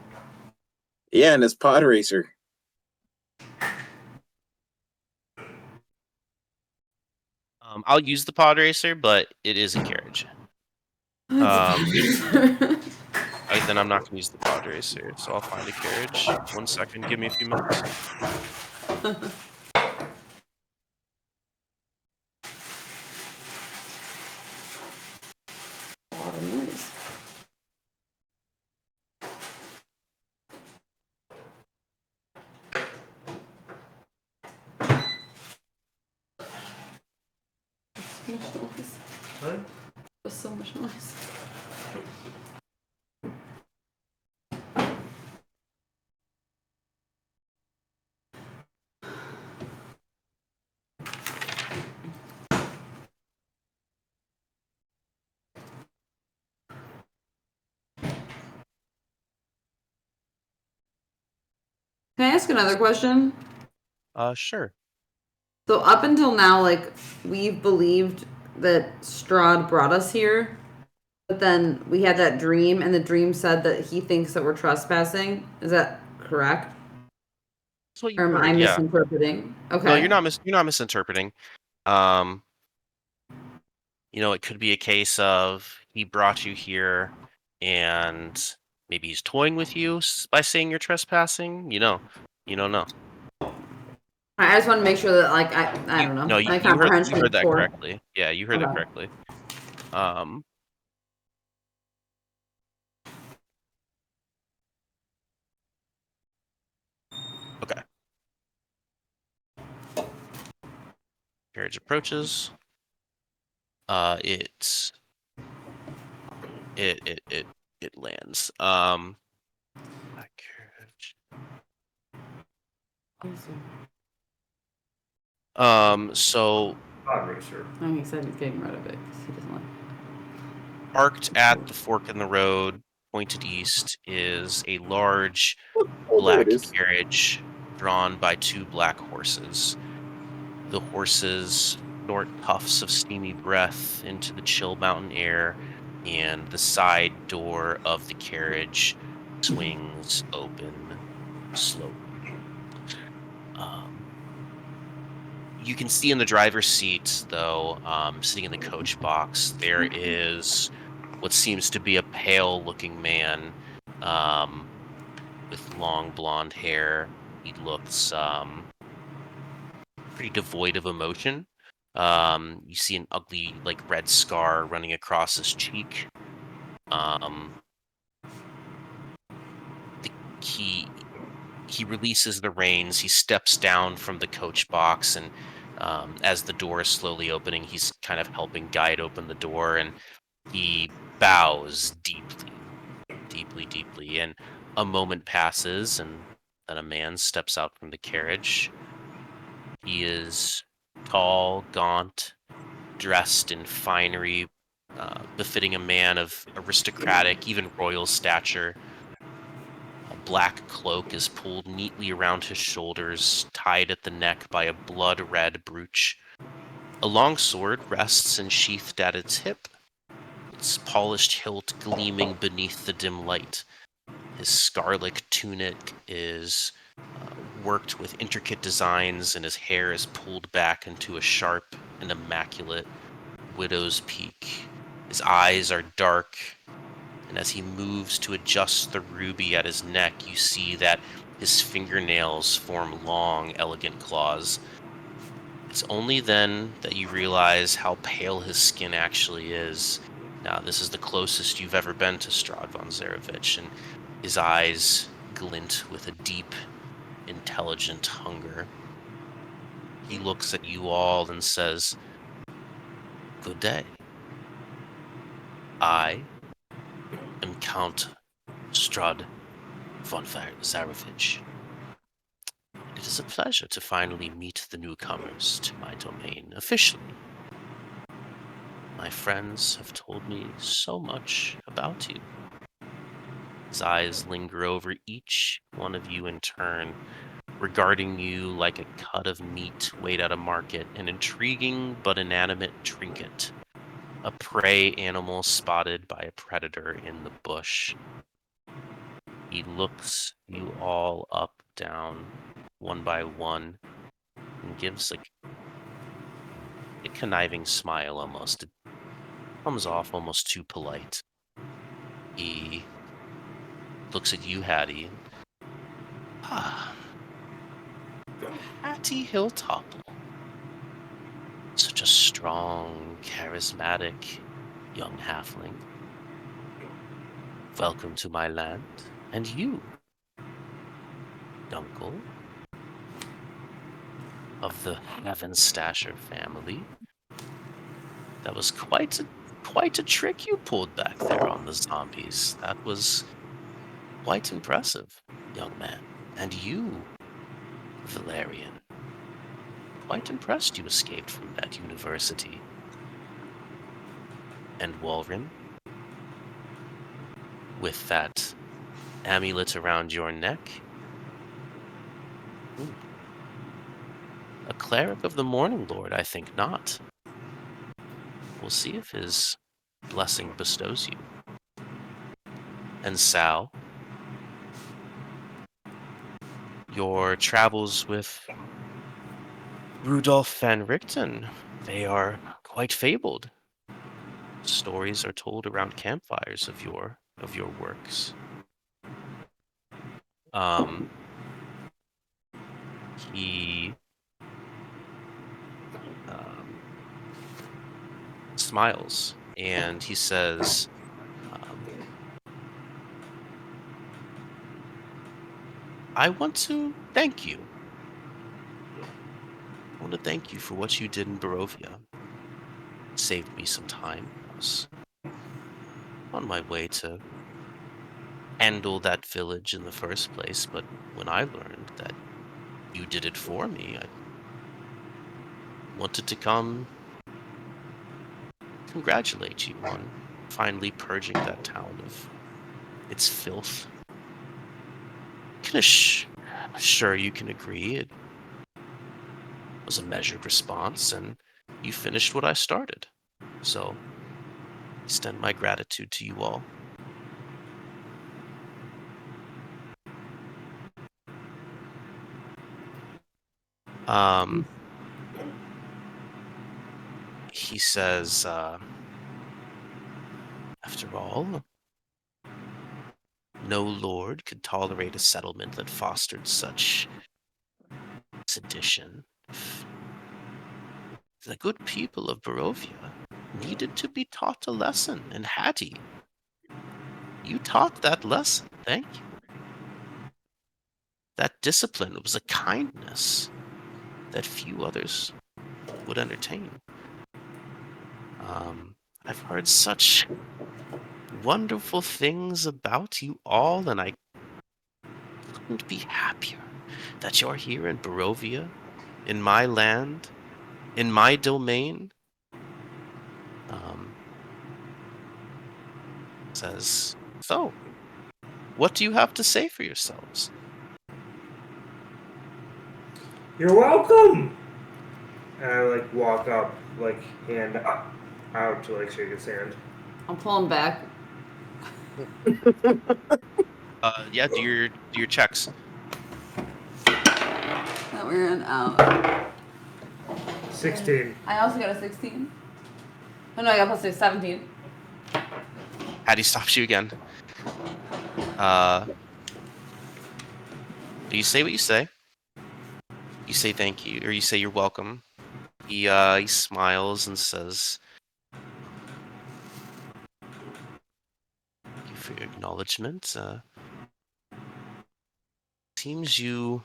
Yeah, and his pod racer. I'll use the pod racer, but it is a carriage. Then I'm not gonna use the pod racer, so I'll find a carriage. 1 second, give me a few minutes. A lot of noise. So much noise. Huh? There's so much noise. Can I ask another question? Sure. So up until now, like, we've believed that Strahd brought us here, but then we had that dream, and the dream said that he thinks that we're trespassing. Is that correct? That's what you Or am heard, I yeah. misinterpreting? Okay. No, you're not misinterpreting. It could be a case of he brought you here and maybe he's toying with you by saying you're trespassing. You don't know. I just want to make sure that, like, I don't know. No, you my heard comprehension that for- correctly. Yeah, you heard that Okay. correctly. Okay. Carriage approaches. It lands. That carriage. So Pod racer. I think he said he's getting rid of it because he doesn't like. parked at the fork in the road, pointed east, is a large Oh, there black it is. carriage drawn by 2 black horses. The horses snort puffs of steamy breath into the chill mountain air, and the side door of the carriage swings open slowly. You can see in the driver's seat, though, sitting in the coach box, there is what seems to be a pale-looking man with long blonde hair. He looks pretty devoid of emotion. You see an ugly, like, red scar running across his cheek. He releases the reins. He steps down from the coach box, and as the door is slowly opening, he's kind of helping guide open the door, and he bows deeply, deeply, deeply. And a moment passes, and then a man steps out from the carriage. He is tall, gaunt, dressed in finery, befitting a man of aristocratic, even royal stature. A black cloak is pulled neatly around his shoulders, tied at the neck by a blood-red brooch. A long sword rests ensheathed at its hip, its polished hilt gleaming beneath the dim light. His scarlet tunic is worked with intricate designs, and his hair is pulled back into a sharp and immaculate widow's peak. His eyes are dark, and as he moves to adjust the ruby at his neck, you see that his fingernails form long, elegant claws. It's only then that you realize how pale his skin actually is. Now, this is the closest you've ever been to Strahd von Zarevich, and his eyes glint with a deep, intelligent hunger. He looks at you all and says, "Good day. I am Count Strahd von Zarevich. It is a pleasure to finally meet the newcomers to my domain officially. My friends have told me so much about you." His eyes linger over each one of you in turn, regarding you like a cut of meat weighed at a market, an intriguing but inanimate trinket, a prey animal spotted by a predator in the bush. He looks you all up, down, one by one, and gives like a conniving smile almost. It comes off almost too polite. He looks at you, Hattie. Hattie Hilltopple. Such a strong, charismatic young halfling. Welcome to my land. And you, uncle of the Heavenstasher family. That was quite a trick you pulled back there on the zombies. That was quite impressive, young man. And you, Valerian. Quite impressed you escaped from that university. And Walren, with that amulet around your neck. A cleric of the Morning Lord, I think not. We'll see if his blessing bestows you. And Sal, your travels with Rudolf van Richten, they are quite fabled. Stories are told around campfires of your works. He smiles and he says, I want to thank you. I want to thank you for what you did in Barovia. It saved me some time. I was on my way to handle that village in the first place, but when I learned that you did it for me, I wanted to come congratulate you on finally purging that town of its filth. Sure, you can agree it was a measured response, and you finished what I started. So, extend my gratitude to you all. He says, after all, no lord could tolerate a settlement that fostered such sedition. The good people of Barovia needed to be taught a lesson, and Hattie, you taught that lesson. Thank you. That discipline was a kindness that few others would entertain. I've heard such wonderful things about you all, and I couldn't be happier that you're here in Barovia, in my land, in my domain. Says, so, what do you have to say for yourselves? You're welcome. And I like walk up, like hand out to like shake his hand. I'll pull him back. Yeah, do your checks. That we're in out. 16. I also got a 16. Oh no, I got plus 17. Hattie stops you again. You say what you say. You say thank you, or you say you're welcome. He smiles and says, "Thank you for your acknowledgement. Seems you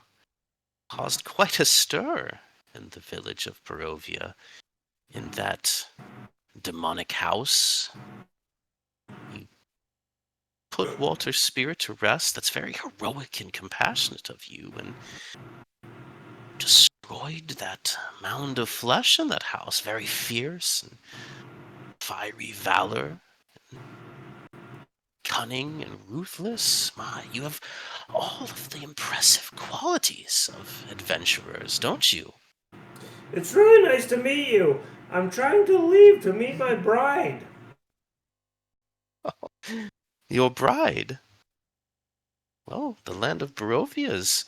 caused quite a stir in the village of Barovia, in that demonic house. You put Walter's spirit to rest. That's very heroic and compassionate of you, and destroyed that mound of flesh in that house. Very fierce and fiery valor, cunning and ruthless. My, you have all of the impressive qualities of adventurers, don't you?" It's really nice to meet you. I'm trying to leave to meet my bride. Your bride? Well, the land of Barovia is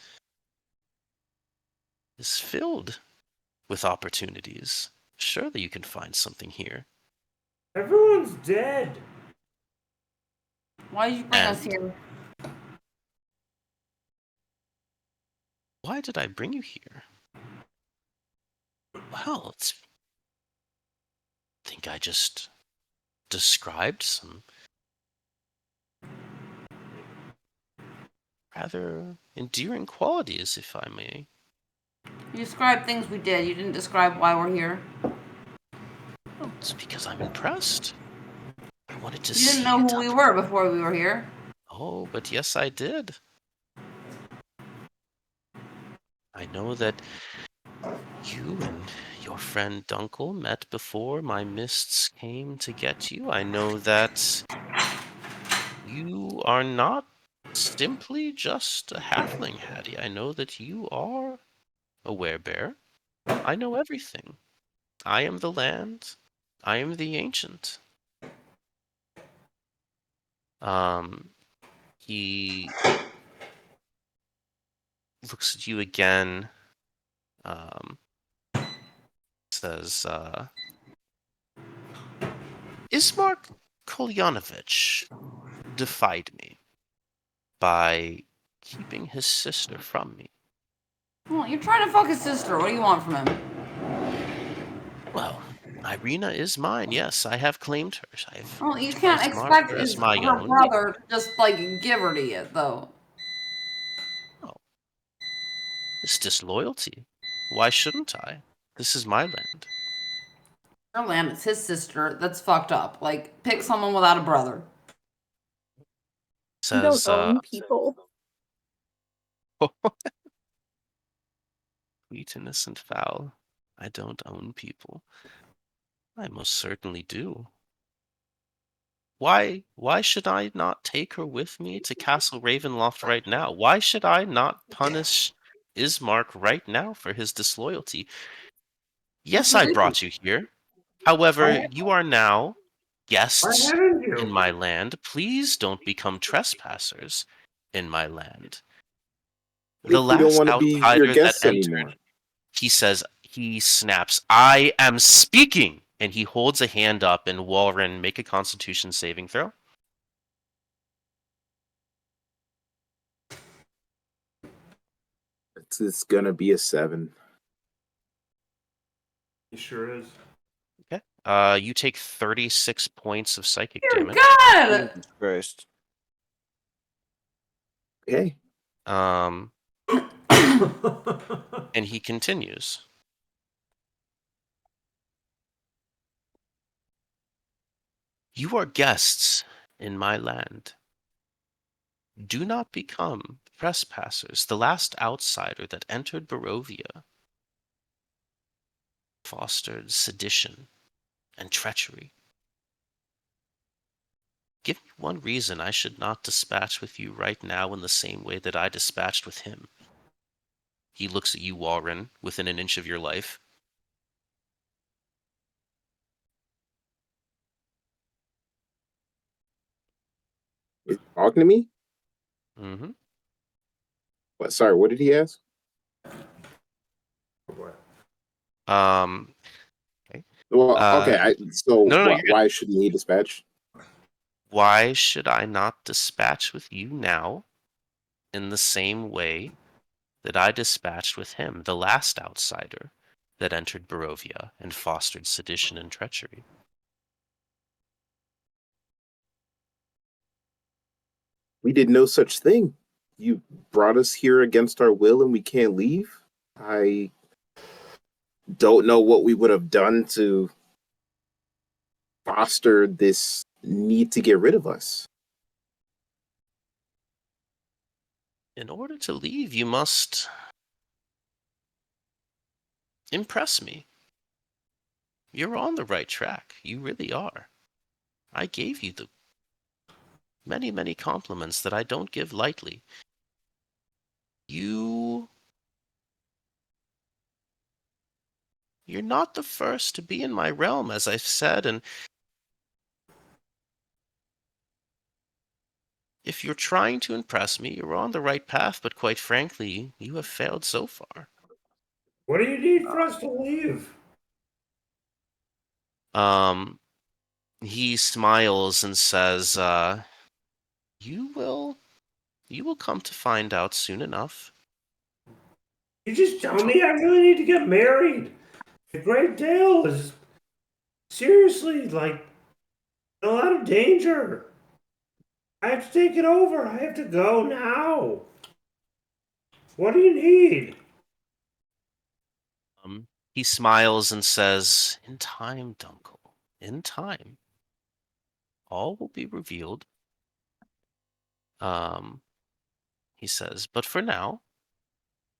filled with opportunities. Surely you can find something here. Everyone's dead. Why did you bring us And- here? Why did I bring you here? Well, I think I just described some rather endearing qualities, if I may. You described things we did. You didn't describe why we're here. Well, it's because I'm impressed. I wanted to You see didn't know it who we up. were before we were here. Oh, but yes, I did. I know that you and your friend Dunkel met before my mists came to get you. I know that you are not simply just a halfling, Hattie. I know that you are a werebear. I know everything. I am the land. I am the ancient. He looks at you again. Says, Ismark Kolyanovich defied me by keeping his sister from me. Well, you're trying to fuck his sister. What do you want from him? Well, Irina is mine. Yes, I have claimed her. I've Well, you can't marked expect her as his, my her own. brother to just, like, give her to you, though. Oh, it's disloyalty. Why shouldn't I? This is my land. Her land, it's his sister. That's fucked up. Like, pick someone without a brother. You don't Says, own people. sweet, innocent, foul. I don't own people. I most certainly do. Why should I not take her with me to Castle Ravenloft right now? Why should I not punish Ismark right now for his disloyalty? Yes, I brought you here. However, you are now Why guests haven't you? in my land. Please don't become trespassers in my land. What if we don't want to be your outsider that guests entered, anymore? he snaps, I am speaking! And he holds a hand up, and Walren, make a constitution saving throw. It's gonna be a 7. He sure is. Okay. You take 36 points of psychic Dear damage. God! Jesus Christ. Okay. And he continues. You are guests in my land. Do not become trespassers. The last outsider that entered Barovia fostered sedition and treachery. Give me one reason I should not dispatch with you right now in the same way that I dispatched with him. He looks at you, Warren, within an inch of your life. Is he talking to me? Mm-hmm. What? Sorry, what did he ask? What? Okay. Well, okay. So No, you're good. why shouldn't he dispatch? Why should I not dispatch with you now in the same way that I dispatched with him, the last outsider that entered Barovia and fostered sedition and treachery? We did no such thing. You brought us here against our will and we can't leave? I don't know what we would have done to foster this need to get rid of us. In order to leave, you must impress me. You're on the right track. You really are. I gave you the many, many compliments that I don't give lightly. You're not the first to be in my realm, as I've said, and if you're trying to impress me, you're on the right path, but quite frankly, you have failed so far. What do you need for us to leave? Um, he smiles and says, you will come to find out soon enough. You just tell me I really need to get married. The Great Dale is seriously like in a lot of danger. I have to take it over. I have to go now. What do you need? He smiles and says, in time, Dunkel, in time, all will be revealed. He says, but for now,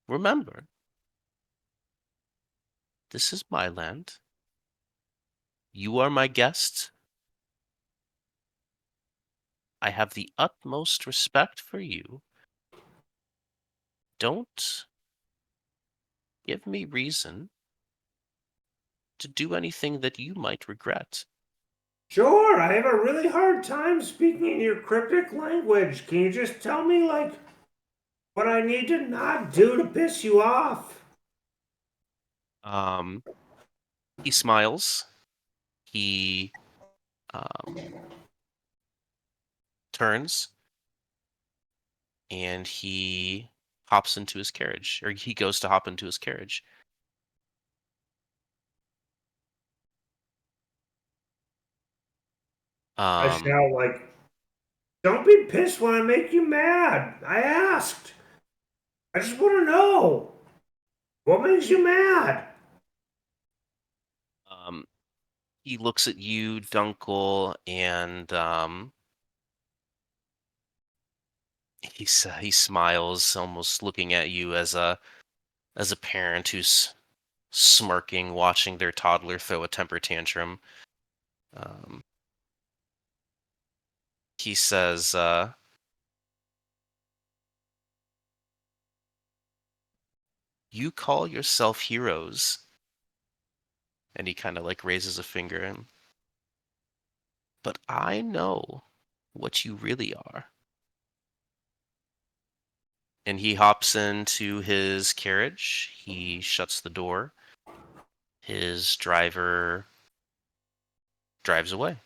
remember, this is my land. You are my guest. I have the utmost respect for you. Don't give me reason to do anything that you might regret. Sure, I have a really hard time speaking in your cryptic language. Can you just tell me, like, what I need to not do to piss you off? He smiles. He turns and he hops into his carriage, or he goes to hop into his carriage. I shout, like, don't be pissed when I make you mad. I asked. I just want to know. What makes you mad? He looks at you, Dunkel, and he smiles, almost looking at you as a parent who's smirking, watching their toddler throw a temper tantrum. He says, "You call yourself heroes," and he kind of like raises a finger, and but I know what you really are. And he hops into his carriage. He shuts the door. His driver drives away.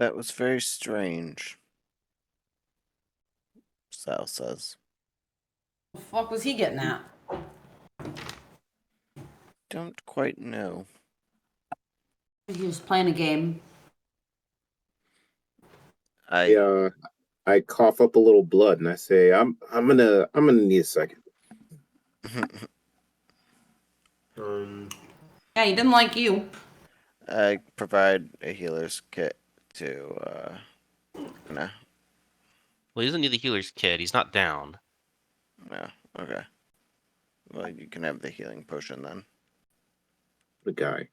That was very strange. Sal says. The fuck was he getting at? Don't quite know. He was playing a game. I cough up a little blood and I say, I'm gonna need a second. Yeah, he didn't like you. I provide a healer's kit to no. Well, he doesn't need the healer's kit. He's not down. No. Okay. Well, you can have the healing potion then. The guy.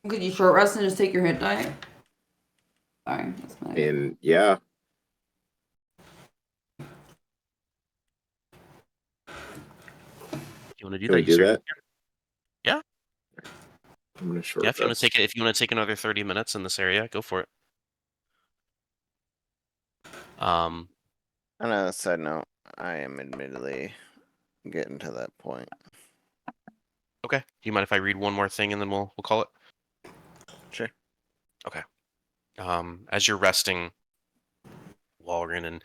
Could you short rest and just take your hit die? Sorry, that's my And yeah, You want to do can that? we You do certainly that? can. Yeah. I'm gonna short Yeah, if you want rest. to take it, if you want to take another 30 minutes in this area, go for it. On a side note, I am admittedly getting to that point. Okay. Do you mind if I read one more thing and then we'll call it? Sure. Okay. As you're resting, Walgren, and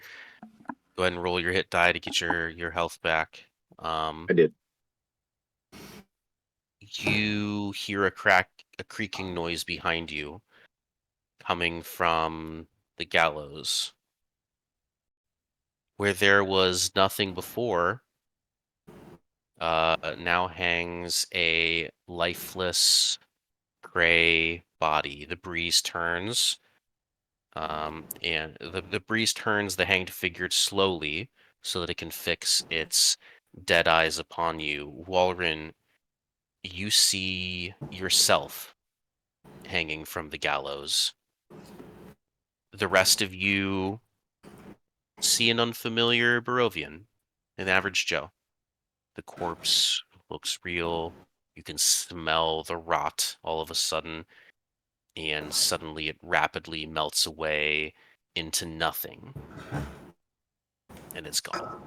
go ahead and roll your hit die to get your health back. I did. You hear a creaking noise behind you, coming from the gallows, where there was nothing before. Now hangs a lifeless gray body. The breeze turns. And the breeze turns the hanged figure slowly so that it can fix its dead eyes upon you. Walrin, you see yourself hanging from the gallows. The rest of you see an unfamiliar Barovian, an average Joe. The corpse looks real. You can smell the rot all of a sudden, and suddenly it rapidly melts away into nothing. And it's gone.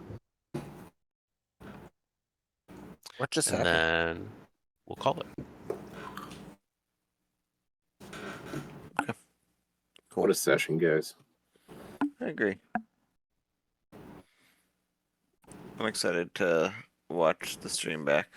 What just And happened? then we'll call it. Cool. What a session, guys. I agree. I'm excited to watch the stream back.